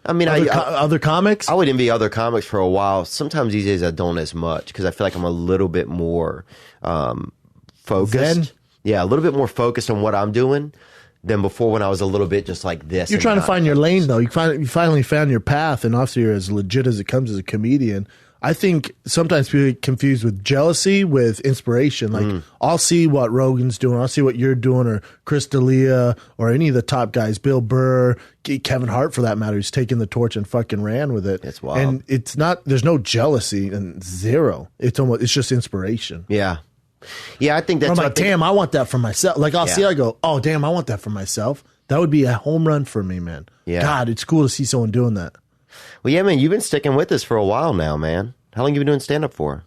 I mean, Other comics? I would envy other comics for a while. Sometimes these days I don't as much because I feel like I'm a little bit more focused. Zen? Yeah, a little bit more focused on what I'm doing than before when I was a little bit just like this. You're and trying to not. find your lane, though. You finally found your path, and obviously you're as legit as it comes as a comedian. I think sometimes people get confused with jealousy with inspiration. Like, I'll see what Rogan's doing. I'll see what you're doing, or Chris D'Elia, or any of the top guys, Bill Burr, Kevin Hart, for that matter, who's taken the torch and fucking ran with it. It's wild. And it's not, there's no jealousy and zero. It's just inspiration. Yeah. Yeah, I think that's I'm what like, damn, I want that for myself. Like, I'll see, I go, oh, damn, I want that for myself. That would be a home run for me, man. Yeah. God, it's cool to see someone doing that. Well, yeah, man, you've been sticking with us for a while now, man. How long have you been doing stand-up for?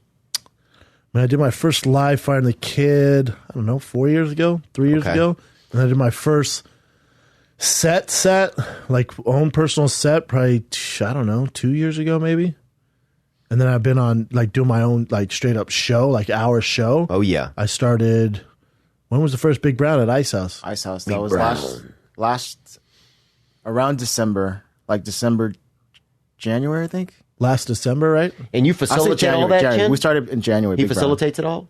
Man, I did my first live Firing the Kid, I don't know, 3 years ago. And I did my first set, like own personal set, probably, I don't know, 2 years ago maybe. And then I've been on, like, doing my own, like, straight up show, like, hour show. Oh, yeah. I started, when was the first Big Brown at Ice House? Ice House. Big That was Brown. last around December, like December, January, I think. Last December, right? And you I say facilitate all that, January. Ken? We started in January. He Big Brown. facilitates it all?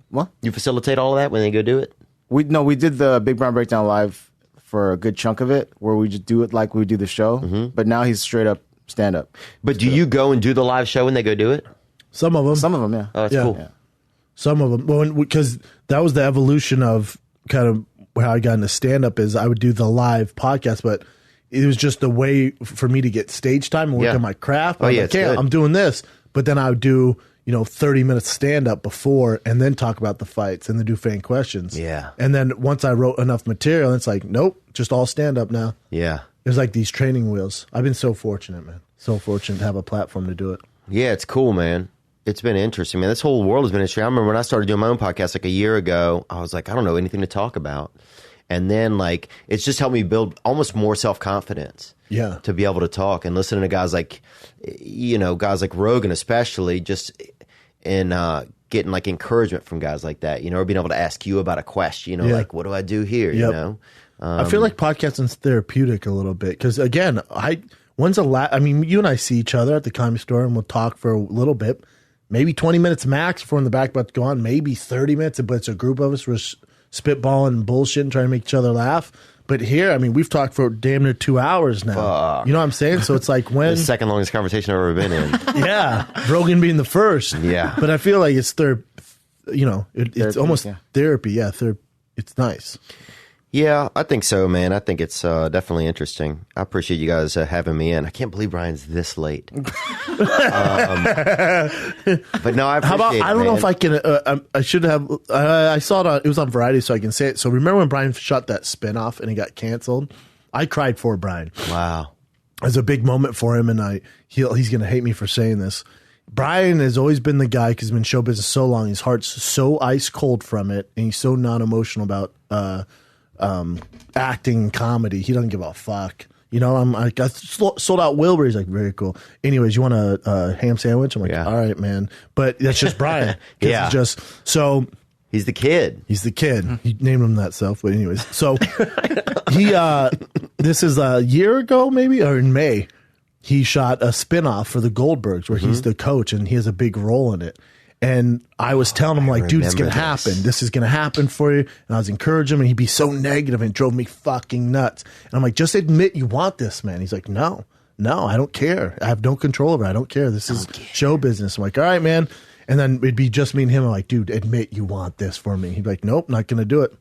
What? You facilitate all of that when they go do it? We did the Big Brown Breakdown live for a good chunk of it, where we just do it like we do the show. But now he's straight up stand up. But do you go and do the live show when they go do it? Some of them. Some of them, yeah. Oh, that's Yeah. cool. Yeah. Some of them, because that was the evolution of kind of how I got into stand up. Is I would do the live podcast, but it was just the way for me to get stage time and work Yeah. on my craft. Oh, I'm yeah, like, it's good. I'm doing this, but then I would do 30 minutes stand up before, and then talk about the fights, and then do fan questions. Yeah. And then once I wrote enough material, it's like, nope, just all stand up now. Yeah. There's like these training wheels. I've been so fortunate, man. So fortunate to have a platform to do it. Yeah, it's cool, man. It's been interesting, man. This whole world has been interesting. I remember when I started doing my own podcast like a year ago, I was like, I don't know anything to talk about. And then, like, it's just helped me build almost more self-confidence. Yeah. To be able to talk and listening to guys like, guys like Rogan, especially, just in getting, like, encouragement from guys like that, or being able to ask you about a question, Yeah. like, what do I do here, Yep. I feel like podcasting's therapeutic a little bit because, again, I mean, you and I see each other at the Comedy Store and we'll talk for a little bit, maybe 20 minutes max before in the back about to go on, maybe 30 minutes, but it's a group of us. We're spitballing and bullshitting, trying to make each other laugh. But here, I mean, we've talked for damn near 2 hours now. Fuck. You know what I'm saying? So it's like when... the second longest conversation I've ever been in. Yeah. Rogan being the first. Yeah. But I feel like it's it's almost yeah. therapy. Yeah. It's nice. Yeah, I think so, man. I think it's definitely interesting. I appreciate you guys having me in. I can't believe Brian's this late. But no, I appreciate How about, it, I don't know man. if I can, I should have, I saw it was on Variety, so I can say it. So remember when Brian shot that spinoff and it got canceled? I cried for Brian. Wow. It was a big moment for him, and he's going to hate me for saying this. Brian has always been the guy, because he's been in show business so long, his heart's so ice cold from it, and he's so non-emotional about acting and comedy. He doesn't give a fuck. I'm like, I sold out Wilbur. He's like, very cool. Anyways, you want a ham sandwich? I'm like, Yeah. all right, man. But that's just Brian. 'Cause Yeah. it's just so. He's the kid. He's the kid. He named him that self. But anyways, so he this is a year ago maybe, or in May. he shot a spinoff for the Goldbergs where he's the coach and he has a big role in it. And I was telling him, like, dude, it's going to happen. This is going to happen for you. And I was encouraging him, and he'd be so negative, and it drove me fucking nuts. And I'm like, just admit you want this, man. He's like, no, I don't care. I have no control over it. I don't care. This is show business. I'm like, all right, man. And then it'd be just me and him. I'm like, dude, admit you want this for me. He'd be like, nope, not going to do it.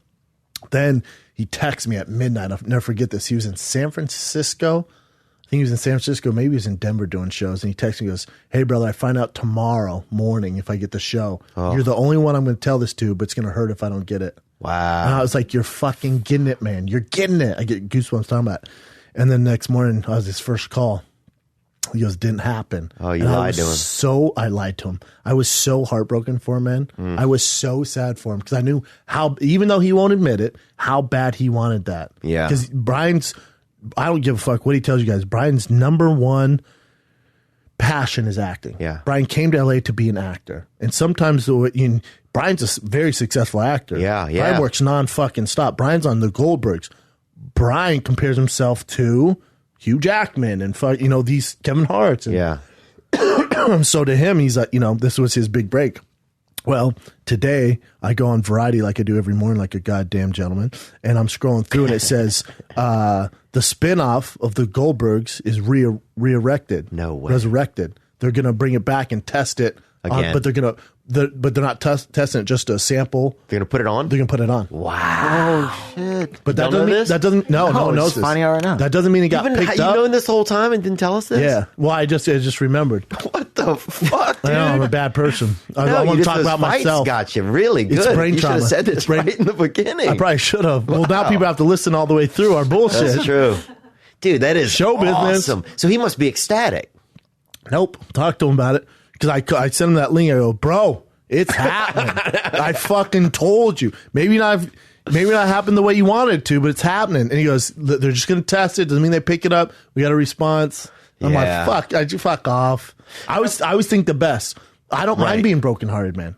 Then he texts me at midnight. I'll never forget this. He was in San Francisco. I think he was in San Francisco. Maybe he was in Denver doing shows. And he texts me and goes, hey, brother, I find out tomorrow morning if I get the show. You're the only one I'm going to tell this to, but it's going to hurt if I don't get it. Wow. And I was like, you're fucking getting it, man. You're getting it. I get goosebumps talking about it. And then next morning, I was his first call. He goes, didn't happen. Oh, you lied to him. I lied to him. I was so heartbroken for him, man. I was so sad for him because I knew how, even though he won't admit it, how bad he wanted that. Yeah. Because I don't give a fuck what he tells you guys. Brian's number one passion is acting. Yeah. Brian came to LA to be an actor. And sometimes Brian's a very successful actor. Yeah. Brian works non-fucking stop. Brian's on the Goldbergs. Brian compares himself to Hugh Jackman and these Kevin Harts. And so to him, he's like, this was his big break. Well, today I go on Variety like I do every morning, like a goddamn gentleman, and I'm scrolling through and it says the spinoff of the Goldbergs is re-erected. No way. Resurrected. They're going to bring it back and test it again. But they're not testing it, just a sample. They're going to put it on? They're going to put it on. Wow. Oh, shit. But that doesn't no one knows this. Finding out right now. That doesn't mean it got picked up. You known this the whole time and didn't tell us this? Yeah. Well, I just remembered. What the fuck, dude? I know, I'm a bad person. I want to talk about myself. Got you really good. It's brain you trauma. You should have said this right in the beginning. I probably should have. Well, now people have to listen all the way through our bullshit. That's true. Dude, that is show business. Awesome. So he must be ecstatic. Nope. Talk to him about it. Because I sent him that link. I go, bro, it's happening. I fucking told you. Maybe not happen the way you wanted it to, but it's happening. And he goes, they're just going to test it. Doesn't mean they pick it up. We got a response. I'm like, fuck off. I always think the best. I don't mind being brokenhearted, man.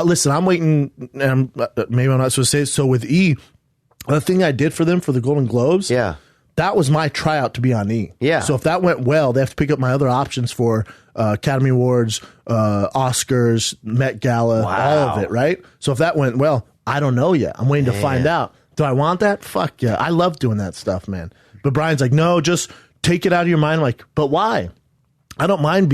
Listen, I'm waiting, and maybe I'm not supposed to say it. So with E, the thing I did for them for the Golden Globes, that was my tryout to be on E. Yeah. So if that went well, they have to pick up my other options for Academy Awards, Oscars, Met Gala, all of it, right? So if that went well, I don't know yet. I'm waiting to find out. Do I want that? Fuck yeah. I love doing that stuff, man. But Brian's like, no, just take it out of your mind. I'm like, but why? I don't mind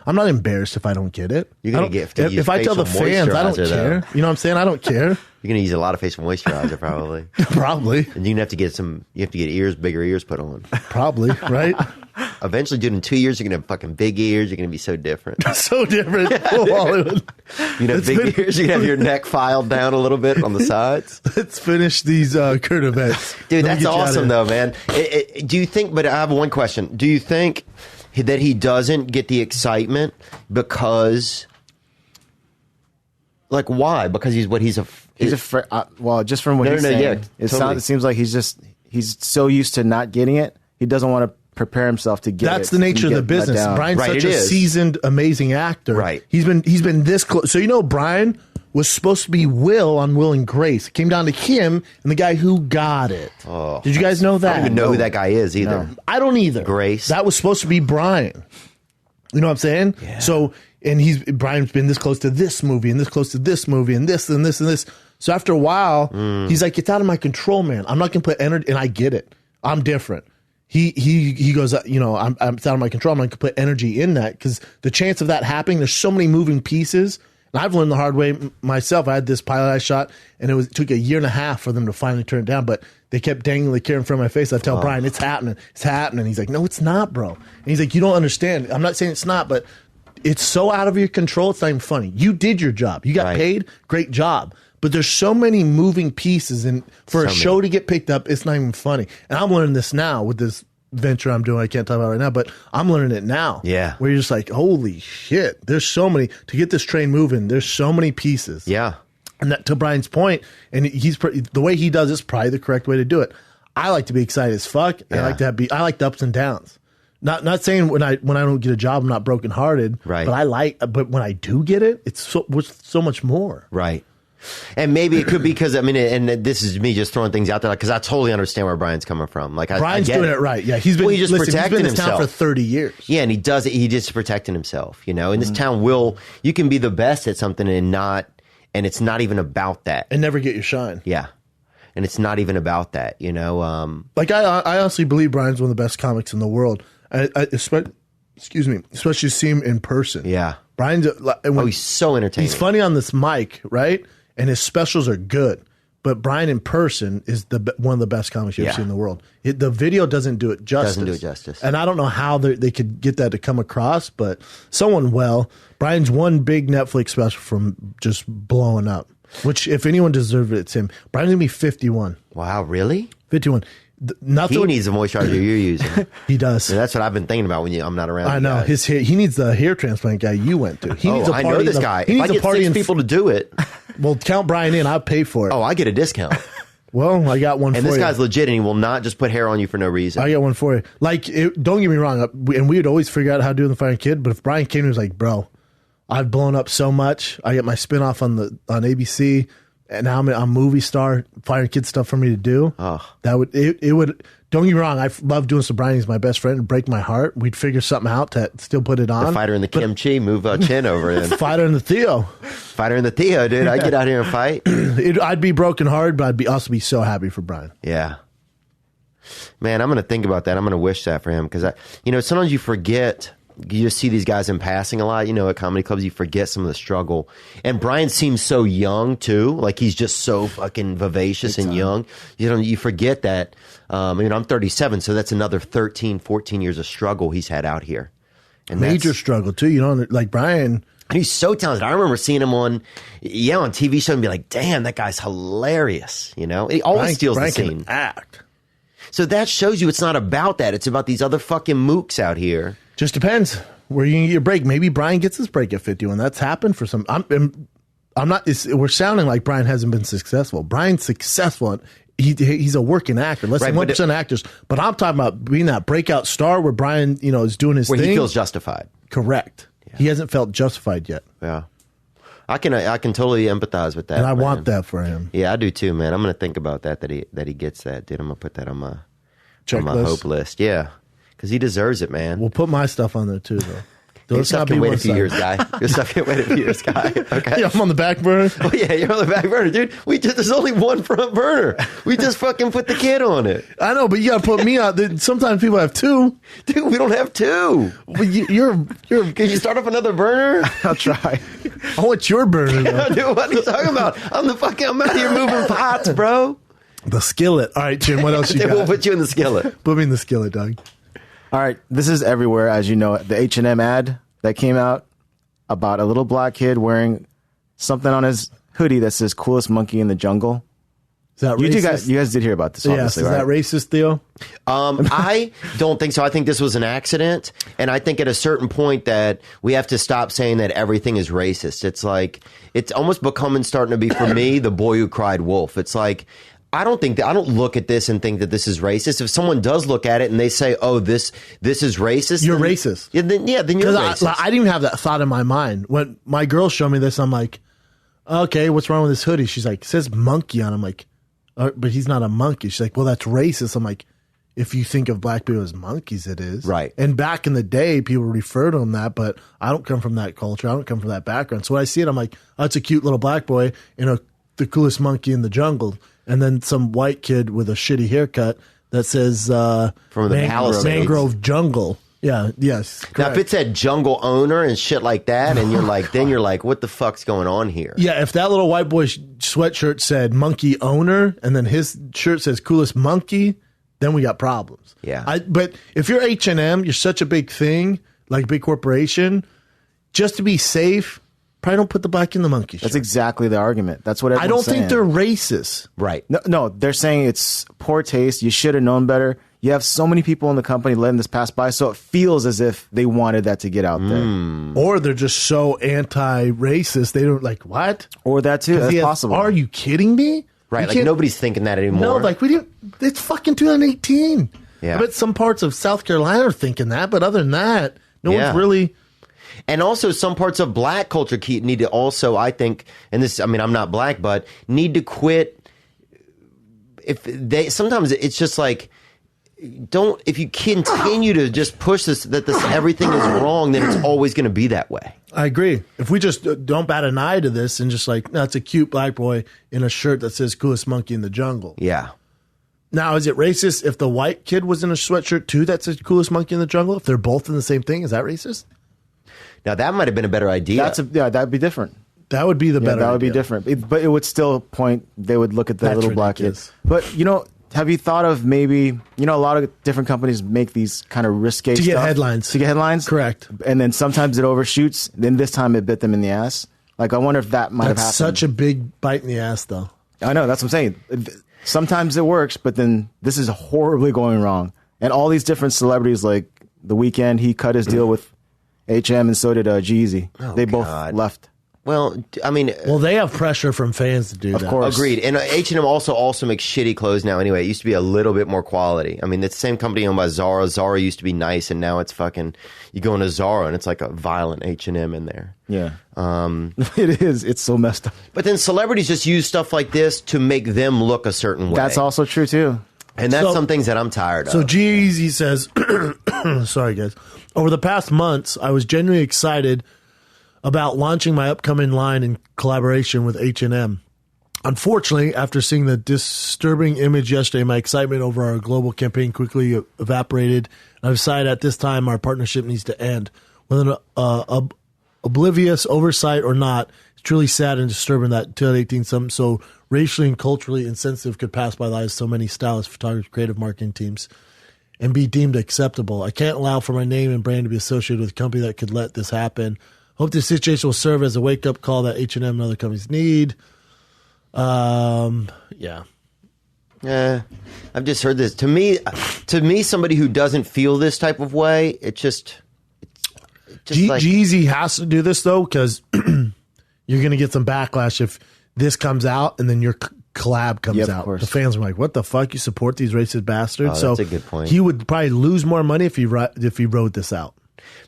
I'm not embarrassed if I don't get it. You're gonna if I tell the fans, I don't care. You know what I'm saying? I don't care. You're gonna use a lot of facial moisturizer, probably. Probably. And you're gonna have to get bigger ears put on. Probably, right? Eventually, dude, in 2 years, you're gonna have fucking big ears. You're gonna be so different. So different. Hollywood. You know, big ears. You're gonna have your neck filed down a little bit on the sides. Let's finish these current events. Dude, that's awesome, though, man. Do you think? But I have one question. Do you think that he doesn't get the excitement because, like, why? Because he's afraid. Well, just from what he's saying, it seems like he's so used to not getting it. He doesn't want to prepare himself to get it. That's the nature of the business. Brian's such a seasoned, amazing actor. Right. He's been this close. So Brian was supposed to be Will on Will and Grace. It came down to him and the guy who got it. Oh, did you guys know that? I don't even know who that guy is either. No. I don't either. Grace. That was supposed to be Brian. You know what I'm saying? Yeah. So, and Brian's been this close to this movie and this close to this movie and this and this and this. So after a while, he's like, it's out of my control, man. I'm not going to put energy, and I get it. I'm different. He goes, it's out of my control. I'm not going to put energy in that because the chance of that happening, there's so many moving pieces. And I've learned the hard way myself. I had this pilot I shot, and it took 1.5 years for them to finally turn it down. But they kept dangling the carrot in front of my face. I tell Brian, it's happening. It's happening. He's like, no, it's not, bro. And he's like, you don't understand. I'm not saying it's not, but it's so out of your control, it's not even funny. You did your job. You got paid. Great job. But there's so many moving pieces, and for a show to get picked up, it's not even funny. And I'm learning this now with this venture I'm doing. I can't talk about it right now, but I'm learning it now. Yeah. Where you're just like, holy shit, there's so many, to get this train moving, there's so many pieces. Yeah. And that, to Brian's point, and the way he does is probably the correct way to do it. I like to be excited as fuck. Yeah. I like the ups and downs. Not saying when I don't get a job, I'm not brokenhearted. Right. But when I do get it, it's so much more. Right. And maybe it could be because, I mean, and this is me just throwing things out there, because I totally understand where Brian's coming from. Like, Brian's I get doing it right. Yeah, he's been, just protecting he's been in this town himself for 30 years. Yeah, and he does it. He just protecting himself. You know, in this town, you can be the best at something and it's not even about that. And never get your shine. Yeah, and it's not even about that. You know, like I honestly believe Brian's one of the best comics in the world. Especially see him in person. Yeah, Brian's. He's so entertaining. He's funny on this mic, right? And his specials are good. But Brian in person is one of the best comics you've ever seen in the world. The video doesn't do it justice. Doesn't do it justice. And I don't know how they could get that to come across, but Brian's one big Netflix special from just blowing up, which if anyone deserves it, it's him. Brian's going to be 51. Wow, really? 51. He needs the moisturizer you're using. He does. Yeah, that's what I've been thinking about when I'm not around. I know his hair. He needs the hair transplant guy you went to. He needs a party. I know this guy. If I get 6 people to do it, well, count Brian in. I'll pay for it. Oh, I get a discount. Well, I got one for you. And this guy's legit, and he will not just put hair on you for no reason. I got one for you. Like, don't get me wrong, and we would always figure out how to do the Fire and Kid. But if Brian came and was like, "Bro, I've blown up so much. I get my spinoff on ABC, and now I'm a movie star. Fire and Kid stuff for me to do." Oh. It would. Don't get me wrong. I love doing some Brian. He's my best friend. It'd break my heart. We'd figure something out to still put it on. The fighter in the kimchi, move chin over in. Fighter in the Theo. Fighter in the Theo, dude. I get out here and fight. I'd be broken hard, but I'd also be so happy for Brian. Yeah. Man, I'm going to think about that. I'm going to wish that for him because, sometimes you forget. You just see these guys in passing a lot, at comedy clubs. You forget some of the struggle. And Brian seems so young, too. Like, he's just so fucking vivacious and young. You forget that. I'm 37, so that's another 13, 14 years of struggle he's had out here. And major struggle, too. Like Brian. He's so talented. I remember seeing him on TV show and be like, damn, that guy's hilarious. He always steals the scene. Can act. So that shows you it's not about that. It's about these other fucking mooks out here. Just depends where you can get your break. Maybe Brian gets his break at 51. That's happened for some. I'm not. We're sounding like Brian hasn't been successful. Brian's successful. He's a working actor. Less than 1% actors. But I'm talking about being that breakout star where Brian, is doing his thing. Where he feels justified. Correct. Yeah. He hasn't felt justified yet. Yeah. I can totally empathize with that. And I want that for him. Yeah, I do too, man. I'm going to think about that he gets that, dude. I'm going to put that on my hope list. Yeah. Because he deserves it, man. We'll put my stuff on there too, though. Your stuff can wait a few years, guy. Your stuff can wait a few years, guy. Okay. Yeah, I'm on the back burner. Oh, yeah, you're on the back burner, dude. There's only one front burner. We just fucking put the kid on it. I know, but you got to put me out. Sometimes people have two. Dude, we don't have two. Well, you're. Can you start up another burner? I'll try. I want your burner, though. Dude, what are you talking about? I'm out here moving pots, bro. The skillet. All right, Jim, what else you got? We'll put you in the skillet. Put me in the skillet, Doug. All right, this is everywhere, as you know. The H&M ad that came out about a little black kid wearing something on his hoodie that says "Coolest Monkey in the Jungle." Is that racist? You guys did hear about this, obviously, yes. Is that racist, Theo? I don't think so. I think this was an accident, and I think at a certain point that we have to stop saying that everything is racist. It's like it's almost starting to be for me the boy who cried wolf. It's like. I don't look at this and think that this is racist. If someone does look at it and they say, "Oh, this is racist," you're racist. Then you're racist. I didn't even have that thought in my mind when my girl showed me this. I'm like, "Okay, what's wrong with this hoodie?" She's like, "It says monkey on." I'm like, "But he's not a monkey." She's like, "Well, that's racist." I'm like, "If you think of black people as monkeys, it is." Right. And back in the day, people referred to them that, but I don't come from that culture. I don't come from that background. So when I see it, I'm like, "Oh, it's a cute little black boy the coolest monkey in the jungle." And then some white kid with a shitty haircut that says from the Palisades. Mangrove Jungle. Yeah, yes. Correct. Now, if it said jungle owner and shit like that, and you're like, what the fuck's going on here? Yeah, if that little white boy sweatshirt said monkey owner, and then his shirt says coolest monkey, then we got problems. Yeah. But if you're H&M, you're such a big thing, like a big corporation, just to be safe, probably don't put the black in the monkey shirt. That's exactly the argument. That's what everyone's saying. I don't think they're racist. Right. No, they're saying it's poor taste. You should have known better. You have so many people in the company letting this pass by, so it feels as if they wanted that to get out there. Or they're just so anti-racist, they don't like, what? Or that too, that's possible. Are you kidding me? Right, like nobody's thinking that anymore. No, like it's fucking 2018. Yeah. I bet some parts of South Carolina are thinking that, but other than that, no one's really... And also some parts of black culture need to also, I think, and this, I mean, I'm not black, but need to quit. Sometimes it's just like, if you continue to just push this everything is wrong, then it's always going to be that way. I agree. If we just don't bat an eye to this and just like, that's a cute black boy in a shirt that says coolest monkey in the jungle. Yeah. Now, is it racist if the white kid was in a sweatshirt too that says coolest monkey in the jungle? If they're both in the same thing, is that racist? Now, that might have been a better idea. That'd be different. That would be the better That would idea. be different. But it would still point, they would look at the That's little black kid. ridiculous. But, have you thought of maybe, a lot of different companies make these kind of risque To stuff. get headlines. To get headlines? Correct. And then sometimes it overshoots. Then this time it bit them in the ass. Like, I wonder if that might have happened. That's such a big bite in the ass, though. I know, that's what I'm saying. Sometimes it works, but then this is horribly going wrong. And all these different celebrities, like The Weeknd, he cut his deal with H&M, and so did Jeezy. They both left. Well, I mean, they have pressure from fans to do that. Of course. Agreed. And H&M also makes shitty clothes now anyway. It used to be a little bit more quality. I mean, it's the same company owned by Zara. Zara used to be nice, and now it's fucking, you go into Zara and it's like a violent H&M in there. Yeah. It is. It's so messed up. But then celebrities just use stuff like this to make them look a certain way. That's also true, too. And that's some things that I'm tired of. So G-Eazy says, sorry guys, over the past months, I was genuinely excited about launching my upcoming line in collaboration with H&M. Unfortunately, after seeing the disturbing image yesterday, my excitement over our global campaign quickly evaporated. I've decided at this time our partnership needs to end. Whether oblivious oversight or not, it's truly sad and disturbing that 2018 something so racially and culturally insensitive could pass by the eyes of so many stylists, photographers, creative marketing teams, and be deemed acceptable. I can't allow for my name and brand to be associated with a company that could let this happen. Hope this situation will serve as a wake-up call that H&M and other companies need. Yeah. Yeah, I've just heard this. To me, somebody who doesn't feel this type of way, it's just like, Jeezy has to do this though, because you're going to get some backlash if this comes out and then your collab comes out. Course. The fans are like, "What the fuck? You support these racist bastards?" Oh, that's a good point. He would probably lose more money if he wrote this out.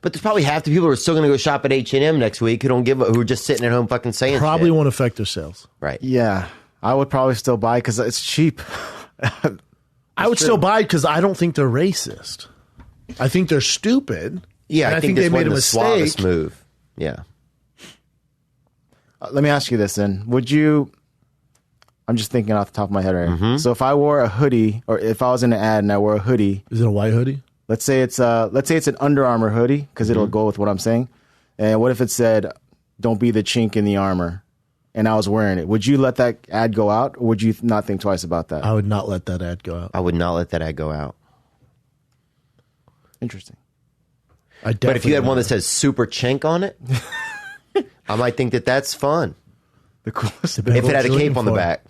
But there's probably half the people who are still going to go shop at H&M next week who are just sitting at home fucking saying Probably shit. won't affect their sales. Right. Yeah. I would probably still buy because it's cheap. I would still buy because I don't think they're racist. I think they're stupid. Yeah, and I think they this made a wasn't the mistake. suavest move. Yeah. Let me ask you this then. Would you, I'm just thinking off the top of my head right now. So if I wore a hoodie, or if I was in an ad and I wore a hoodie. Is it a white hoodie? Let's say it's an Under Armour hoodie, because it'll go with what I'm saying. And what if it said, "Don't be the chink in the armor," and I was wearing it? Would you let that ad go out, or would you not think twice about that? I would not let that ad go out. I would not let that ad go out. Interesting. But if you had one that says "Super Chink" on it, I might think that that's fun. The coolest. If it had a cape on the back.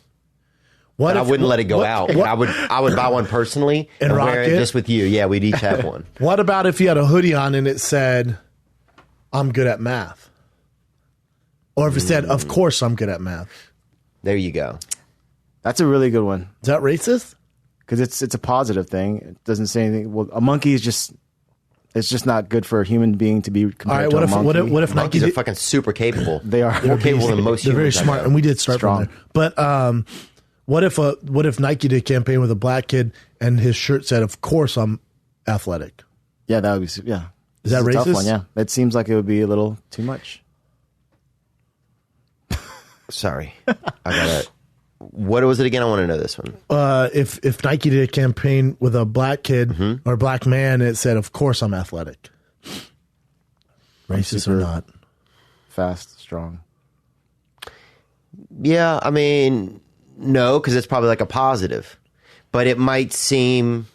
What I if- wouldn't let it go what- out. what- I would buy one personally And rock wear it it? just with you. Yeah, we'd each have one. What about if you had a hoodie on and it said, "I'm good at math"? Or if it said, "Of course I'm good at math." There you go. That's a really good one, Is that racist? because it's a positive thing. It doesn't say anything. Well, a monkey is just. It's just not good for a human being to be compared All right, to what a if monkey. what if Nike Monkeys are did, fucking super capable. They are. more capable than most they're very humans I smart, know. and we did start Strong. from there. But what if Nike did a campaign with a black kid and his shirt said, "Of course I'm athletic"? Yeah, that would be. Yeah. Is that This a tough racist? one, yeah, it seems like it would be a little too much. Sorry, I got it. What was it again? I want to know this one. If Nike did a campaign with a black kid or a black man, and it said, "Of course I'm athletic," racist or not? Fast, strong. Yeah, I mean, no, because it's probably like a positive, but it might seem.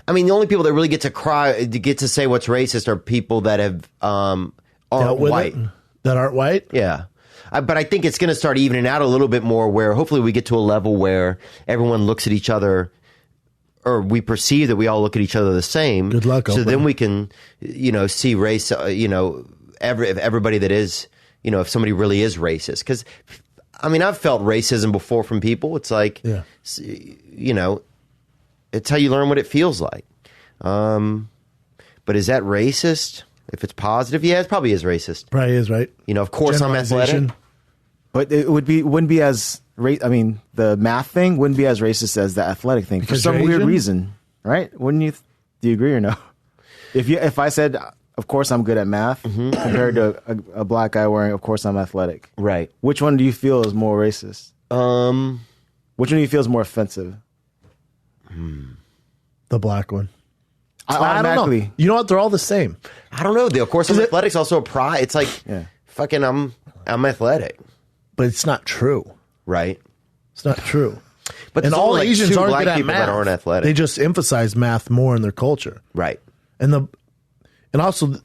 I mean, the only people that really get to say what's racist are people that have aren't Dealt with white. it? That aren't white? Yeah. But I think it's going to start evening out a little bit more where hopefully we get to a level where everyone looks at each other, or we perceive that we all look at each other the same. Good luck, So Oprah. then we can, see race, everybody that is, if somebody really is racist. Because, I mean, I've felt racism before from people. It's like, Yeah. It's how you learn what it feels like. But is that racist? If it's positive, yeah, it probably is racist. Probably is, right? Of course I'm athletic. Generalization. But it wouldn't be as the math thing wouldn't be as racist as the athletic thing Because for some you're weird Asian? reason, right? Wouldn't you? Do you agree or no? If I said, of course I'm good at math, compared to a black guy wearing, of course I'm athletic. Right. Which one do you feel is more racist? Which one do you feel is more offensive? The black one. I don't Automatically. know. You know what? They're all the same. I don't know. Of course, I'm athletic's also a pride. It's like, fucking, I'm athletic, But it's not true. right? It's not true. But And there's all only, like, Asians two aren't black good at people math. that aren't athletic. They just emphasize math more in their culture. right. And also,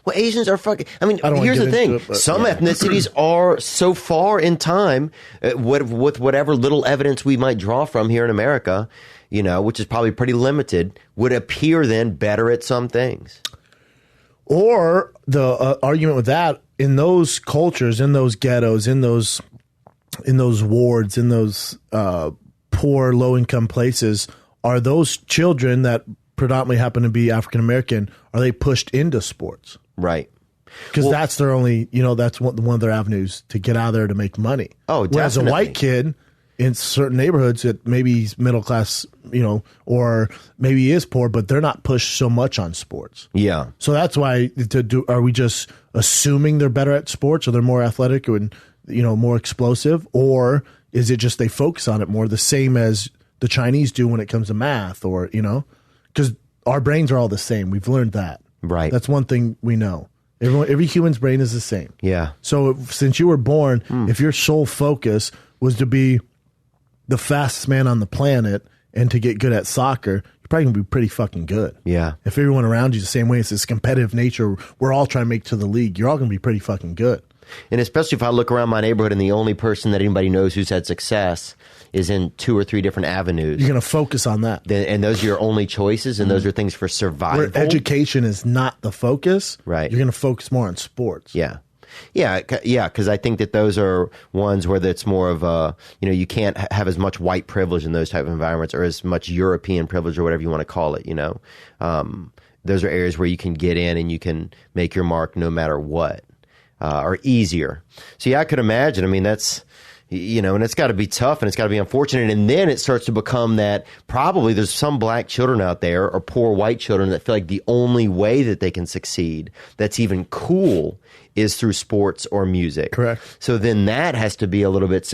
Well, Asians are fucking. I mean, I don't wanna here's the get thing: into it, but some yeah. ethnicities are so far in time, with whatever little evidence we might draw from here in America, which is probably pretty limited, would appear then better at some things. or the argument with that, in those cultures, in those ghettos, in those wards, in those poor, low-income places, are those children that predominantly happen to be African American, are they pushed into sports? Right. Because that's their only, that's one of their avenues to get out of there to make money. Oh, Whereas a definitely. white kid in certain neighborhoods that maybe he's middle class, or maybe he is poor, but they're not pushed so much on sports. Yeah. So that's why are we just assuming they're better at sports, or they're more athletic and more explosive, or is it just they focus on it more, the same as the Chinese do when it comes to math, or because our brains are all the same. We've learned that. Right. That's one thing we know. Every human's brain is the same. Yeah. So since you were born, if your sole focus was to be the fastest man on the planet and to get good at soccer, you're probably going to be pretty fucking good. Yeah. If everyone around you the same way, it's this competitive nature, we're all trying to make it to the league, you're all going to be pretty fucking good. And especially if I look around my neighborhood and the only person that anybody knows who's had success is in 2 or 3 different avenues. You're going to focus on that. And those are your only choices, and those are things for survival. Where education is not the focus, Right. You're going to focus more on sports. Yeah. Yeah, because I think that those are ones where it's more of a, you can't have as much white privilege in those type of environments, or as much European privilege, or whatever you want to call it, Those are areas where you can get in and you can make your mark no matter what, or easier. So yeah, I could imagine. I mean, that's, and it's got to be tough and it's got to be unfortunate. And then it starts to become that probably there's some black children out there, or poor white children, that feel like the only way that they can succeed that's even cool is through sports or music. Correct. So then that has to be a little bit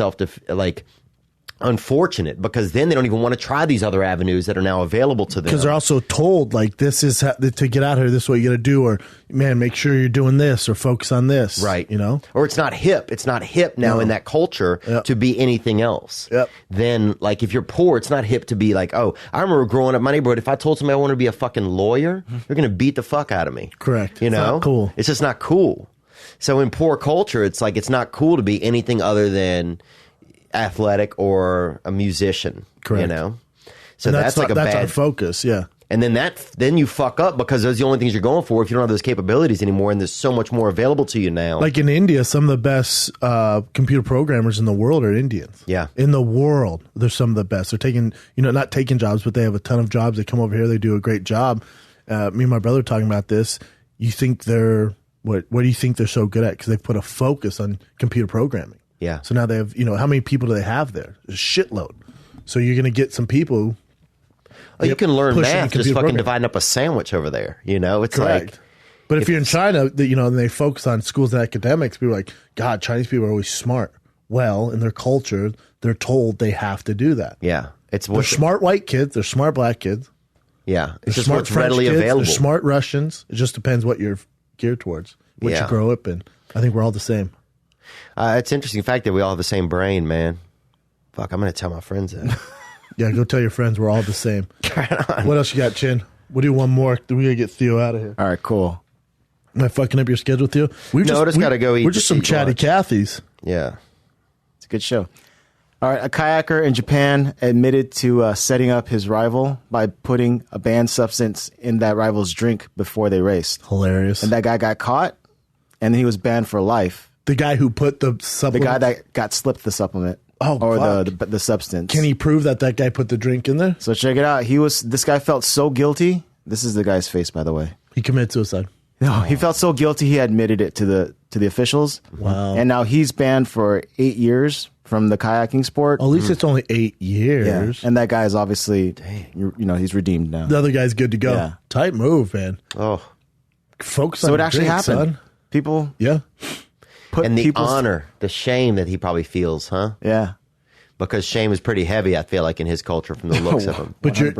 unfortunate, because then they don't even want to try these other avenues that are now available to them. Because they're also told, like, this is to get out here, this is what you got to do, or, man, make sure you're doing this, or focus on this. Right. Or it's not hip. It's not hip now in that culture to be anything else. Yep. Then, like, if you're poor, it's not hip to be like, oh, I remember growing up in my neighborhood, if I told somebody I want to be a fucking lawyer, they're going to beat the fuck out of me. Correct. It's not cool. It's just not cool. So in poor culture, it's like it's not cool to be anything other than athletic or a musician. Correct. So that's like that's bad our focus. Yeah. And then you fuck up, because those are the only things you're going for if you don't have those capabilities anymore, and there's so much more available to you now. Like in India, some of the best computer programmers in the world are Indians. Yeah. In the world, they're some of the best. They're taking, not taking jobs, but they have a ton of jobs. They come over here, they do a great job. Me and my brother were talking about this. You think what do you think they're so good at? Because they've put a focus on computer programming. Yeah. So now they have, how many people do they have there? A shitload. So you're going to get some people. Oh, you can learn pushing math the just computer fucking program. dividing up a sandwich over there. It's Correct. like. But if you're in China, and they focus on schools and academics, people are like, God, Chinese people are always smart. Well, in their culture, they're told they have to do that. Yeah. They're smart white kids. They're smart black kids. Yeah. It's They're just smart what's French readily kids. available. They're smart Russians. It just depends what you're geared towards, what Yeah. you grow up in. I think we're all the same. It's an interesting fact that we all have the same brain, man. Fuck, I'm going to tell my friends that. Yeah, go tell your friends we're all the same. What else you got, Chin? We'll do one more. We got to get Theo out of here. All right, cool. Am I fucking up your schedule, Theo? Just got to go eat. We're just some chatty Cathys. Yeah. It's a good show. All right, a kayaker in Japan admitted to setting up his rival by putting a banned substance in that rival's drink before they raced. Hilarious. And that guy got caught, and he was banned for life. The guy who put the The supplement. guy that got slipped the supplement. Oh, or fuck. the substance. Can he prove that guy put the drink in there? So check it out. This guy felt so guilty. This is the guy's face, by the way. He committed suicide. No, he felt so guilty he admitted it to the officials. Wow. And now he's banned for 8 years from the kayaking sport. At least it's only 8 years. And that guy is obviously, he's redeemed now. The other guy's good to go. Yeah. Tight move, man. Oh, Focus So on it your actually drink, happened. son. People Yeah. put and the people's- honor, the shame that he probably feels, huh? Yeah. Because shame is pretty heavy, I feel like, in his culture from the looks of him. But you're 100%.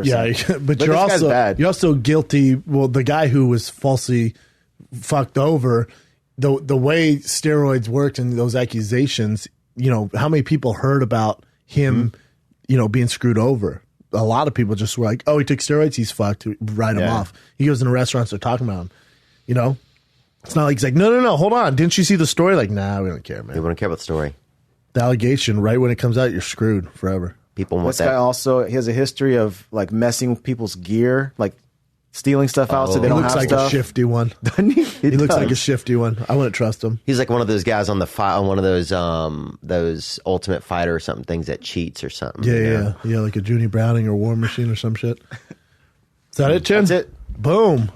but But you're this guy's also bad. you're also guilty. Well, the guy who was falsely fucked over, the way steroids worked and those accusations, how many people heard about him, being screwed over? A lot of people just were like, "Oh, he took steroids, he's fucked." Write him Yeah. off. He goes into restaurants, they're talking about him. It's not like he's like, "No, hold on, didn't you see the story?" Like, nah, we don't care, We man. don't care about the story. The allegation, right when it comes out, you're screwed forever. People want This guy that. also, he has a history of like messing with people's gear, like stealing stuff out so they He don't looks have like stuff. a shifty one. He looks like a shifty one. I wouldn't trust him. He's like one of those guys on on one of those Ultimate Fighter or something things that cheats or something. Yeah, like a Junie Browning or War Machine or some shit. Is that it, Chin? That's it. Boom.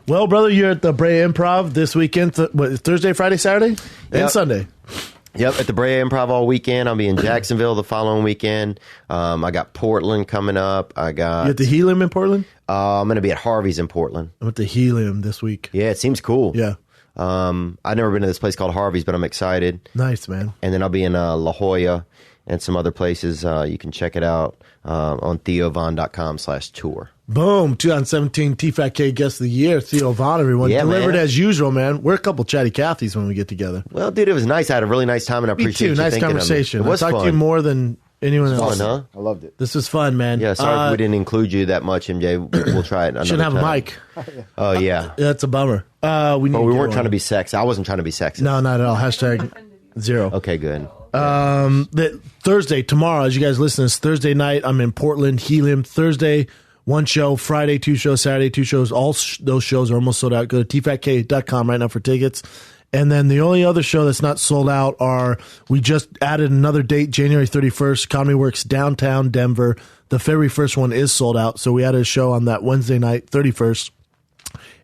Well, brother, you're at the Brea Improv this weekend. Thursday, Friday, Saturday, and Yep. Sunday. Yep, at the Brea Improv all weekend. I'll be in Jacksonville the following weekend. I got Portland coming up. I got. You at the Helium in Portland? I'm going to be at Harvey's in Portland. I'm at the Helium this week. Yeah, it seems cool. Yeah. I've never been to this place called Harvey's, but I'm excited. Nice, man. And then I'll be in La Jolla and some other places. You can check it out on theovon.com/tour. Boom. 2017 TFAT Guest of the Year, Theo Vaughn, everyone. Yeah, Delivered man. as usual, man. We're a couple chatty Cathys when we get together. Well, dude, it was nice. I had a really nice time, and I Me appreciate too. you Nice thinking conversation. of me. It was I talked fun. to you more than anyone else. Fun, huh? I loved it. This was fun, man. Yeah, sorry if we didn't include you that much, MJ. We'll try it another Shouldn't have time. a mic. Oh, yeah. Yeah, that's a bummer. We But we weren't trying to be. be sexy. I wasn't trying to be sexy. No, not at all. Hashtag zero. Okay, good. Thursday, tomorrow, as you guys listen, it's Thursday night. I'm in Portland, Helium. Thursday, one show. Friday, 2 shows. Saturday, 2 shows. All those shows are almost sold out. Go to tfatk.com right now for tickets. And then the only other show that's not sold out we just added another date, January 31st, Comedy Works downtown Denver. The February 1st one is sold out. So we added a show on that Wednesday night, 31st.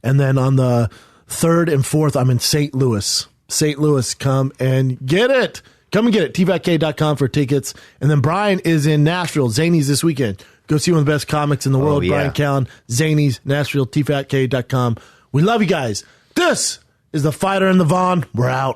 And then on the 3rd and 4th, I'm in St. Louis. St. Louis, come and get it. Come and get it. tfatk.com for tickets. And then Brian is in Nashville. Zany's this weekend. Go see one of the best comics in the world. yeah. Brian Callen, Zany's, Nashville, tfatk.com. We love you guys. This is the Fighter and the Vaughn. We're out.